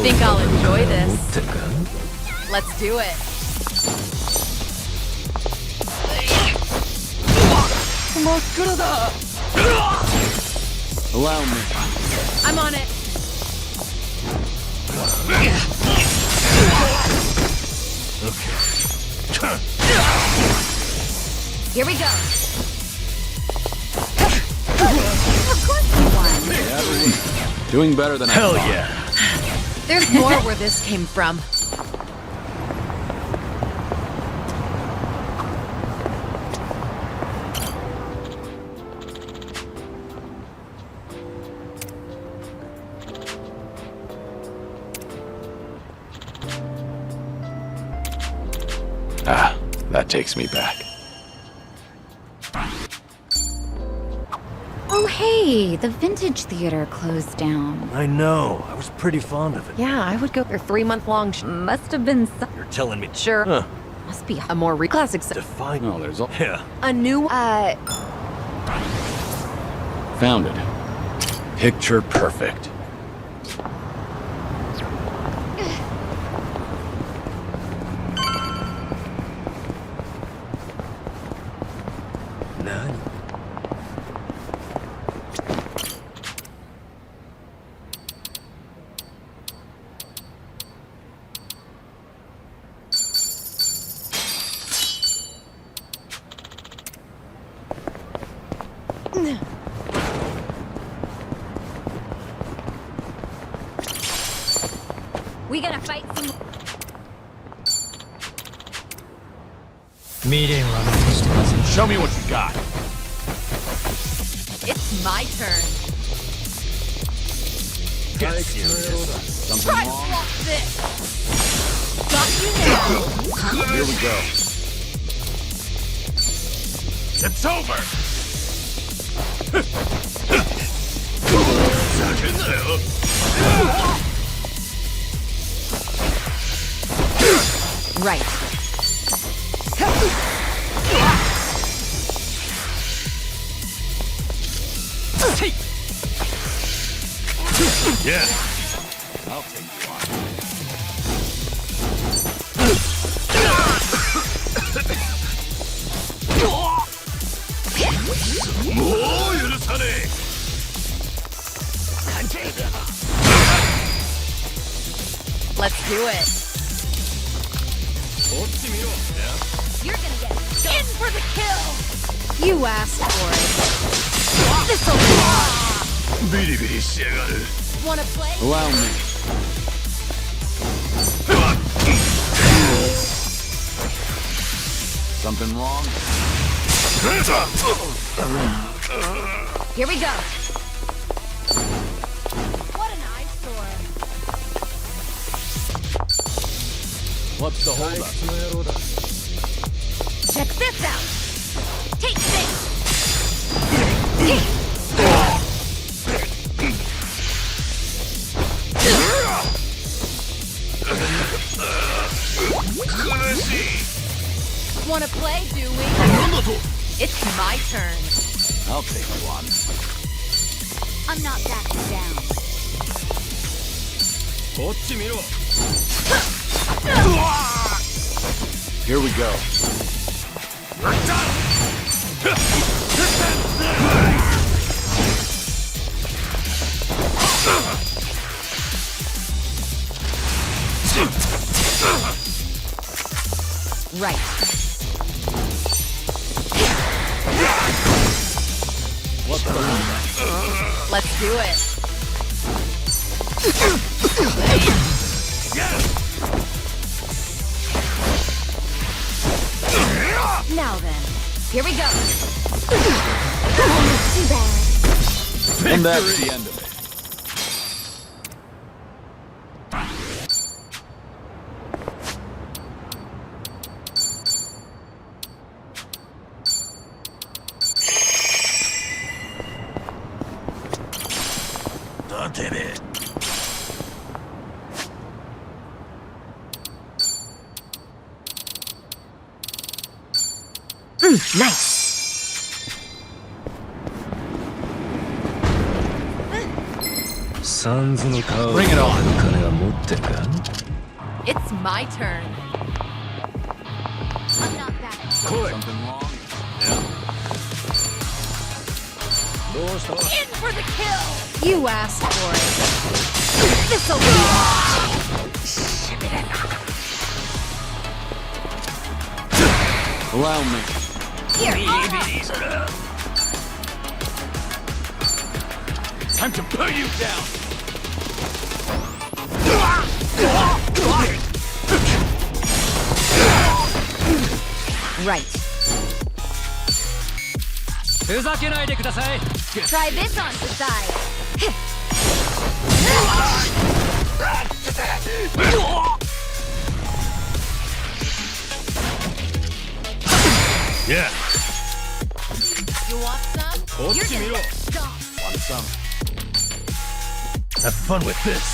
D: Think I'll enjoy this. Let's do it.
B: Allow me.
D: I'm on it. Here we go.
F: Of course you won.
B: Doing better than I thought.
A: Hell yeah.
D: There's more where this came from.
B: Ah, that takes me back.
F: Oh, hey, the Vintage Theater closed down.
A: I know. I was pretty fond of it.
D: Yeah, I would go for 3-month-long.
F: Must have been
A: You're telling me.
D: Sure.
A: Huh.
F: Must be
D: A more classic set.
A: Define.
B: No, there's all.
A: Yeah.
D: A new.
B: Found it.
A: Picture perfect. Nani?
F: We gotta fight some.
B: Show me what you got.
D: It's my turn.
A: Get serious.
B: Something
D: Try to
B: wrong?
D: block this. Got you now.
B: Here we go.
A: It's over.
D: Right.
A: Yeah. I'll take you on.
D: Let's do it. You're gonna get in for the kill. You asked for it. This'll be hard.
A: ビリビリしやがる
D: Wanna play?
B: Allow me. Something wrong?
D: Here we go. What an eyesore.
B: What's the holdup?
D: Check this out. Take this. Wanna play, do we? It's my turn.
B: I'll take you on.
F: I'm not backing down.
B: Here we go.
D: Right.
B: What's the holdup?
D: Let's do it. Now then, here we go.
F: Too bad.
B: And that's the end of it.
D: Nice.
B: Bring it on.
J: It's my turn.
R: I'm not back.
B: Something wrong?
J: In for the kill!
D: You asked for it.
J: This'll be
B: Allow me.
J: Here,
I: Time to put you down!
J: Right. Try this on the side.
L: Yeah.
J: You want some? You're gonna get stomped.
B: Want some?
L: Have fun with this.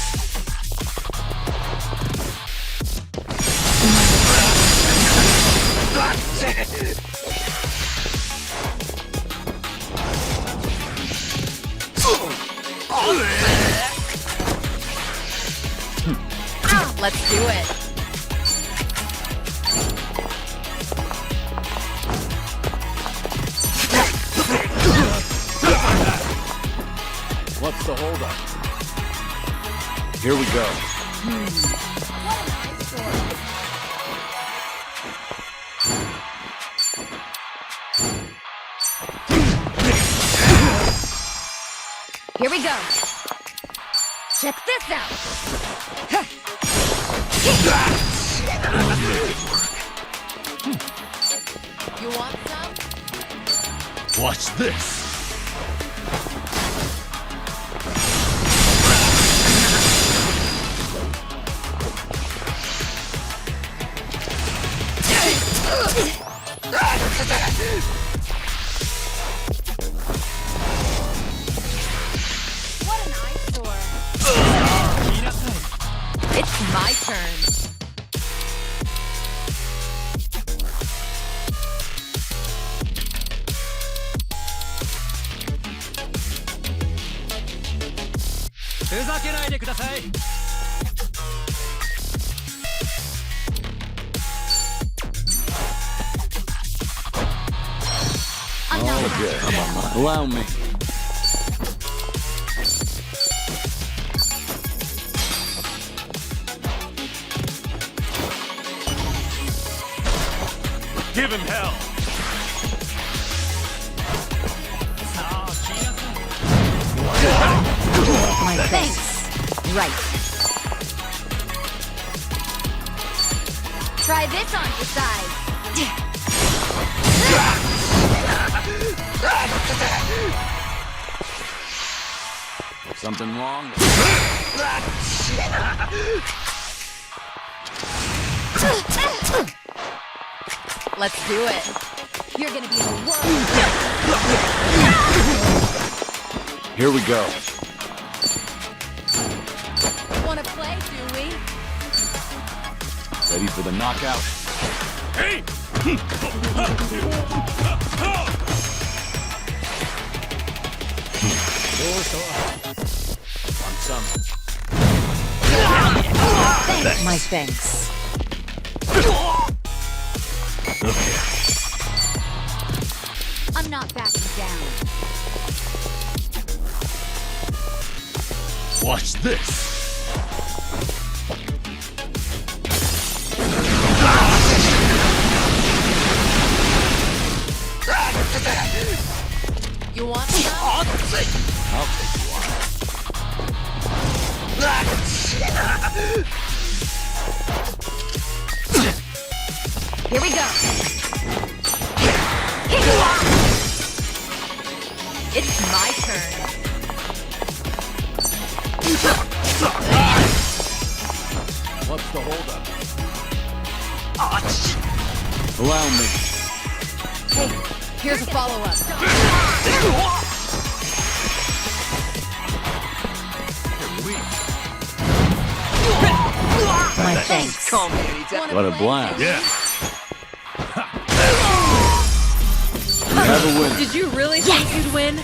J: Let's do it.
B: What's the holdup? Here we go.
J: Here we go. Check this out. You want some?
L: Watch this.
J: What an eyesore. It's my turn.
B: Allow me.
I: Give him hell!
J: My thanks. Right. Try this on the side.
B: Something wrong?
J: Let's do it. You're gonna be the world.
B: Here we go.
J: Wanna play, do we?
B: Ready for the knockout?
I: Hey!
B: Want some?
J: My thanks.
L: Okay.
J: I'm not backing down.
L: Watch this.
J: You want some?
B: I'll take you on.
J: Here we go. It's my turn.
B: What's the holdup? Allow me.
J: Hey, here's a follow-up. My thanks.
B: What a blast.
L: Yeah.
B: have a winner.
D: Did you really think you'd win?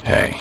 B: Hey.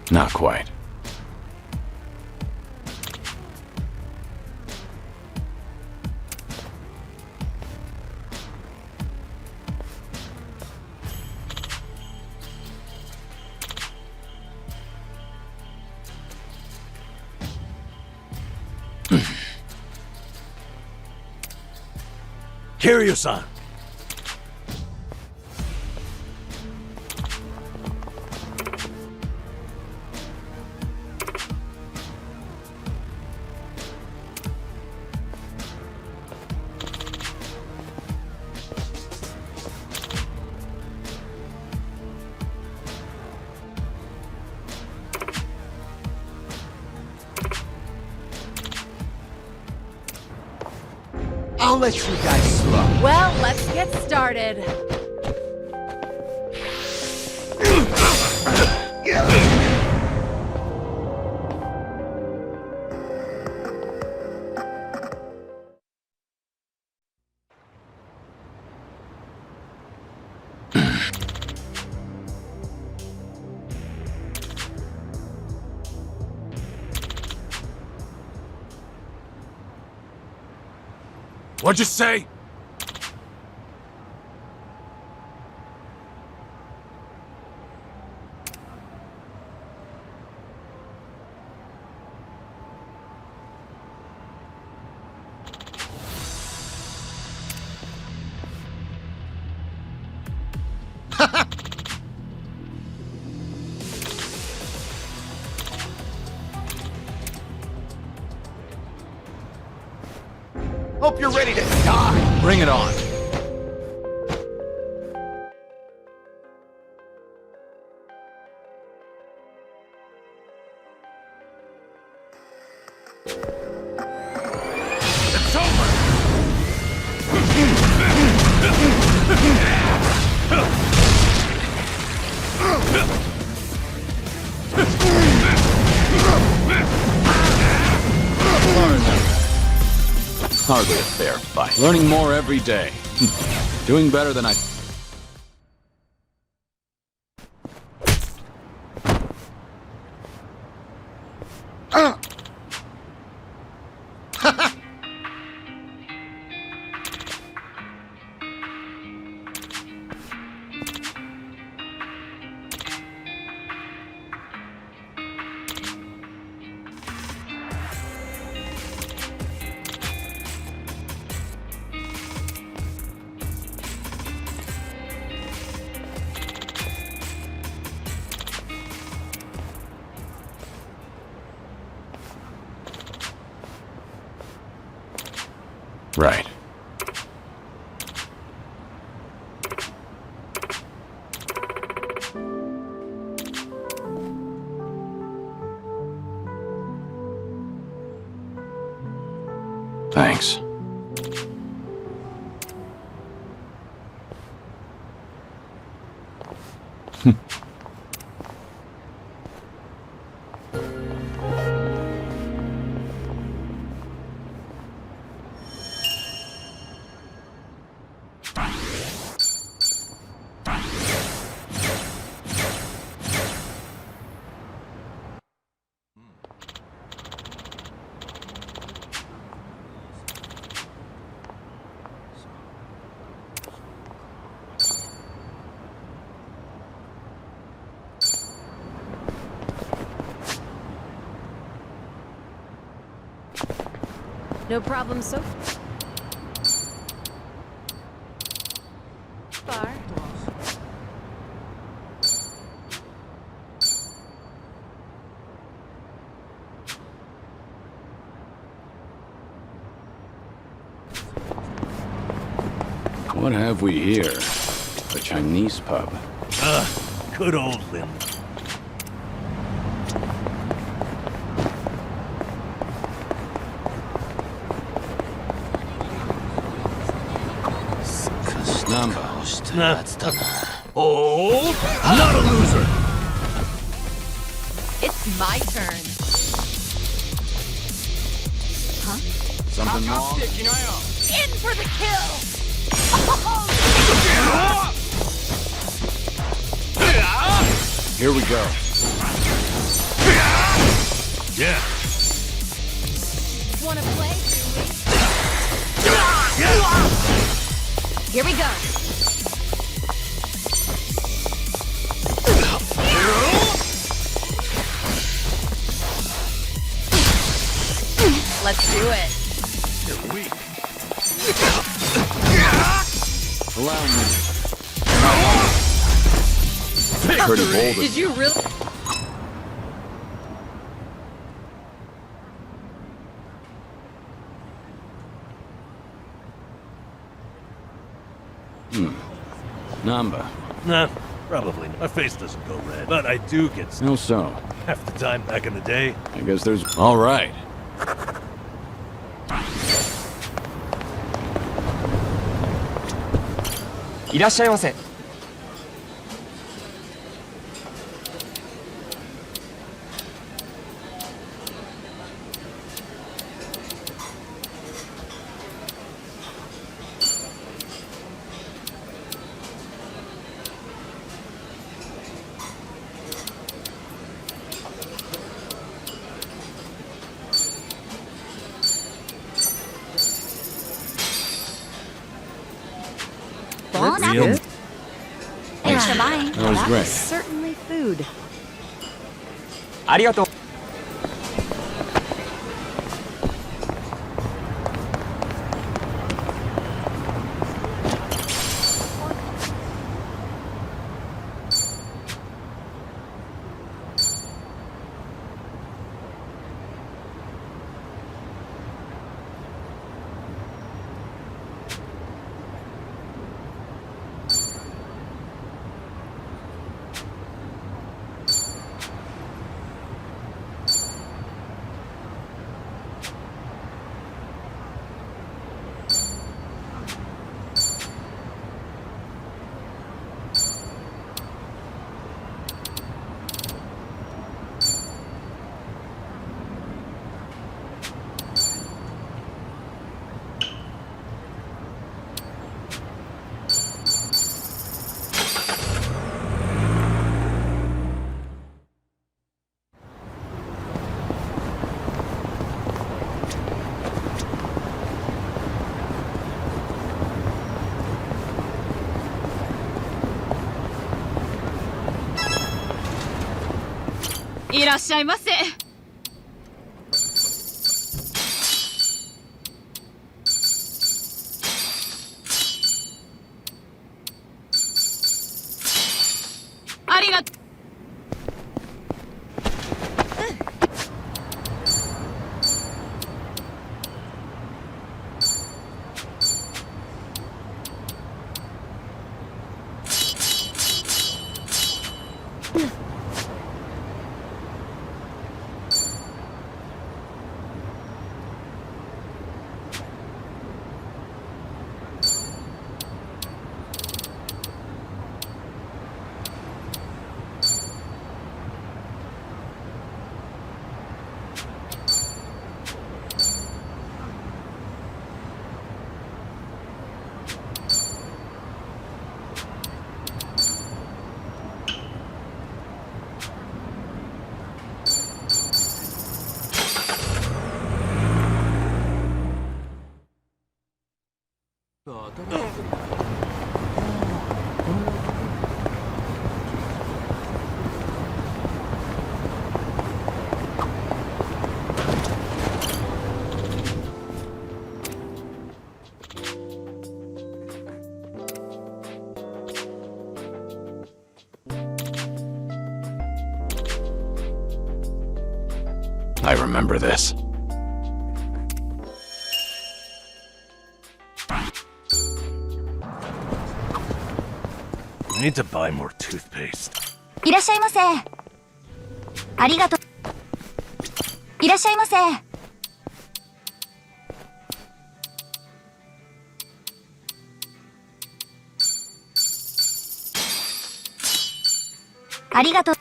B: Not quite.
A: Kiryu-san!
E: I'll let you guys slow.
D: Well, let's get started.
A: What'd you say?
E: Hope you're ready to die.
B: Bring it on.
I: It's over!
B: Hardly a fair fight. Learning more every day. Doing better than I... Thanks.
D: No problem so far.
B: What have we here? A Chinese pub.
A: Good old Lin.
B: Number.
A: Oh, not a loser.
J: It's my turn. Huh?
B: Something wrong?
J: In for the kill!
B: Here we go.
A: Yeah.
J: Wanna play, do we? Here we go. Let's do it.
A: You're weak.
B: Allow me. Pretty bold.
J: Did you really?
B: Namba.
A: Nah, probably not. My face doesn't go red, but I do get sick
B: No so.
A: half the time back in the day.
B: I guess there's... All right.
F: Bon
B: Real-
F: appetit. Thanks for buying.
B: That was great.
D: Certainly food.
B: I remember this.
A: I need to buy more toothpaste.
F: いらっしゃいませ。ありがとう。いらっしゃいませ。ありがとう。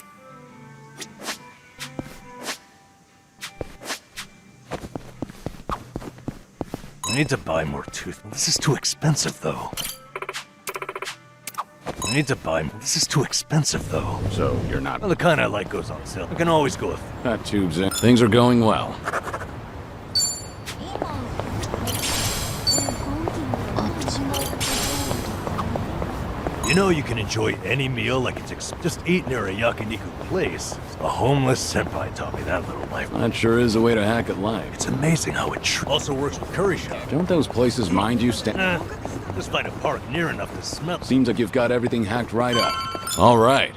A: I need to buy more toothpaste. This is too expensive, though. I need to buy more. This is too expensive, though.
B: So, you're not...
A: Well, the kind I like goes on sale. I can always go with...
B: That tube's in. Things are going well.
A: You know you can enjoy any meal like it's just eat near a yakiniku place. A homeless senpai taught me that little life.
B: That sure is a way to hack at life.
A: It's amazing how it also works with curry shop.
B: Don't those places mind you
A: Just find a park near enough to smell.
B: Seems like you've got everything hacked right up. All right.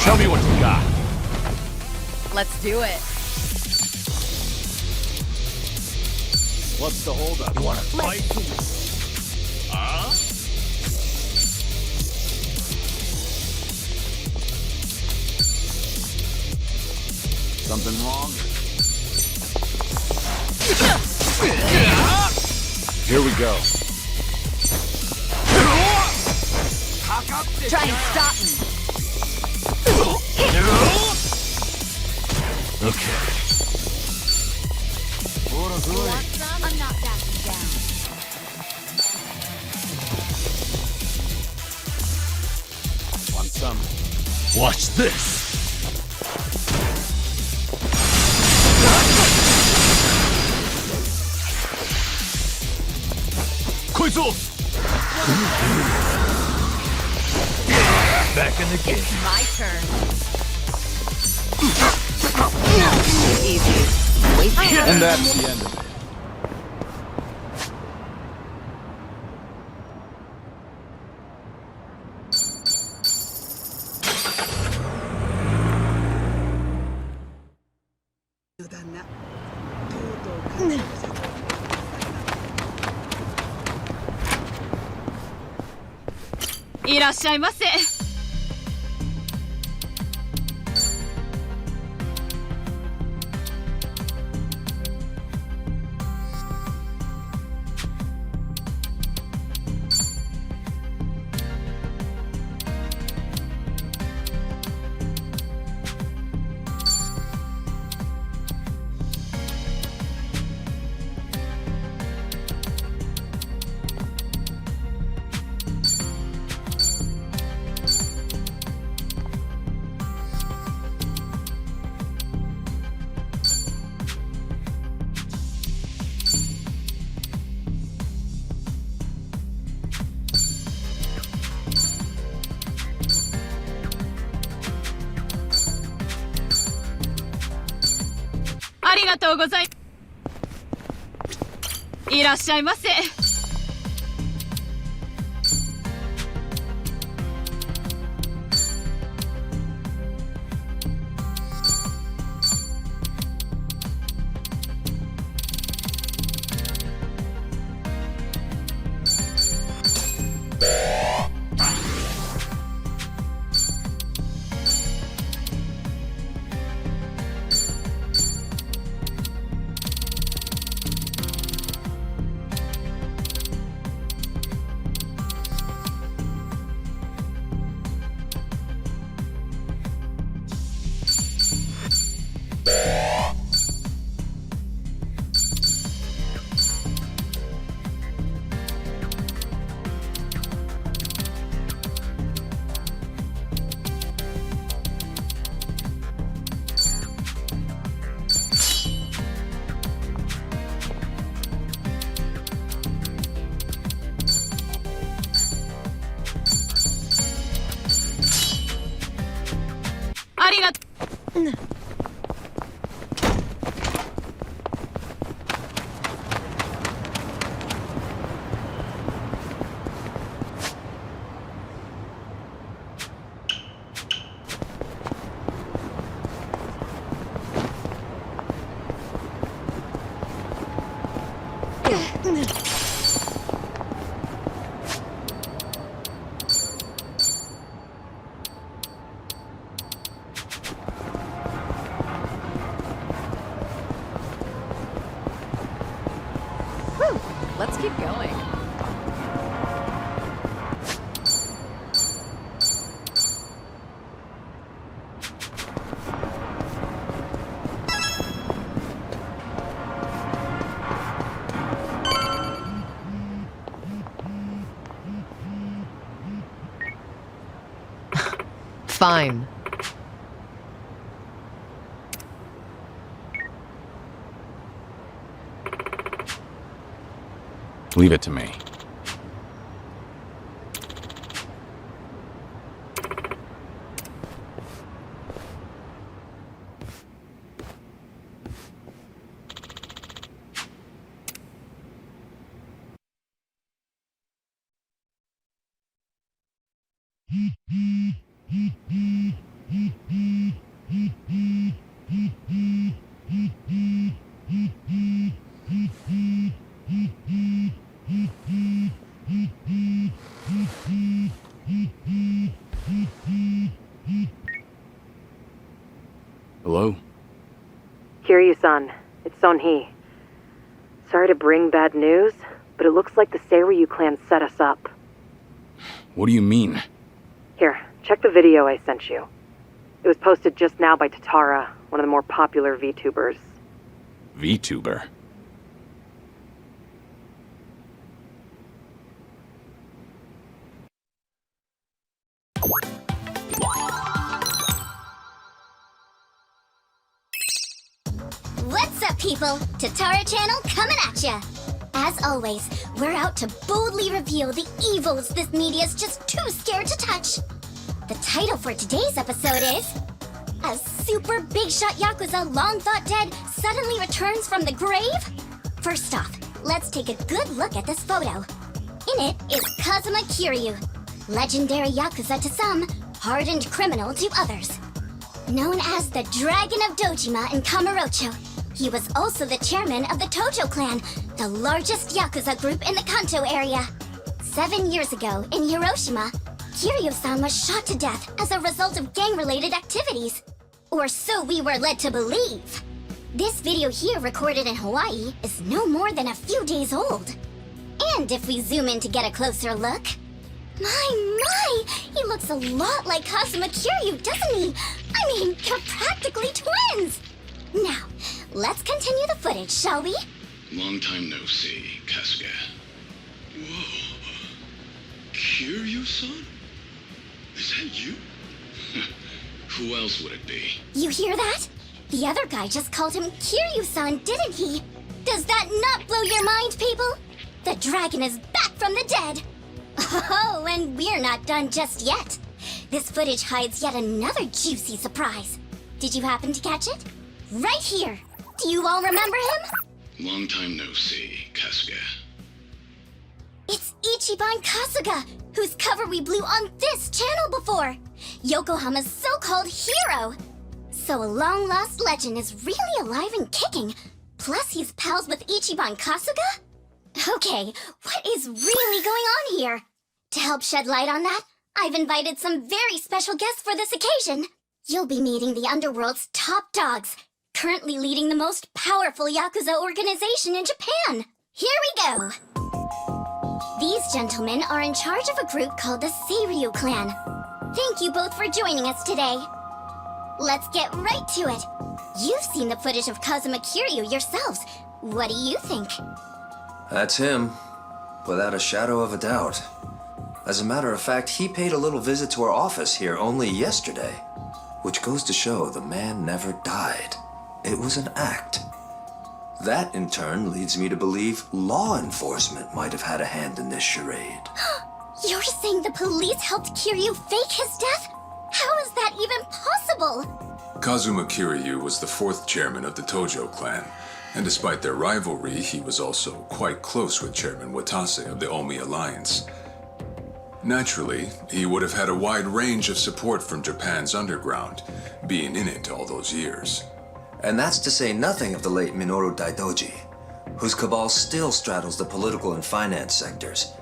I: Show me what you got.
J: Let's do it.
A: What's the holdup? You wanna fight?
I: Huh?
B: Something wrong? Here we go.
J: Try and stop me.
A: Okay.
J: Want some? I'm not backing down.
B: Want some?
A: Watch this. Back in the game.
J: It's my turn. Easy. Wait.
B: And that's the end of it.
J: いらっしゃいませ。ありがとうございます。いらっしゃいませ。
D: Let's keep going. Fine.
B: Leave it to me. Hello?
D: Kiryu-san, it's Son-hee. Sorry to bring bad news, but it looks like the Seiryu clan set us up.
B: What do you mean?
D: Here, check the video I sent you. It was posted just now by Tatara, one of the more popular VTubers.
B: VTuber?
S: What's up, people? Tatara Channel coming at ya! As always, we're out to boldly reveal the evils this media's just too scared to touch. The title for today's episode is... A super big shot Yakuza long thought dead suddenly returns from the grave? First off, let's take a good look at this photo. In it is Kazuma Kiryu, legendary Yakuza to some, hardened criminal to others. Known as the Dragon of Dojima in Kamurocho, he was also the chairman of the Tojo clan, the largest Yakuza group in the Kanto area. 7 years ago, in Hiroshima, Kiryu-san was shot to death as a result of gang-related activities. Or so we were led to believe. This video here, recorded in Hawaii, is no more than a few days old. And if we zoom in to get a closer look... My! He looks a lot like Kazuma Kiryu, doesn't he? I mean, they're practically twins! Now, let's continue the footage, shall we?
T: Long time no see, Kasuga. Whoa. Kiryu-san? Is that you? Who else would it be?
S: You hear that? The other guy just called him Kiryu-san, didn't he? Does that not blow your mind, people? The dragon is back from the dead! Oh, and we're not done just yet. This footage hides yet another juicy surprise. Did you happen to catch it? Right here! Do you all remember him?
T: Long time no see, Kasuga.
S: It's Ichiban Kasuga, whose cover we blew on this channel before! Yokohama's so-called hero! So a long-lost legend is really alive and kicking. Plus he's pals with Ichiban Kasuga? Okay, what is really going on here? To help shed light on that, I've invited some very special guests for this occasion. You'll be meeting the Underworld's top dogs, currently leading the most powerful Yakuza organization in Japan. Here we go! These gentlemen are in charge of a group called the Seiryu clan. Thank you both for joining us today. Let's get right to it. You've seen the footage of Kazuma Kiryu yourselves. What do you think?
N: That's him, without a shadow of a doubt. As a matter of fact, he paid a little visit to our office here only yesterday, which goes to show the man never died. It was an act. That, in turn, leads me to believe law enforcement might have had a hand in this charade.
S: You're saying the police helped Kiryu fake his death? How is that even possible?
M: Kazuma Kiryu was the 4th chairman of the Tojo clan, and despite their rivalry, he was also quite close with Chairman Watase of the Omi Alliance. Naturally, he would have had a wide range of support from Japan's underground, being in it all those years.
N: And that's to say nothing of the late Minoru Daidoji, whose cabal still straddles the political and finance sectors.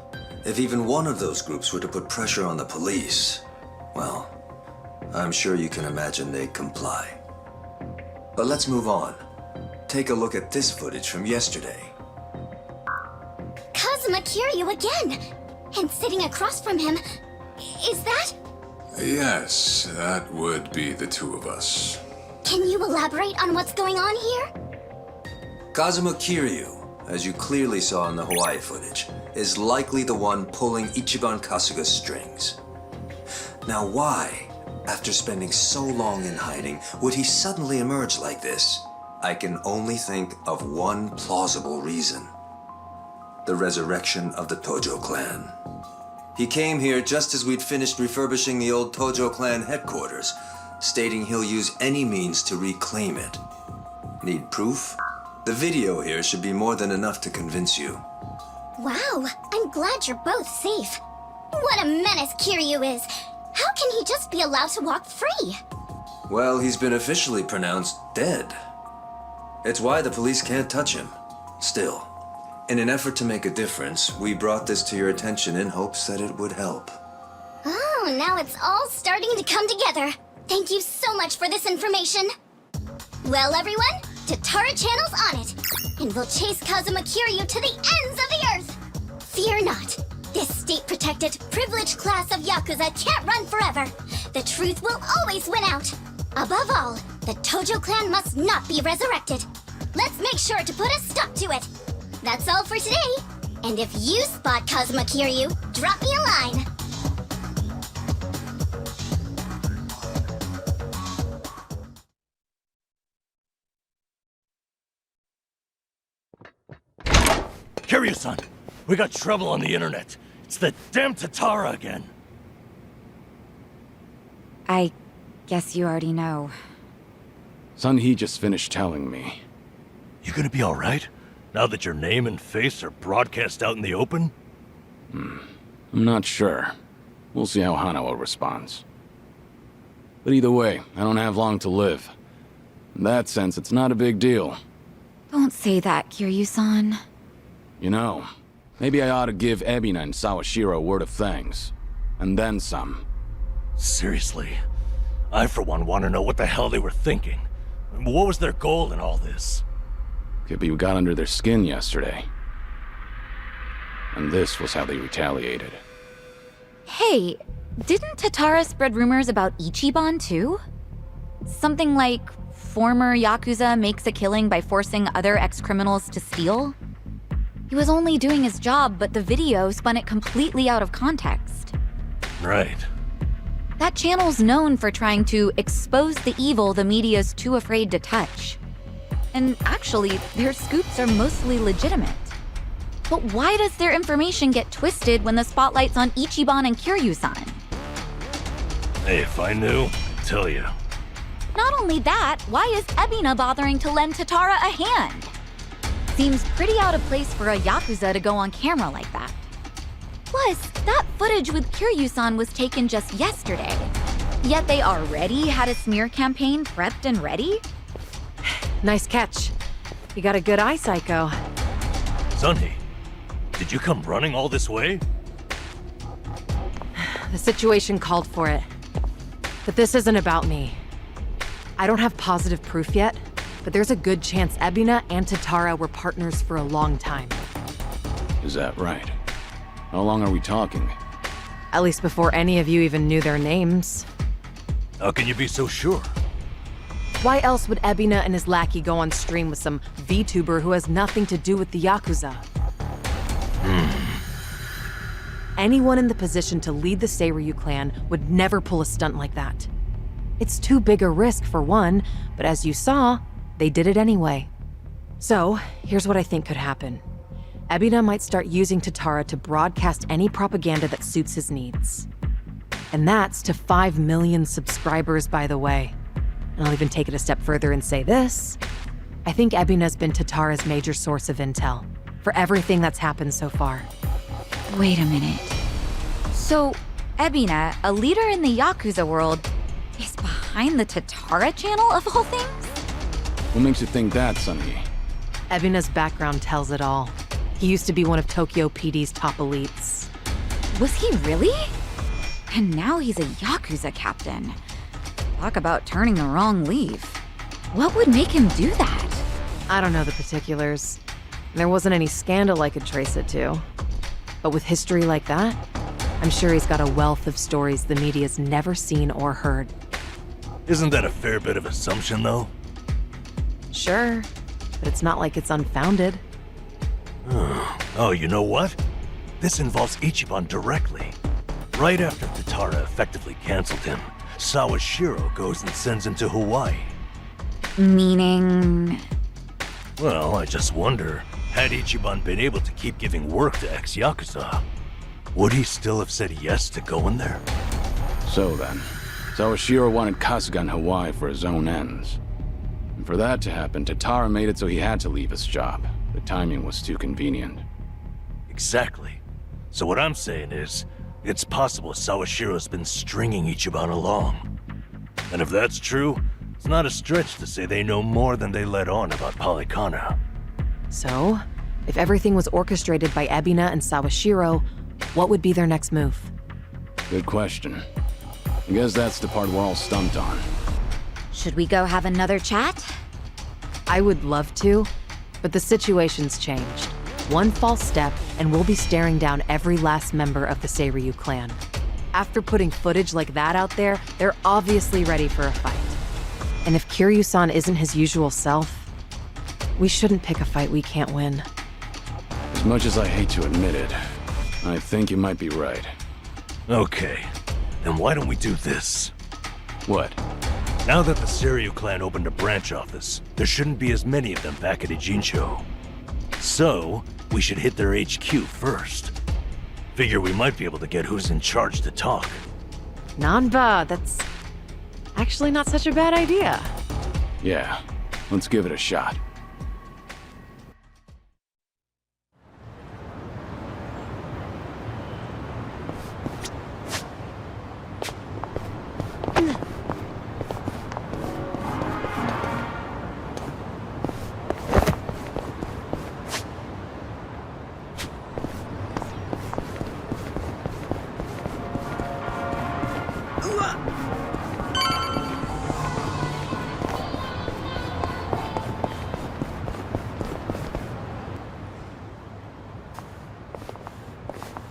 N: If even one of those groups were to put pressure on the police, well, I'm sure you can imagine they'd comply. But let's move on. Take a look at this footage from yesterday.
S: Kazuma Kiryu again! And sitting across from him, is that?
M: Yes, that would be the two of us.
S: Can you elaborate on what's going on here?
N: Kazuma Kiryu, as you clearly saw in the Hawaii footage, is likely the one pulling Ichiban Kasuga's strings. Now why, after spending so long in hiding, would he suddenly emerge like this? I can only think of one plausible reason. The resurrection of the Tojo clan. He came here just as we'd finished refurbishing the old Tojo clan headquarters, stating he'll use any means to reclaim it. Need proof? The video here should be more than enough to convince you.
S: Wow, I'm glad you're both safe. What a menace Kiryu is. How can he just be allowed to walk free?
N: Well, he's been officially pronounced dead. It's why the police can't touch him. Still, in an effort to make a difference, we brought this to your attention in hopes that it would help.
S: Oh, now it's all starting to come together. Thank you so much for this information. Well, everyone, Tatara Channel's on it, and we'll chase Kazuma Kiryu to the ends of the earth. Fear not. This state-protected, privileged class of Yakuza can't run forever. The truth will always win out. Above all, the Tojo clan must not be resurrected. Let's make sure to put a stop to it. That's all for today. And if you spot Kazuma Kiryu, drop me a line.
A: Kiryu-san, we got trouble on the internet. It's the damn Tatara again.
F: I guess you already know.
B: Sun-hee just finished telling me.
A: You gonna be alright? Now that your name and face are broadcast out in the open?
B: I'm not sure. We'll see how Hanawa responds. But either way, I don't have long to live. In that sense, it's not a big deal.
F: Don't say that, Kiryu-san.
B: You know, maybe I ought to give Ebina and Sawashiro a word of thanks. And then some.
A: Seriously? I, for one, want to know what the hell they were thinking. What was their goal in all this?
B: Could be we got under their skin yesterday. And this was how they retaliated.
F: Hey, didn't Tatara spread rumors about Ichiban too? Something like, former Yakuza makes a killing by forcing other ex-criminals to steal? He was only doing his job, but the video spun it completely out of context.
A: Right.
F: That channel's known for trying to expose the evil the media's too afraid to touch. And actually, their scoops are mostly legitimate. But why does their information get twisted when the spotlight's on Ichiban and Kiryu-san?
A: Hey, if I knew, I'd tell you.
F: Not only that, why is Ebina bothering to lend Tatara a hand? Seems pretty out of place for a Yakuza to go on camera like that. Plus, that footage with Kiryu-san was taken just yesterday. Yet they already had a smear campaign prepped and ready?
D: Nice catch. You got a good eye, Psycho.
A: Sun-hee, did you come running all this way?
D: The situation called for it. But this isn't about me. I don't have positive proof yet, but there's a good chance Ebina and Tatara were partners for a long time.
B: Is that right? How long are we talking?
D: At least before any of you even knew their names.
A: How can you be so sure?
D: Why else would Ebina and his lackey go on stream with some VTuber who has nothing to do with the Yakuza? Anyone in the position to lead the Seiryu clan would never pull a stunt like that. It's too big a risk for one, but as you saw, they did it anyway. So, here's what I think could happen. Ebina might start using Tatara to broadcast any propaganda that suits his needs. And that's to 5 million subscribers, by the way. And I'll even take it a step further and say this. I think Ebina's been Tatara's major source of intel for everything that's happened so far.
F: Wait a minute. So, Ebina, a leader in the Yakuza world, is behind the Tatara channel of all things?
B: What makes you think that, Sunny?
D: Ebina's background tells it all. He used to be one of Tokyo PD's top elites.
F: Was he really? And now he's a Yakuza captain. Talk about turning the wrong leaf. What would make him do that?
D: I don't know the particulars. There wasn't any scandal I could trace it to. But with history like that, I'm sure he's got a wealth of stories the media's never seen or heard.
A: Isn't that a fair bit of assumption, though?
D: Sure, but it's not like it's unfounded.
A: Oh, you know what? This involves Ichiban directly. Right after Tatara effectively canceled him, Sawashiro goes and sends him to Hawaii.
F: Meaning...
A: Well, I just wonder, had Ichiban been able to keep giving work to ex-Yakuza, would he still have said yes to going there?
B: So then, Sawashiro wanted Kasuga in Hawaii for his own ends. And for that to happen, Tatara made it so he had to leave his job. The timing was too convenient.
A: Exactly. So what I'm saying is, it's possible Sawashiro's been stringing Ichiban along. And if that's true, it's not a stretch to say they know more than they let on about Polycana.
D: So, if everything was orchestrated by Ebina and Sawashiro, what would be their next move?
B: Good question. I guess that's the part we're all stumped on.
F: Should we go have another chat?
D: I would love to, but the situation's changed. One false step, and we'll be staring down every last member of the Seiryu clan. After putting footage like that out there, they're obviously ready for a fight. And if Kiryu-san isn't his usual self, we shouldn't pick a fight we can't win.
B: As much as I hate to admit it, I think you might be right.
A: Okay, then why don't we do this?
B: What?
A: Now that the Seiryu clan opened a branch office, there shouldn't be as many of them back at Ijincho. So, we should hit their HQ first. Figure we might be able to get who's in charge to talk.
D: Nanba, that's actually not such a bad idea.
B: Yeah, let's give it a shot.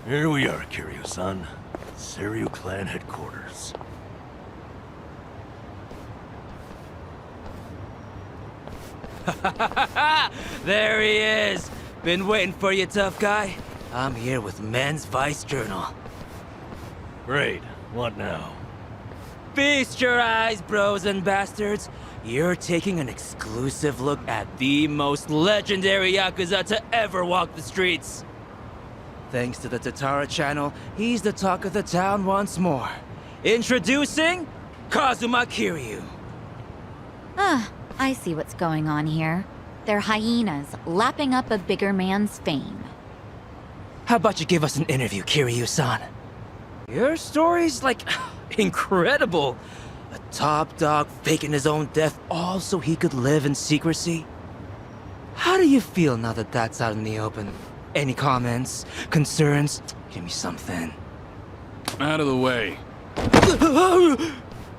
A: Here we are, Kiryu-san. Seiryu clan headquarters.
E: There he is! Been waiting for you, tough guy. I'm here with Men's Vice Journal.
A: Great. What now?
E: Feast your eyes, bros and bastards. You're taking an exclusive look at the most legendary Yakuza to ever walk the streets. Thanks to the Tatara channel, he's the talk of the town once more. Introducing Kazuma Kiryu.
F: I see what's going on here. They're hyenas, lapping up a bigger man's fame.
E: How about you give us an interview, Kiryu-san? Your story's, like, incredible. A top dog faking his own death all so he could live in secrecy. How do you feel now that that's out in the open? Any comments? Concerns? Give me something.
B: Out of the way.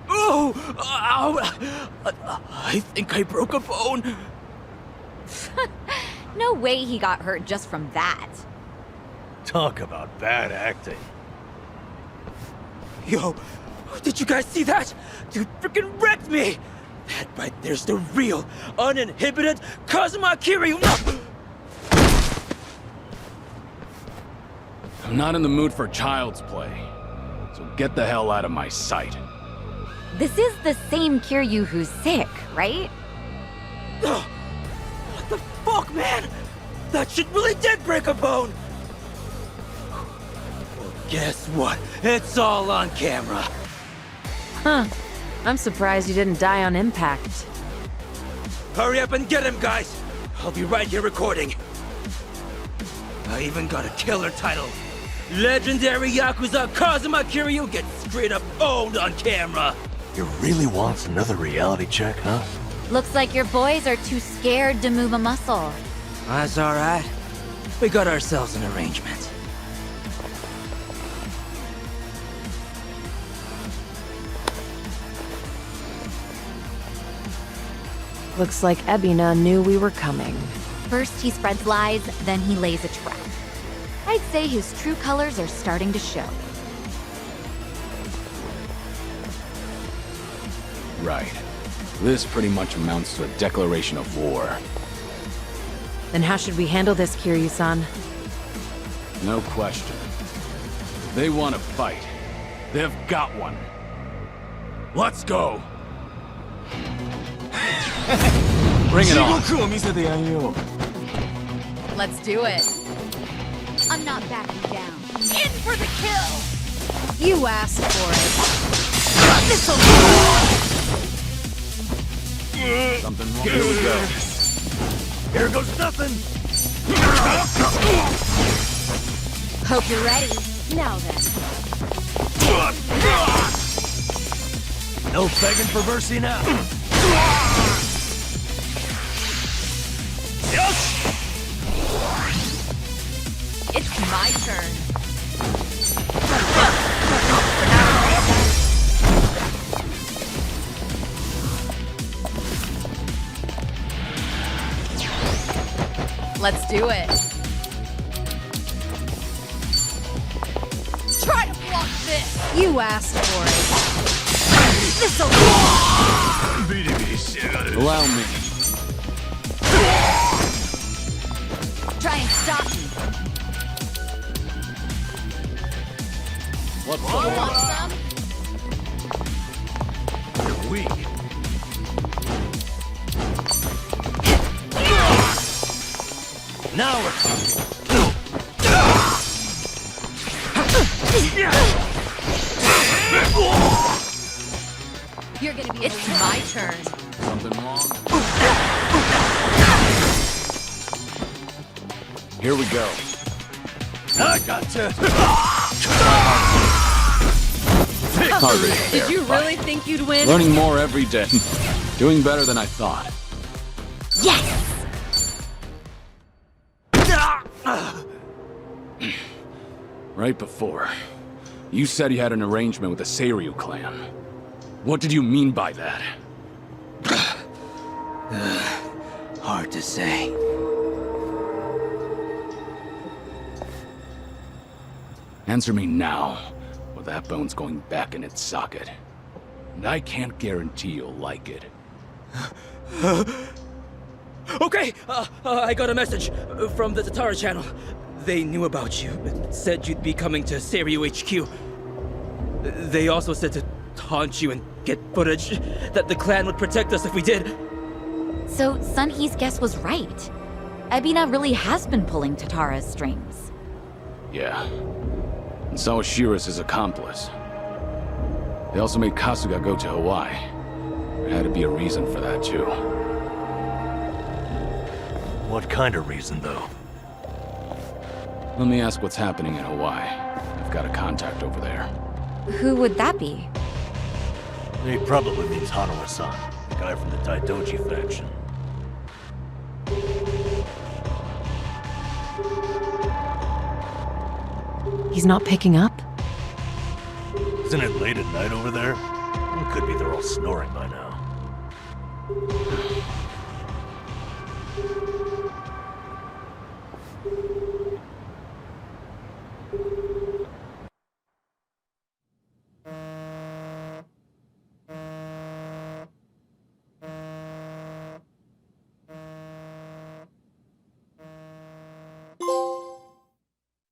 E: Oh! Ow! I think I broke a bone.
F: No way he got hurt just from that.
A: Talk about bad acting.
E: Yo, did you guys see that? Dude freaking wrecked me! That right there's the real, uninhibited Kazuma Kiryu!
B: I'm not in the mood for child's play, so get the hell out of my sight.
F: This is the same Kiryu who's sick, right?
E: What the fuck, man? That shit really did break a bone! Well, Guess what? It's all on camera.
D: Huh. I'm surprised you didn't die on impact.
E: Hurry up and get him, guys! I'll be right here recording. I even got a killer title. Legendary Yakuza Kazuma Kiryu gets straight up owned on camera.
A: You really want another reality check, huh?
F: Looks like your boys are too scared to move a muscle.
E: That's alright. We got ourselves an arrangement.
D: Looks like Ebina knew we were coming.
F: First he spreads lies, then he lays a trap. I'd say his true colors are starting to show.
B: Right. This pretty much amounts to a declaration of war.
D: Then how should we handle this, Kiryu-san?
B: No question. If they want to fight, they've got one. Let's go! Bring it on!
J: Let's do it.
F: I'm not backing down.
J: In for the kill!
D: You asked for it.
B: Something wrong. Here we go.
A: Here goes nothing!
F: Hope you're ready. Now then.
A: No begging for mercy now.
J: It's my turn. Let's do it. Try to block this.
D: You asked for it.
J: This'll
B: Allow me.
J: try and stop me.
B: What's
J: Want some?
A: You're weak. Now we're
J: You're gonna be. It's my turn.
B: Something wrong? Here we go.
A: I gotcha.
D: Did you really think you'd win?
B: Learning more every day. Doing better than I thought.
J: Yes!
B: Right before, you said you had an arrangement with the Seiryu clan. What did you mean by that?
E: Hard to say.
B: Answer me now, or that bone's going back in its socket. And I can't guarantee you'll like it.
E: Okay, I got a message from the Tatara channel. They knew about you, said you'd be coming to Seiryu HQ. They also said to taunt you and get footage, that the clan would protect us if we did.
F: So Sunhee's guess was right. Ebina really has been pulling Tatara's strings.
B: Yeah. And Sawashira's his accomplice. They also made Kasuga go to Hawaii. There had to be a reason for that, too.
A: What kind of reason, though?
B: Let me ask what's happening in Hawaii. I've got a contact over there.
F: Who would that be?
A: He probably means Hanawa-san, the guy from the Daidoji faction.
D: He's not picking up?
A: Isn't it late at night over there? It could be they're all snoring by now.